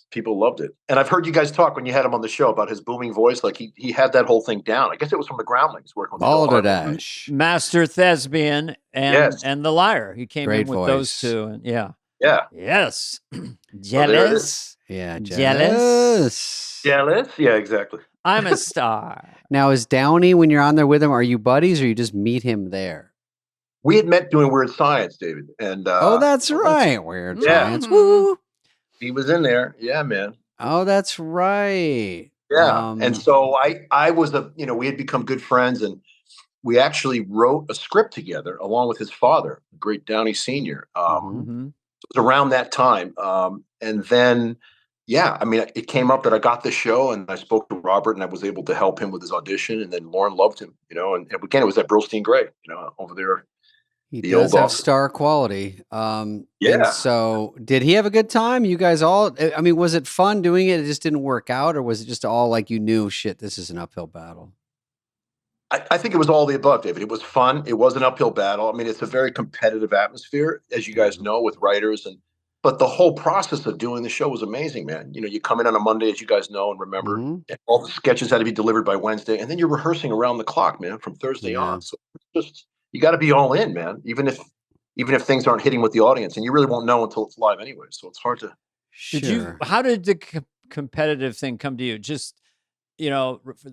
People loved it. And I've heard you guys talk when you had him on the show about his booming voice. Like he had that whole thing down. I guess it was from the Groundlings working on the Balderdash. Master Thespian and The Liar. He came Great in with voice. those two. And Yeah. Yes. Jealous. Yeah. Jealous. Yeah, exactly. I'm a star. Now, is Downey, when you're on there with him, are you buddies or you just meet him there? We had met doing Weird Science, David. And that's right. Weird Science. Woo. He was in there. Yeah, man. Oh, that's right. Yeah. And so I was we had become good friends, and we actually wrote a script together along with his father, the great Downey Sr. Mm-hmm. It was around that time. And then, yeah, I mean, it came up that I got the show, and I spoke to Robert, and I was able to help him with his audition. And then Lauren loved him, and again, it was at Brillstein Gray, over there. He The does old have office. star quality. Yeah. And so did he have a good time? You guys all, I mean, was it fun doing it? It just didn't work out, or was it just all like you knew, shit, this is an uphill battle? I think it was all the above, David. It was fun. It was an uphill battle. I mean, it's a very competitive atmosphere, as you guys know, with writers, but the whole process of doing the show was amazing, man. You come in on a Monday, as you guys know and remember, and all the sketches had to be delivered by Wednesday, and then you're rehearsing around the clock, man, from Thursday on. So just you got to be all in, man. Even if things aren't hitting with the audience, and you really won't know until it's live anyway. So it's hard to. Sure. How did the competitive thing come to you? Just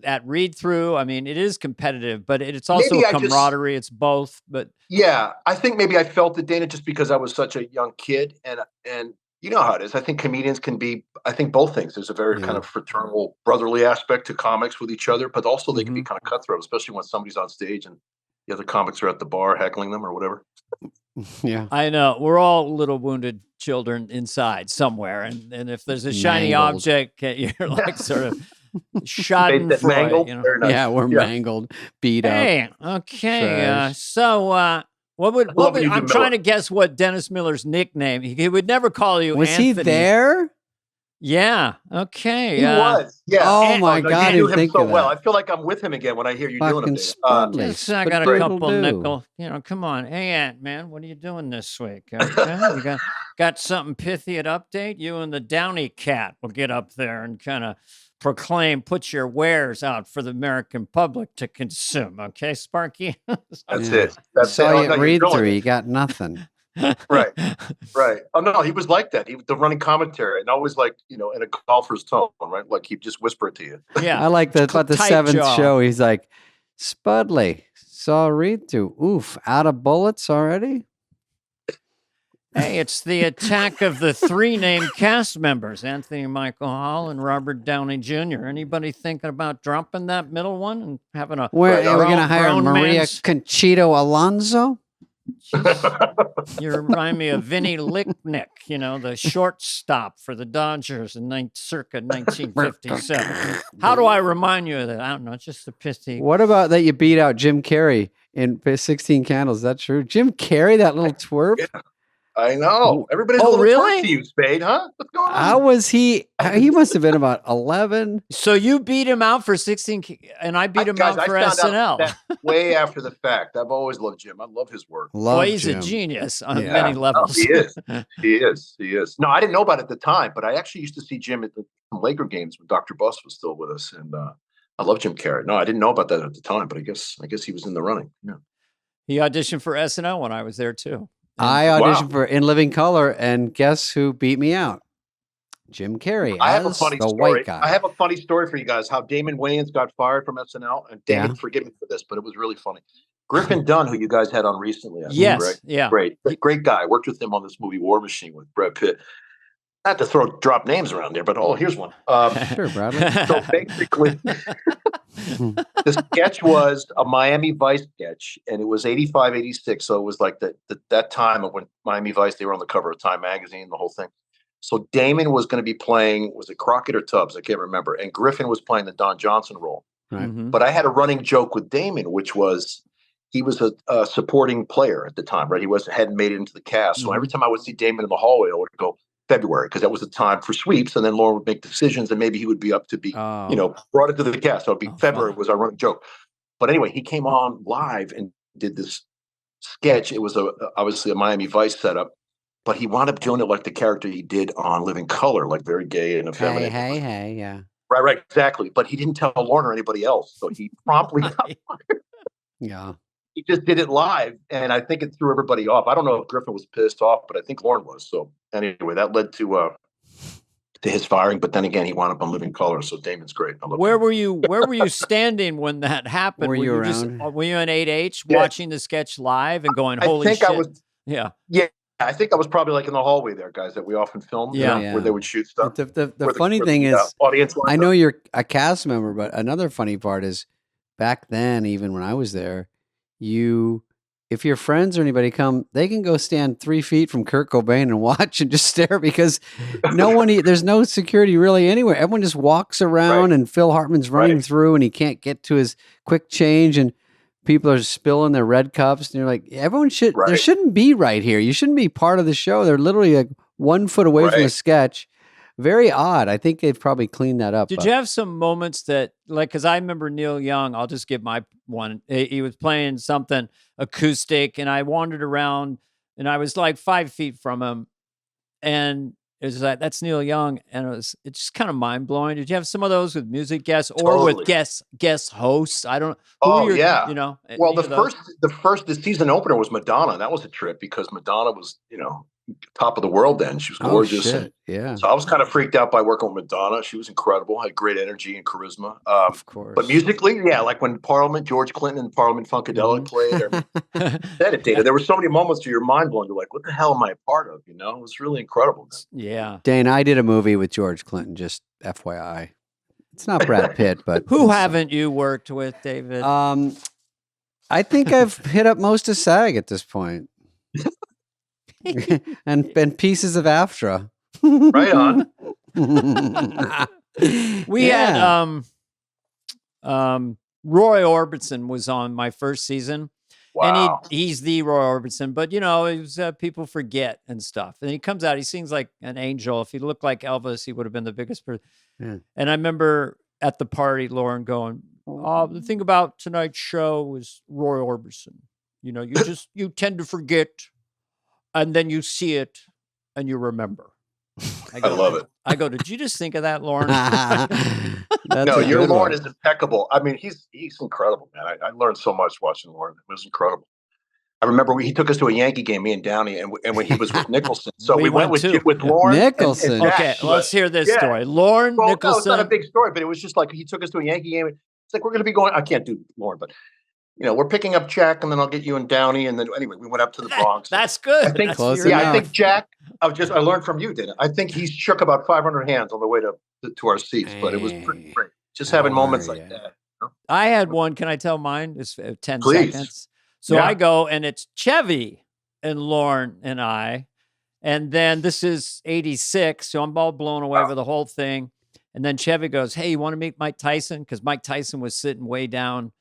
at read through. I mean, it is competitive, but it's also camaraderie. It's both. But yeah, I think maybe I felt it, Dana, just because I was such a young kid, and you know how it is. I think comedians can be. I think both things. There's a very kind of fraternal, brotherly aspect to comics with each other, but also they can be kind of cutthroat, especially when somebody's on stage and the other comics are at the bar heckling them or whatever. Yeah, I know. We're all little wounded children inside somewhere, and if there's a shiny object, you're like sort of shot and mangled. Nice. Yeah, we're mangled, beat up. Hey, okay. So, I'm trying to guess what Dennis Miller's nickname. He would never call you. Was Anthony. he there? Yeah. Okay. He was. Yeah. Oh my God! You knew him think so of well. that. I feel like I'm with him again when I hear you Fucking doing it. Yes, I got a couple nickel. Come on. Hey, Ant, man, what are you doing this week? Okay? You got something pithy to update? You and the Downey cat will get up there and kind of put your wares out for the American public to consume. Okay, Sparky? That's it. That's Saw it. you read through. You got nothing. Right. Oh no, he was like that. He the running commentary, and always like in a golfer's tone, right? Like he'd just whisper it to you. Yeah, I like that. About the seventh jaw. show, he's like, Spudley, saw a read through. Oof, out of bullets already. Hey, it's the attack of the three named cast members: Anthony Michael Hall and Robert Downey Jr. Anybody thinking about dropping that middle one and having a? Where are we going to hire Maria man's... Conchito Alonso? You remind me of Vinny Licknick, the shortstop for the Dodgers in circa 1957. How do I remind you of that? I don't know. It's just a pithy. What about that you beat out Jim Carrey in 16 Candles? Is that true? Jim Carrey, that little twerp? Yeah. I know. Everybody's a little really? to you, Spade, huh? What's going on? How was he? He must have been about 11. So you beat him out for 16, and I beat him out for SNL. Way after the fact. I've always loved Jim. I love his work. He's Jim. A genius on many levels. Oh, he is. No, I didn't know about it at the time, but I actually used to see Jim at the Laker games when Dr. Buss was still with us, and I love Jim Carrey. No, I didn't know about that at the time, but I guess he was in the running. Yeah. He auditioned for SNL when I was there too. I auditioned for In Living Color, and guess who beat me out? Jim Carrey. I have a funny the story. White guy. I have a funny story for you guys. How Damon Wayans got fired from SNL, and Damon, forgive me for this, but it was really funny. Griffin Dunn, who you guys had on recently, yes, right? Yeah, great guy. I worked with him on this movie War Machine with Brad Pitt. Not to drop names around there, but here's one. Sure, Bradley. So basically, the sketch was a Miami Vice sketch, and it was 85, 86. So it was like that time of when Miami Vice, they were on the cover of Time magazine, the whole thing. So Damon was going to be playing, was it Crockett or Tubbs? I can't remember. And Griffin was playing the Don Johnson role. Right. Mm-hmm. But I had a running joke with Damon, which was he was a supporting player at the time, right? He hadn't made it into the cast. So every time I would see Damon in the hallway, I would go, February, because that was the time for sweeps, and then Lauren would make decisions, and maybe he would be up to be, brought into the cast. So it'd be February was our running joke. But anyway, he came on live and did this sketch. It was obviously a Miami Vice setup, but he wound up doing it like the character he did on Living Color, like very gay and effeminate. Hey, yeah. Right, exactly. But he didn't tell Lauren or anybody else, so he promptly got fired. Yeah. He just did it live, and I think it threw everybody off. I don't know if Griffin was pissed off, but I think Lauren was. So anyway, that led to his firing. But then again, he wound up on Living Color, so Damon's great. Where were you standing when that happened? Were you around? Were you in 8H watching the sketch live and going, "Holy shit"? I was. Yeah. I think I was probably like in the hallway there, guys, that we often filmed. Yeah. Where they would shoot stuff. The where funny where thing the, is, audience. I know you're a cast member, but another funny part is back then, even when I was there, if your friends or anybody come, they can go stand 3 feet from Kurt Cobain and watch and just stare because there's no security really anywhere. Everyone just walks around and Phil Hartman's running through and he can't get to his quick change and people are spilling their red cups. And you're like, everyone there shouldn't be right here. You shouldn't be part of the show. They're literally like 1 foot away from a sketch. Very odd. I think they've probably cleaned that up. Did you have some moments that, like, because I remember Neil Young, I'll just give my one. He was playing something acoustic, and I wandered around, and I was like 5 feet from him, and it was like, that's Neil Young, and it's just kind of mind blowing. Did you have some of those with music guests or with guest hosts? I don't. Yeah. You know. Well, the season opener was Madonna. That was a trip because Madonna was, top of the world then. She was gorgeous. Oh, shit. So I was kind of freaked out by working with Madonna. She was incredible, had great energy and charisma. Of course. But musically, like when George Clinton and Parliament Funkadelic played, or Meditator, there were so many moments where you're mind blown. You're like, what the hell am I a part of? It was really incredible. Yeah. Dane, I did a movie with George Clinton, just FYI. It's not Brad Pitt, but who haven't you worked with, David? I think I've hit up most of SAG at this point. and pieces of AFTRA. Right on. We had Roy Orbison was on my first season. Wow. And he's the Roy Orbison, but it was people forget and stuff. And he comes out, he sings like an angel. If he looked like Elvis, he would have been the biggest person. Yeah. And I remember at the party, Lauren going, the thing about tonight's show was Roy Orbison. You tend to forget. And then you see it and you remember. I love it. I go, did you just think of that, Lauren? No, your Lauren is impeccable. I mean, he's incredible, man. I learned so much watching Lauren. It was incredible. I remember he took us to a Yankee game, me and Downey, and when he was with Nicholson. So we went with Lauren. Nicholson. Okay, let's hear this story. Lauren, Nicholson. No, it's not a big story, but it was just like he took us to a Yankee game. It's like, we're going to be going, I can't do Lauren, but we're picking up Jack, and then I'll get you and Downey, and then anyway, we went up to the Bronx. That's good. I think, I think Jack. I learned from you, didn't I? I think he shook about 500 hands on the way to our seats, but it was pretty great. Just having moments like that. I had one. Can I tell mine? It's 10 seconds. So I go, and it's Chevy and Lauren and I, and then this is 86, so I'm all blown away over the whole thing. And then Chevy goes, "Hey, you want to meet Mike Tyson?" Because Mike Tyson was sitting way down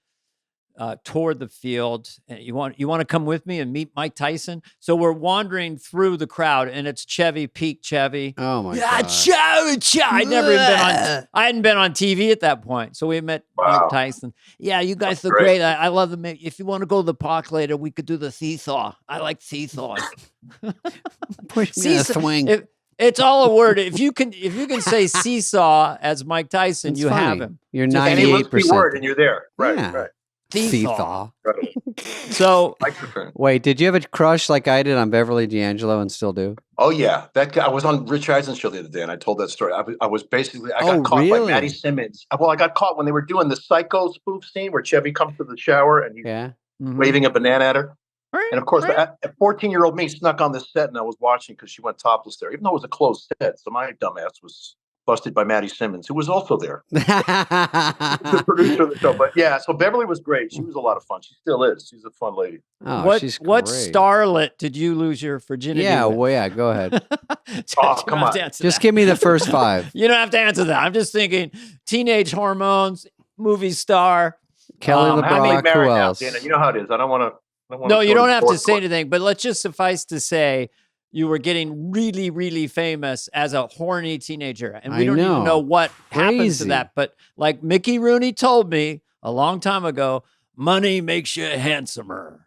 toward the field. And you want to come with me and meet Mike Tyson? So we're wandering through the crowd, and it's peak Chevy. Oh my God. Chevy. I hadn't been on TV at that point. So we met Mike Tyson. Yeah, you guys look great. I love them. If you want to go to the park later, we could do the seesaw. I like seesaws. Push me in a swing. It's all a word. If you can say seesaw as Mike Tyson, you have him. You're 98%. Word and you're there. Right. Yeah. Right. Seesaw. So, wait, did you have a crush like I did on Beverly D'Angelo and still do? Oh yeah, that guy. I was on Rich Eisen's show the other day, and I told that story. I was basically got caught by Maddie Simmons. Well, I got caught when they were doing the Psycho spoof scene where Chevy comes to the shower and he's waving a banana at her. And of course, a 14-year-old me snuck on the set, and I was watching because she went topless there, even though it was a closed set. So my dumbass was busted by Maddie Simmons, who was also there, the producer of the show. But yeah, so Beverly was great. She was a lot of fun. She still is. She's a fun lady. Oh, she's great. What starlet did you lose your virginity with? Well, yeah, go ahead. Come on. Just give me the first 5. You don't have to answer that. I'm just thinking teenage hormones, movie star. Kelly LeBrock, who else? Dana, you know how it is. I don't want to. No, you don't have to say anything, but let's just suffice to say you were getting really, really famous as a horny teenager. And we don't even know what happened to that. But like Mickey Rooney told me a long time ago, money makes you handsomer.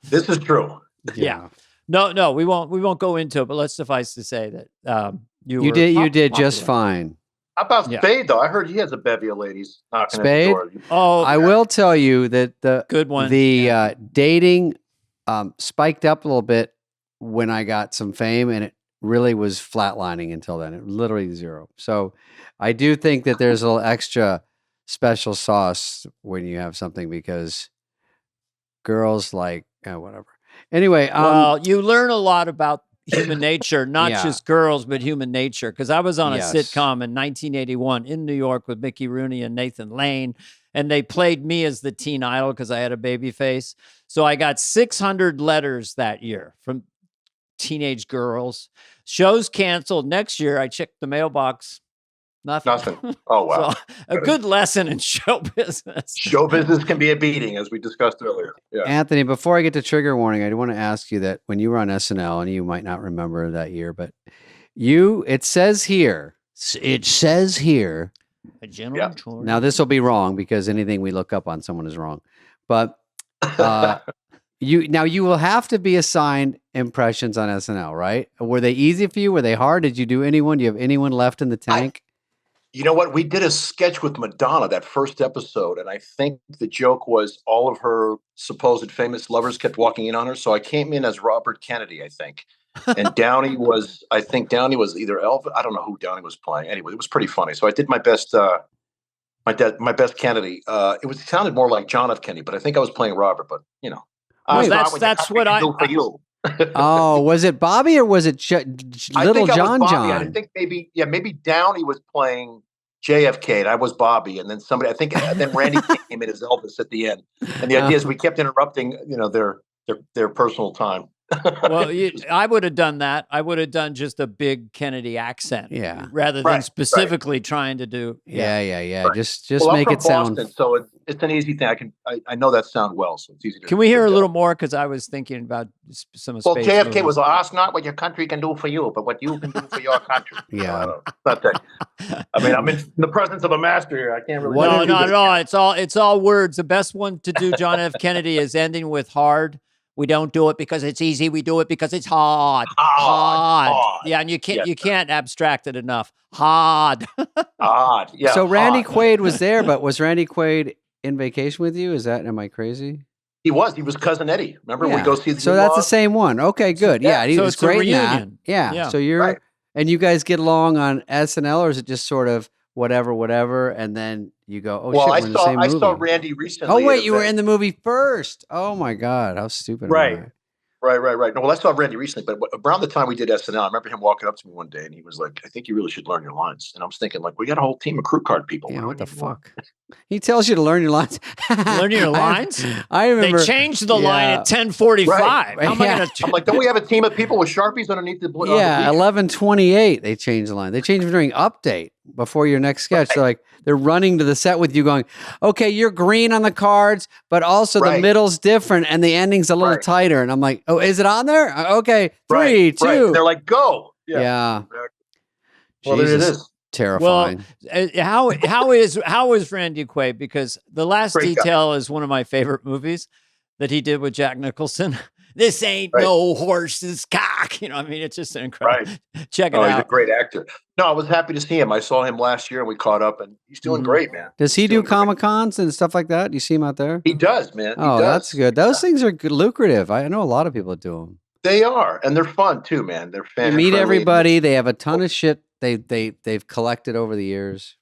This is true. Yeah. No, we won't go into it, but let's suffice to say that you did just fine. How about Spade, though? I heard he has a bevy of ladies knocking Spade? at the door. Oh, I will tell you that the good one. The dating spiked up a little bit when I got some fame, and it really was flatlining until then. It was literally 0. So I do think that there's a little extra special sauce when you have something because girls like whatever. Anyway, Well, you learn a lot about human nature, not Yeah. just girls, but human nature. Because I was on a Yes. sitcom in 1981 in New York with Mickey Rooney and Nathan Lane, and they played me as the teen idol because I had a baby face. So I got 600 letters that year from teenage girls. Shows canceled. Next year, I checked the mailbox. Nothing. Oh, wow. So a good lesson in show business. Show business can be a beating, as we discussed earlier. Yeah. Anthony, before I get to trigger warning, I do want to ask you that when you were on SNL, and you might not remember that year, but it says here, A gentleman tour. now this will be wrong because anything we look up on someone is wrong, but you will have to be assigned impressions on SNL, right? Were they easy for you? Were they hard? Did you do anyone? Do you have anyone left in the tank? You know what? We did a sketch with Madonna that first episode, and I think the joke was all of her supposed famous lovers kept walking in on her. So I came in as Robert Kennedy, I think. And Downey was either Elvis. I don't know who Downey was playing. Anyway, it was pretty funny. So I did my best, my best Kennedy. It sounded more like John F. Kennedy, but I think I was playing Robert. But Wait, that's what I do for you. Oh, was it Bobby or was it Little John John? I think maybe Downey was playing JFK and I was Bobby, and then then Randy came in as Elvis at the end. And the idea is we kept interrupting, their personal time. Well, I would have done that. I would have done just a big Kennedy accent, rather than specifically trying to do. Yeah. Right. Just well, make I'm it from sound. Boston, so it's an easy thing. I know that sound well, so it's easy to. Can we hear a little more? Because I was thinking about some of. Well, Spade's JFK movies. was ask not what your country can do for you, but what you can do for your country. Yeah. Not that. I mean, I'm in the presence of a master here. I can't really. No, not at all. It's all words. The best one to do, John F. Kennedy, is ending with hard. We don't do it because it's easy. We do it because it's hard. Hard. Yeah, and you can't abstract it enough. Hard. Hard. Yeah. So Randy Quaid was there, but was Randy Quaid in Vacation with you? Am I crazy? He was Cousin Eddie. Remember we go see the. So that's the same one. Okay, good. Yeah, he so was it's a great in that. reunion. Yeah. So you're and you guys get along on SNL, or is it just sort of whatever, and then you go, oh well, shit, we're in the same movie. I saw Randy recently. Oh wait, you were in the movie first. Oh my God, how stupid! Right. Am I? Right. No, well, I saw Randy recently, but around the time we did SNL, I remember him walking up to me one day and he was like, I think you really should learn your lines. And I was thinking, like, we got a whole team of crew card people. Yeah, what the fuck? He tells you to learn your lines. Learn your lines? I remember. They changed the line at 10:45. Right. How am I going I'm like, don't we have a team of people with Sharpies underneath the blue? Yeah, 11:28. They changed the line. They changed it during update before your next sketch. So like they're running to the set with you, going, "Okay, you're green on the cards, but also the middle's different and the ending's a little tighter." And I'm like, "Oh, is it on there? Okay, 3, 2." Right. They're like, "Go!" Yeah. Well, there it is. Terrifying. Well, how is Randy Quaid? Because The Last Detail is one of my favorite movies that he did with Jack Nicholson. This ain't no horse's cock. I mean, it's just incredible. Check it out. He's a great actor. No, I was happy to see him. I saw him last year and we caught up and he's doing great, man. Does he do Comic-Cons and stuff like that? You see him out there? He does, man. Oh, that's good. Those things are lucrative. I know a lot of people that do them. They are, and they're fun too, man. They're fan. You meet everybody. They have a ton of shit they've collected over the years.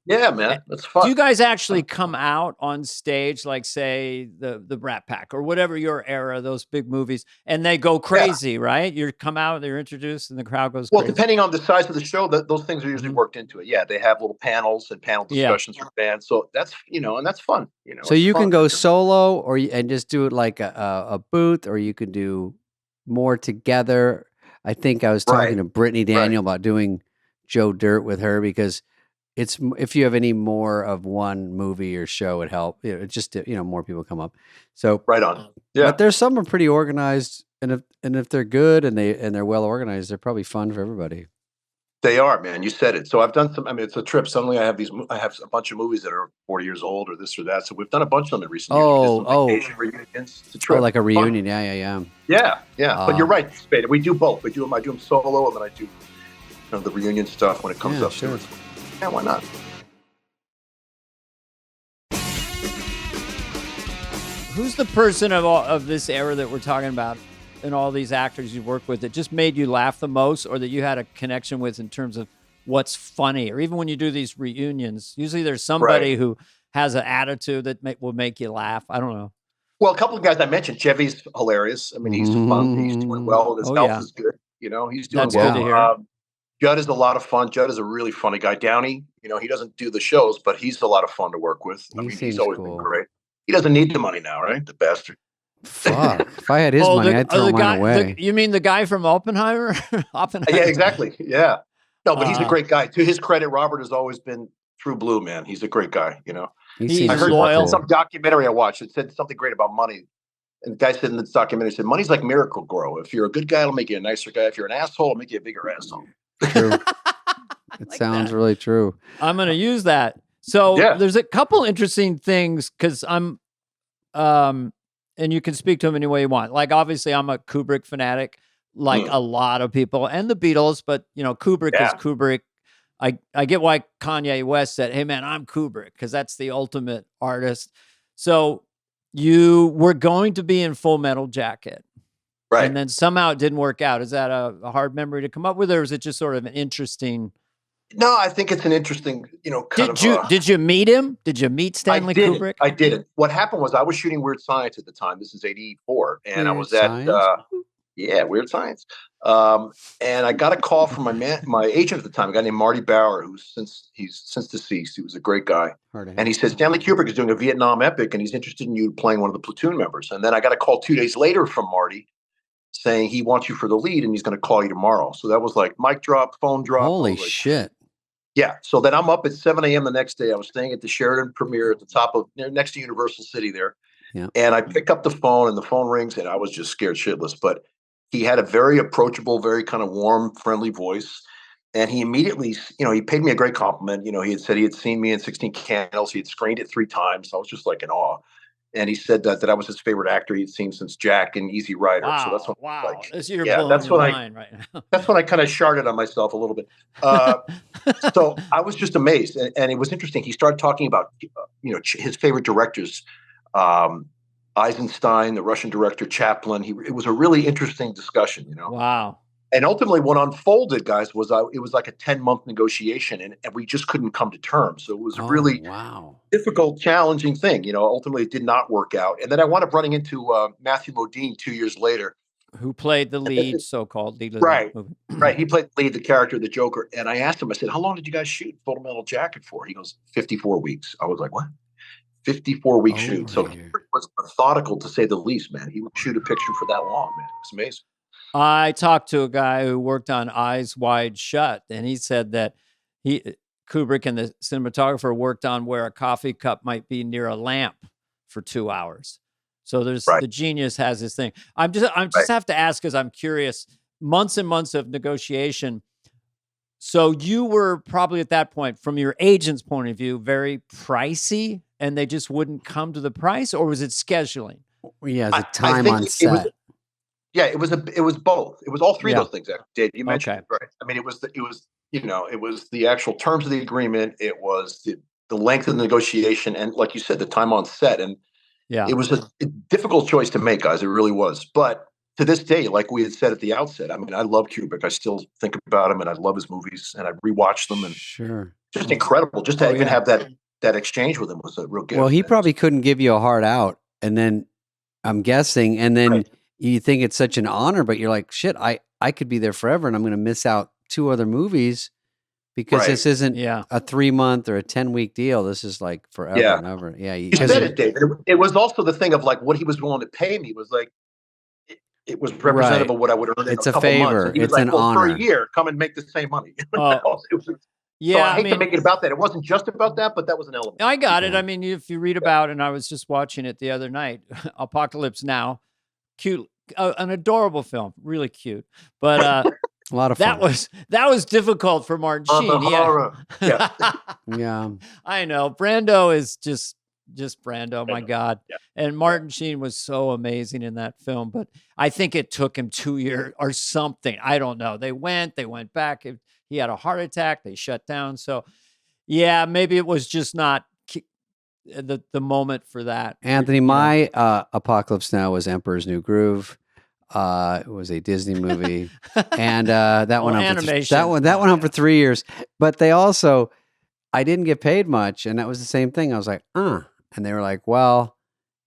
Yeah, man, that's fun. Do you guys actually come out on stage, like say the Brat Pack or whatever your era, those big movies, and they go crazy, right? You come out, they're introduced, and the crowd goes crazy. Well, depending on the size of the show, those things are usually worked into it. Yeah, they have little panels and panel discussions for fans. So that's and that's fun. So you can go solo, and just do it like a booth, or you could do more together. I think I was talking to Brittany Daniel about doing Joe Dirt with her because it's if you have any more of one movie or show, it help. It's just more people come up. So right on. Yeah, but there's some are pretty organized, and if they're good and they're well organized, they're probably fun for everybody. They are, man. You said it. So I've done some. I mean, it's a trip. Suddenly, I have a bunch of movies that are 40 years old or this or that. So we've done a bunch of them in recent years. Vacation reunions. It's a trip. Oh, like a reunion. Yeah. But you're right, Spade. We do both. I do them solo, and then I do the reunion stuff when it comes up. Sure. Yeah, why not? Who's the person of this era that we're talking about and all these actors you've worked with that just made you laugh the most or that you had a connection with in terms of what's funny? Or even when you do these reunions, usually there's somebody who has an attitude that will make you laugh. I don't know. Well, a couple of guys I mentioned, Chevy's hilarious. I mean, he's fun. He's doing well. His health is good. You know, he's doing That's well. good to hear. Judd is a lot of fun. Judd is a really funny guy. Downey, you know, he doesn't do the shows, but he's a lot of fun to work with. I mean, he's always been great. He doesn't need the money now, right? The bastard. Fuck. If I had his money, I'd throw mine away. You mean the guy from Oppenheimer? Yeah, exactly. Yeah. No, but he's a great guy. To his credit, Robert has always been true blue, man. He's a great guy, you know. I heard loyal. some documentary I watched. It said something great about money. And the guy said in this documentary, said, money's like Miracle Grow. If you're a good guy, it'll make you a nicer guy. If you're an asshole, it'll make you a bigger asshole. True. It sounds really true. I'm going to use that. So there's a couple interesting things because I'm, and you can speak to them any way you want. Like, obviously, I'm a Kubrick fanatic, like a lot of people, and the Beatles, but, you know, Kubrick is Kubrick. I get why Kanye West said, hey, man, I'm Kubrick, because that's the ultimate artist. So you were going to be in Full Metal Jacket. Right. And then somehow it didn't work out. Is that a hard memory to come up with, or is it just sort of an interesting? No, I think it's an interesting, you know, Did you meet him? Did you meet Stanley Kubrick? I didn't. What happened was I was shooting Weird Science at the time. This is 84. And I was at, Weird Science. And I got a call from my agent at the time, a guy named Marty Bauer, who's since deceased. He was a great guy. And he said, Stanley Kubrick is doing a Vietnam epic and he's interested in you playing one of the platoon members. And then I got a call 2 days later from Marty saying he wants you for the lead and he's going to call you tomorrow. So that was like mic drop, phone drop. Holy shit. Yeah. So then I'm up at 7 a.m. the next day. I was staying at the Sheraton Premier at the top of next to Universal City there. Yeah. And I pick up the phone and the phone rings and I was just scared shitless. But he had a very approachable, very kind of warm, friendly voice. And he immediately, you know, he paid me a great compliment. You know, he had said he had seen me in 16 Candles. He had screened it 3 times. I was just like in awe. And he said that I was his favorite actor he'd seen since Jack and Easy Rider. Wow, so that's what like, that's what right now. That's when I kind of sharded on myself a little bit. So I was just amazed, and it was interesting. He started talking about you know, his favorite directors, Eisenstein, the Russian director Chaplin. It was a really interesting discussion. You know. Wow. And ultimately, what unfolded, guys, was it was like a 10-month negotiation, and we just couldn't come to terms. So it was a really difficult, challenging thing. You know, ultimately, it did not work out. And then I wound up running into Matthew Modine 2 years later, who played the lead, so-called lead. Right. He played the lead, the character, the Joker. And I asked him, I said, "How long did you guys shoot Full Metal Jacket for?" He goes, 54 weeks. I was like, "What?" 54-week shoot. So it was methodical, to say the least, man. He would shoot a picture for that long, man. It was amazing. I talked to a guy who worked on Eyes Wide Shut, and he said that Kubrick and the cinematographer worked on where a coffee cup might be near a lamp for 2 hours. So there's the genius has this thing. I'm just have to ask because I'm curious. Months and months of negotiation. So you were probably at that point, from your agent's point of view, very pricey, and they just wouldn't come to the price, or was it scheduling? Yeah, the time on set. It was both. It was all three of those things. Dave, you mentioned it, right? I mean, it was the actual terms of the agreement. It was the length of the negotiation, and like you said, the time on set. And it was a difficult choice to make, guys. It really was. But to this day, like we had said at the outset, I mean, I love Kubrick. I still think about him, and I love his movies, and I rewatch them. And just incredible. Just to even have that exchange with him was a real gift. Well, he probably couldn't give you a hard out, and then I'm guessing, and then. You think it's such an honor, but you're like, shit, I could be there forever and I'm going to miss out 2 other movies because this isn't a 3-month or a 10-week deal. This is like forever and ever. Yeah. You said it, David. It was also the thing of like what he was willing to pay me was like, it was representative of what I would earn in it's a couple favor. months. He was it's like, an honor. For a year, come and make the same money. Yeah, so I hate to make it about that. It wasn't just about that, but that was an element. I got it. I mean, if you read about, and I was just watching it the other night, Apocalypse Now, cute, an adorable film, really cute, but a lot of fun. That was difficult for Martin Sheen. Yeah, I know. Brando is just Brando. My God, and Martin Sheen was so amazing in that film, but I think it took him 2 years or something. I don't know. They went back. He had a heart attack. They shut down. So, yeah, maybe it was just not the moment for that. Anthony, my Apocalypse Now was Emperor's New Groove. It was a Disney movie, and that went on for 3 years. But they also, I didn't get paid much, and that was the same thing. I was like, and they were like, well,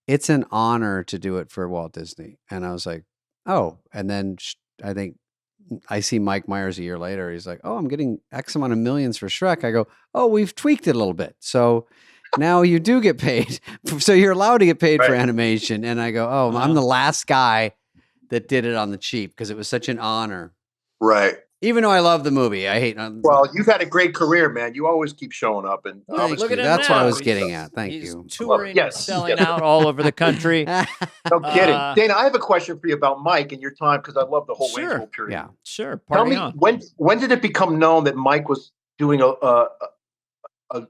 it's an honor to do it for Walt Disney. And I was like, oh, and then I think I see Mike Myers a year later. He's like, oh, I'm getting X amount of millions for Shrek. I go, oh, we've tweaked it a little bit. So now you do get paid. So you're allowed to get paid for animation. And I go, oh, I'm the last guy that did it on the cheap because it was such an honor. Right. Even though I love the movie, I hate. Well, you've had a great career, man. You always keep showing up, and Thank you. That's what I was getting at. Thank you. Touring, selling out all over the country. No kidding, Dana. I have a question for you about Mike and your time because I love the whole Wayne's World period. Yeah, sure. Tell me when did it become known that Mike was doing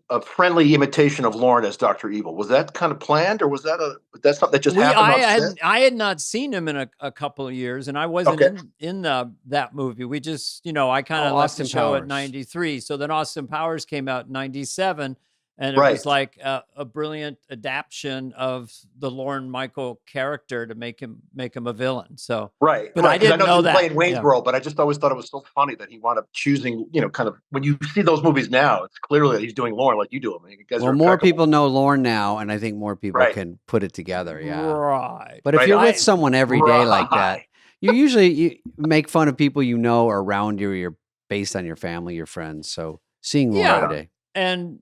a friendly imitation of Lauren as Dr. Evil? Was that kind of planned, or was that something that just happened? I had not seen him in a couple of years, and I wasn't in that movie. We just, I kind of left the show at 93. So then Austin Powers came out in 97, and it was like a brilliant adaptation of the Lorne Michael character to make him a villain. So but I didn't know that. Playing Wayne's World, but I just always thought it was so funny that he wound up choosing, kind of when you see those movies now, it's clearly that he's doing Lorne like you do. I mean, you guys more people know Lorne now, and I think more people can put it together. Yeah, right. But if you're with someone every day like that, you make fun of people are around you. Or you're based on your family, your friends. So seeing Lorne every day, and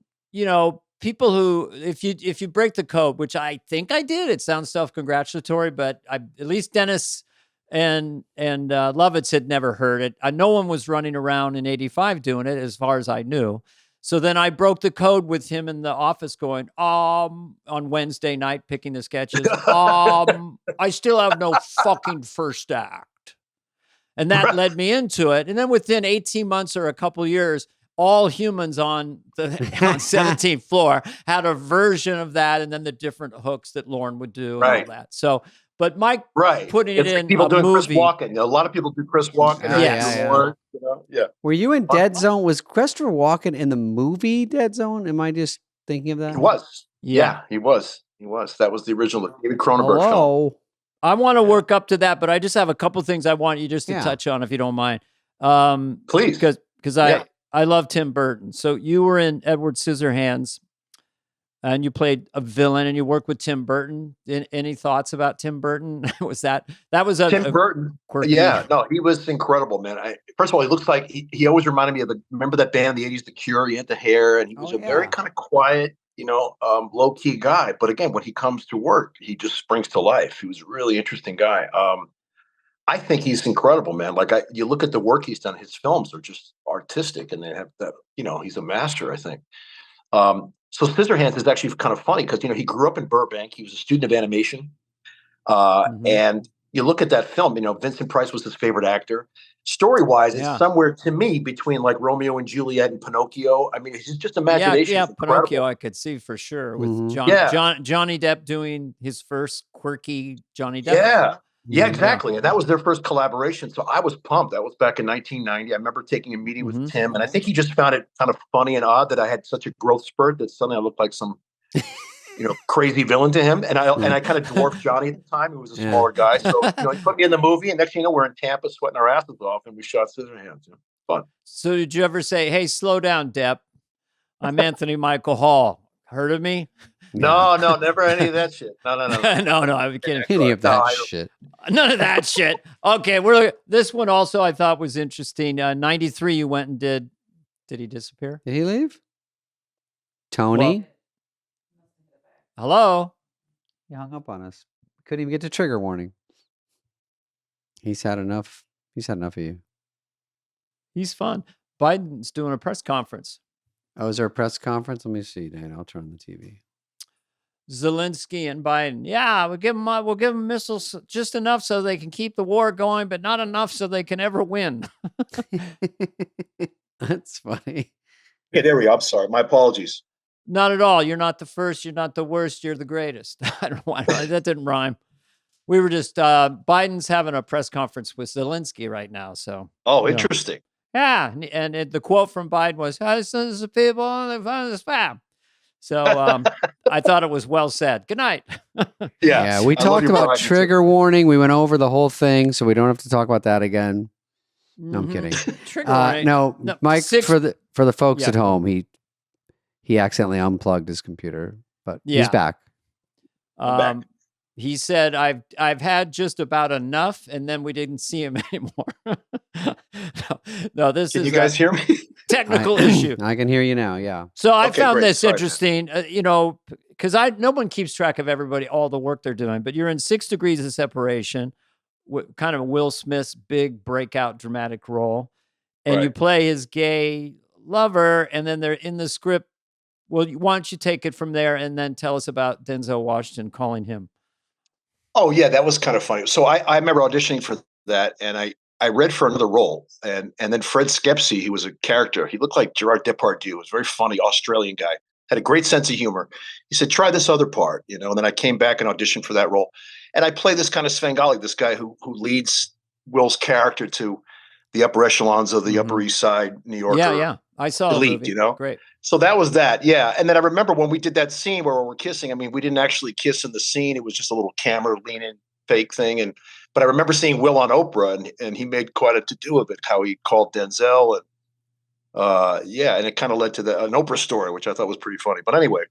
people who, if you break the code, which I think I did, it sounds self-congratulatory, but at least Dennis and Lovitz had never heard it. No one was running around in 85 doing it as far as I knew. So then I broke the code with him in the office going, on Wednesday night, picking the sketches. I still have no fucking first act. And that led me into it. And then within 18 months or a couple years, all humans on 17th floor had a version of that, and then the different hooks that Lorne would do and all that. So, but Mike putting it in people a doing movie. Chris Walken. A lot of people do Chris Walken. Were you in Dead Zone? Was Christopher Walken in the movie Dead Zone? Am I just thinking of that? He was. Yeah, he was. He was. That was the original David Cronenberg film. I want to work up to that, but I just have a couple things I want you just to touch on, if you don't mind. Please. Because I love Tim Burton. So you were in Edward Scissorhands, and you played a villain, and you worked with Tim Burton. Any thoughts about Tim Burton? That was Tim Burton? Quirky. Yeah, no, he was incredible, man. First of all, he looks like he always reminded me of remember that band in the 80s, The Cure? He had the hair, and he was a very kind of quiet, low key guy. But again, when he comes to work, he just springs to life. He was a really interesting guy. I think he's incredible, man. Like you look at the work he's done, his films are just artistic, and they have that, he's a master, I think. So Scissorhands is actually kind of funny because, he grew up in Burbank. He was a student of animation. And you look at that film, Vincent Price was his favorite actor. Story-wise, it's somewhere to me between like Romeo and Juliet and Pinocchio. I mean, it's just imagination. Yeah, Pinocchio I could see for sure with Johnny Depp doing his first quirky Johnny Depp. Yeah, exactly. And that was their first collaboration. So I was pumped. That was back in 1990. I remember taking a meeting with Tim, and I think he just found it kind of funny and odd that I had such a growth spurt that suddenly I looked like some, crazy villain to him. And I kind of dwarfed Johnny at the time. He was a smaller guy. So, he put me in the movie, and next thing you know, we're in Tampa sweating our asses off, and we shot Scissorhands. Fun. So did you ever say, hey, slow down, Depp? I'm Anthony Michael Hall. Heard of me? No, never any of that shit. No. no, I'm kidding. Any of that shit. None of that shit. Okay, this one also I thought was interesting. 93, you went and did he disappear? Did he leave? Tony? Hello? He hung up on us. Couldn't even get to trigger warning. He's had enough. He's had enough of you. He's fun. Biden's doing a press conference. Oh, is there a press conference? Let me see, Dan. I'll turn on the TV. Zelensky and Biden. Yeah, we'll give them missiles just enough so they can keep the war going, but not enough so they can ever win. That's funny. Okay, there we go. I'm sorry. My apologies. Not at all. You're not the first. You're not the worst. You're the greatest. I don't know why that didn't rhyme. We were just Biden's having a press conference with Zelensky right now. So. Oh, interesting. Yeah, and the quote from Biden was, "How sons of people they find the spam." So I thought it was well said. Good night. Yeah, we talked about trigger warning. We went over the whole thing, so we don't have to talk about that again. No, I'm kidding. Trigger warning. No, Mike, for the folks at home, he accidentally unplugged his computer, but he's back. He said, I've had just about enough, and then we didn't see him anymore. no, this Can is you guys hear me? technical issue. I can hear you now. Yeah. So I Okay, found great. this Sorry. interesting, because no one keeps track of everybody, all the work they're doing, but you're in 6 Degrees of Separation, kind of Will Smith's big breakout dramatic role, and you Right. play his gay lover, and then they're in the script. Well, why don't you take it from there and then tell us about Denzel Washington calling him? Oh yeah, that was kind of funny. So I remember auditioning for that, and I read for another role, and then Fred Skepsey, he was a character. He looked like Gerard Depardieu. He was a very funny Australian guy, had a great sense of humor. He said, "Try this other part," and then I came back and auditioned for that role, and I play this kind of Svengali, this guy who leads Will's character to the upper echelons of the Upper East Side New Yorker Yeah. I saw the elite. movie. Great. So that was that, yeah. And then I remember when we did that scene where we were kissing. I mean, we didn't actually kiss in the scene; it was just a little camera lean-in fake thing. But I remember seeing Will on Oprah, and he made quite a to-do of it, how he called Denzel, and and it kind of led to an Oprah story, which I thought was pretty funny. But anyway,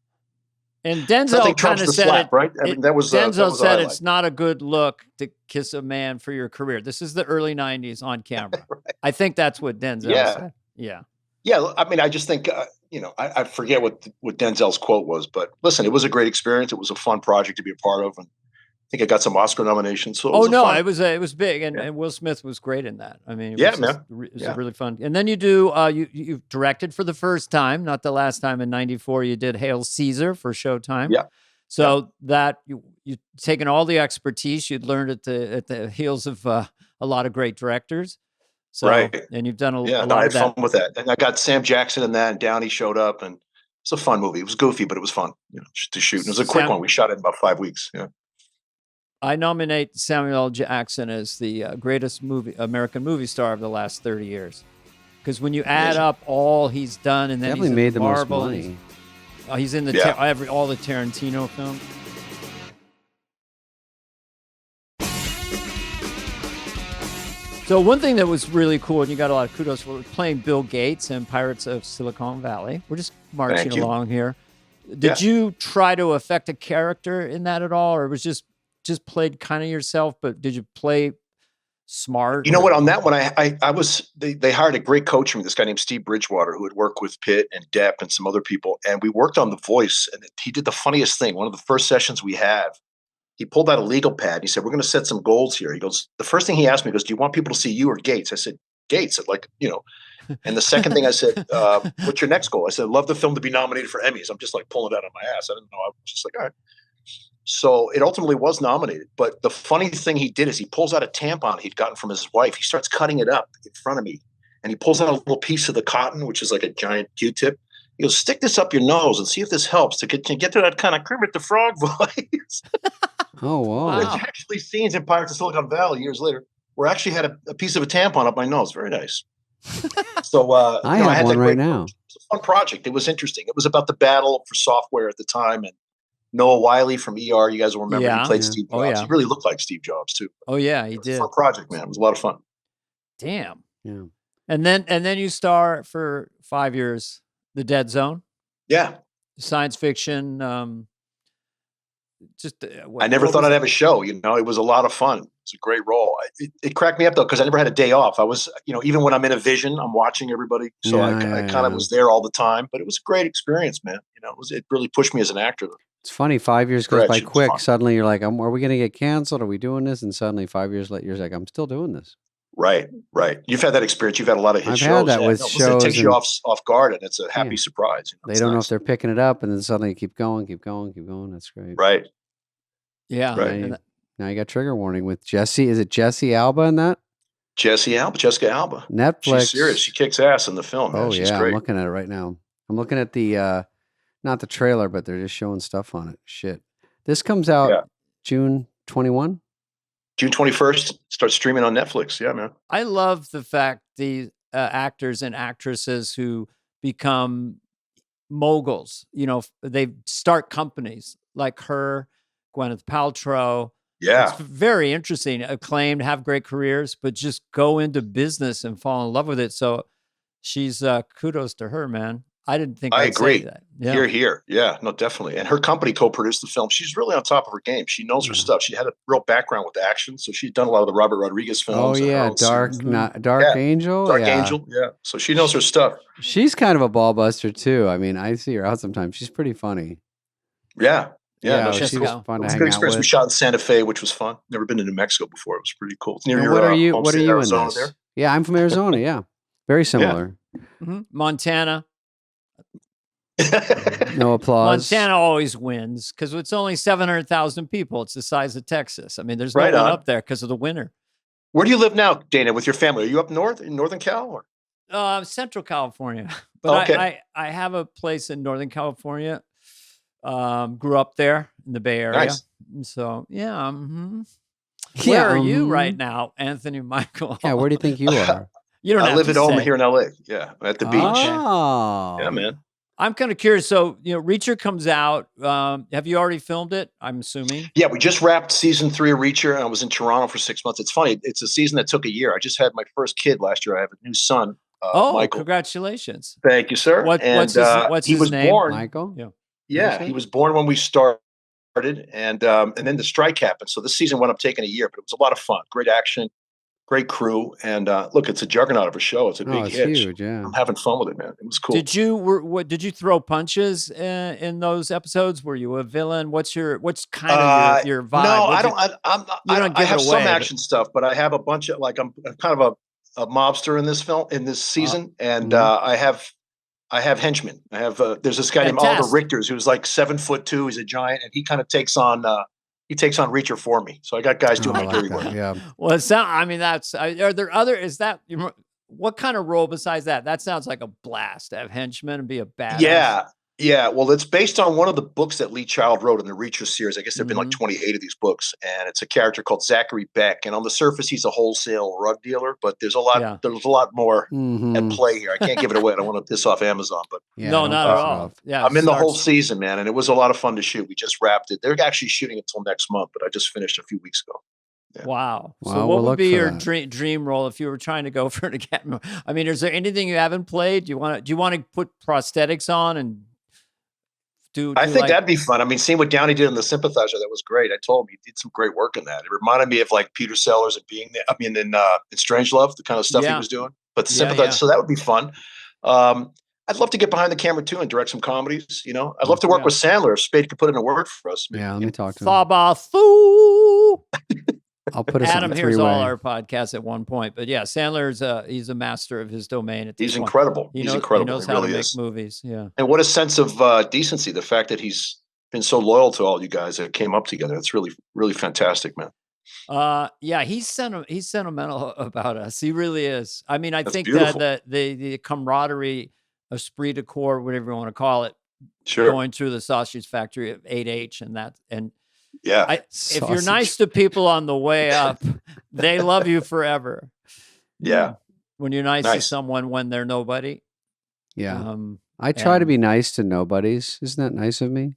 And nothing Denzel trumps kind the of said slap, it, right? I mean, that was Denzel that was a said highlight. it's not a good look to kiss a man for your career. This is the early 90s on camera. Right. I think that's what Denzel Yeah. said. Yeah. Yeah, I mean, I just think I forget what Denzel's quote was, but listen, it was a great experience. It was a fun project to be a part of, and I think I got some Oscar nominations. So it was big, and Will Smith was great in that. I mean, it was really fun. And then you do you directed for the first time, not the last time in '94. You did Hail Caesar for Showtime. Yeah. So that you taken all the expertise you'd learned at the heels of a lot of great directors. So, right. And you've done a I lot had of that. fun with that. And I got Sam Jackson in that, and Downey showed up, and it's a fun movie. It was goofy, but it was fun to shoot. And it was a quick one. We shot it in about 5 weeks. Yeah. I nominate Samuel L. Jackson as the greatest American movie star of the last 30 years. Because when you add up all he's done, and then Definitely he's made the most Marvel, money. he's in the all the Tarantino films. So one thing that was really cool, and you got a lot of kudos for, was playing Bill Gates in Pirates of Silicon Valley. We're just marching along here. Did you try to affect a character in that at all, or it was just played kind of yourself? But did you play smart? You know what? On that one, I was they hired a great coach from me, this guy named Steve Bridgewater, who had worked with Pitt and Depp and some other people, and we worked on the voice. And he did the funniest thing. One of the first sessions we have, he pulled out a legal pad. He said, "We're going to set some goals here." He goes, the first thing he asked me, he goes, "Do you want people to see you or Gates?" I said, "Gates." And the second thing I said, "What's your next goal?" I said, "I'd love the film to be nominated for Emmys." I'm just like pulling it out of my ass. I didn't know. I was just like, all right. So it ultimately was nominated. But the funny thing he did is he pulls out a tampon he'd gotten from his wife. He starts cutting it up in front of me. And he pulls out a little piece of the cotton, which is like a giant Q-tip. He goes, "Stick this up your nose and see if this helps to get to that kind of Kermit the Frog voice." Oh, wow. There's actually scenes in Pirates of Silicon Valley years later where I actually had a piece of a tampon up my nose. Very nice. So I have one right now. It was a fun project. It was interesting. It was about the battle for software at the time. And Noah Wiley from ER, you guys will remember, he played Steve Jobs. Oh, yeah. He really looked like Steve Jobs too. Oh yeah, he It was did. a fun project, man. It was a lot of fun. Damn. Yeah. And then you star for 5 years, The Dead Zone, Yeah. science fiction. I never thought I'd have a show. It was a lot of fun. It was a great role. It cracked me up though, because I never had a day off. I was, even when I'm in a vision, I'm watching everybody. So I kind of was there all the time. But it was a great experience, man. It really pushed me as an actor. It's funny. 5 years goes by Correction, quick. fun. Suddenly you're like, are we going to get canceled? Are we doing this? And suddenly 5 years later, you're like, I'm still doing this. Right. You've had that experience. You've had a lot of hit I've shows. had that with It takes you and- off guard, and it's a happy surprise. They don't know if they're picking it up, and then suddenly you keep going. That's great. Right. Yeah. Right. Now you got trigger warning with Jesse. Is it Jesse Alba in that? Jessica Alba. Netflix. She's serious. She kicks ass in the film. Man. Oh, She's yeah. great. I'm looking at it right now. I'm looking at the, not the trailer, but they're just showing stuff on it. Shit. This comes out June 21? June 21st, starts streaming on Netflix. Yeah, man. I love the fact the actors and actresses who become moguls, they start companies like her, Gwyneth Paltrow. Yeah. It's very interesting, acclaimed, have great careers, but just go into business and fall in love with it. So she's kudos to her, man. I didn't think I I'd agree. say that. Yeah. Here. Yeah, no, definitely. And her company co-produced the film. She's really on top of her game. She knows her stuff. She had a real background with action, so she's done a lot of the Robert Rodriguez films. Oh and her yeah, own Dark series. Dark Angel. Dark yeah. Angel. Yeah, so she knows her stuff. She's kind of a ball buster too. I mean, I see her out sometimes. She's pretty funny. Yeah. No, she's she's cool. fun It to was a hang good out experience. We with. shot in Santa Fe, which was fun. Never been to New Mexico before. It was pretty cool. It's near And your what are you? home What are state, you in Arizona this? there? Yeah, I'm from Arizona. Yeah, very similar. Montana. No applause. Montana always wins because it's only 700,000 people. It's the size of Texas. I mean, there's no Right one on. up there because of the winter. Where do you live now, Dana, with your family? Are you up north in Northern Cal? Or? Central California, but Okay. I have a place in Northern California. Grew up there in the Bay Area. Nice. So yeah. Where Yeah, are you right now, Anthony Michael? Yeah, where do you think you are? You don't I have live to at home say. here in LA. Yeah, at the beach. Oh, Yeah, man. I'm kind of curious. So, Reacher comes out. Have you already filmed it? I'm assuming. Yeah, we just wrapped season 3 of Reacher, and I was in Toronto for 6 months. It's funny. It's a season that took a year. I just had my first kid last year. I have a new son, Michael. Congratulations. Thank you, sir. What's he his was name? born. Michael. Yeah, he was born when we started, and then the strike happened. So this season wound up taking a year, but it was a lot of fun. Great action, great crew, and look, it's a juggernaut of a show. It's a big it's hit. huge. Yeah. I'm having fun with it, man. It was cool. Did you throw punches in those episodes? Were you a villain? What's kind of your vibe? No, What'd I don't. I have some action stuff, but I have a bunch of I'm kind of a mobster in this film in this season, and I have henchmen. I have there's this guy named Oliver Richters who's like 7'2". He's a giant, and he kind of takes on Reacher for me. So I got guys doing my dirty work. Yeah. Well, are there other? Is that what kind of role besides that? That sounds like a blast to have henchmen and be a badass. Yeah. Well, it's based on one of the books that Lee Child wrote in the Reacher series. I guess there've been like 28 of these books, and it's a character called Zachary Beck. And on the surface, he's a wholesale rug dealer, but there's a lot. There's a lot more at play here. I can't give it away. I don't want to piss off Amazon, but no, not at all. Yeah, I'm in the whole season, man, and it was a lot of fun to shoot. We just wrapped it. They're actually shooting until next month, but I just finished a few weeks ago. Yeah. Wow. So Well, what we'll would be look your for dream role if you were trying to go for it again? I mean, is there anything you haven't played? Do you want to put prosthetics on and I think that'd be fun. I mean, seeing what Downey did in The Sympathizer, that was great. I told him he did some great work in that. It reminded me of like Peter Sellers and being there. I mean, in Strangelove, the kind of stuff he was doing. But The Sympathizer, so that would be fun. I'd love to get behind the camera too and direct some comedies. I'd love to work with Sandler if Spade could put in a word for us. Yeah, let me talk to him. Sabathoo. I'll put us Adam on hears all three-way. our podcasts at one point, but yeah, Sandler's he's a master of his domain. At this He's point. incredible. He He's knows, incredible. He knows He how really to is. make movies. Yeah, and what a sense of decency. The fact that he's been so loyal to all you guys that came up together. It's really, really fantastic, man. Yeah, he's sentimental about us. He really is. I mean, I think beautiful. that the camaraderie, esprit de corps, whatever you want to call it, Sure. going through the sausage factory of 8H and Yeah. if you're nice to people on the way up, they love you forever. Yeah. When you're nice to someone when they're nobody. Yeah. I try to be nice to nobodies. Isn't that nice of me?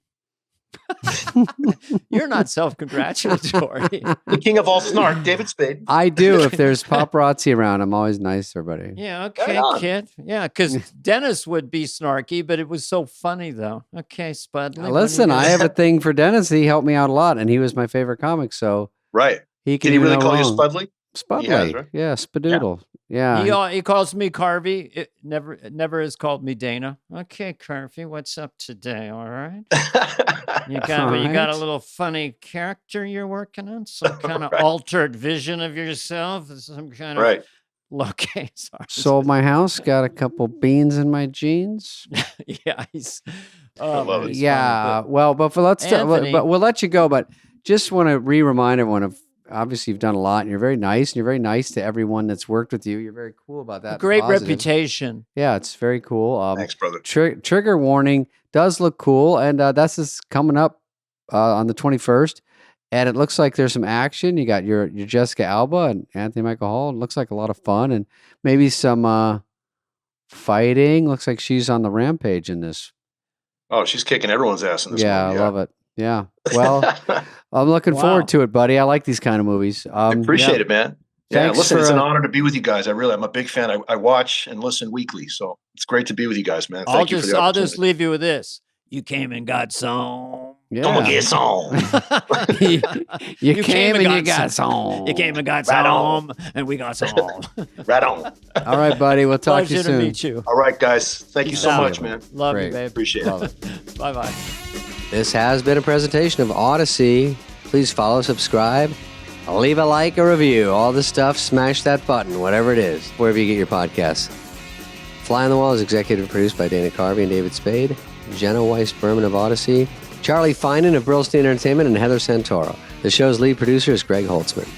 You're not self-congratulatory. The king of all snark, David Spade. I do. If there's paparazzi around, I'm always nice to everybody. Yeah, okay, kid. Yeah, because Dennis would be snarky, but it was so funny, though. Okay, Spudley. Listen, I have a thing for Dennis. He helped me out a lot, and he was my favorite comic. So right. He can Did he really no call you wrong. Spudley? Spudley. He has, right? Yeah, Spadoodle. Yeah. He calls me Carvey. It never has called me Dana. Okay, Carvey, what's up today? All right. You got a little funny character you're working on, some kind of altered vision of yourself, some kind of Okay, sorry. Sold my house. Got a couple beans in my jeans. Yeah, he's. I love it. Yeah. Well, but we'll let you go. But just want to remind everyone of. Obviously, you've done a lot, and you're very nice, and you're very nice to everyone that's worked with you. You're very cool about that. Great positive. reputation. Yeah, it's very cool. Thanks, brother. Trigger warning does look cool, and that's just coming up on the 21st. And it looks like there's some action. You got your Jessica Alba and Anthony Michael Hall. It looks like a lot of fun, and maybe some fighting. Looks like she's on the rampage in this. Oh, she's kicking everyone's ass in this movie. I love it. Yeah. Well, I'm looking forward to it, buddy. I like these kind of movies. I appreciate it, man. Yeah, Thanks listen, for, it's an honor to be with you guys. I'm a big fan. I watch and listen weekly, so it's great to be with you guys, man. Thank you for the I'll opportunity. just leave you with this. You came and got some. Yeah. Come get some. you came and you got some. You came and got Right some, and we got some. Right on. All right, buddy. We'll talk to you Pleasure to soon. meet you. All right, guys. Thank you so out. much, man. Love Great. you, babe. Appreciate it. Bye-bye. This has been a presentation of Odyssey. Please follow, subscribe, leave a like, a review, all this stuff. Smash that button, whatever it is, wherever you get your podcasts. Fly on the Wall is executive produced by Dana Carvey and David Spade, Jenna Weiss-Berman of Odyssey, Charlie Finan of Brillstein Entertainment, and Heather Santoro. The show's lead producer is Greg Holtzman.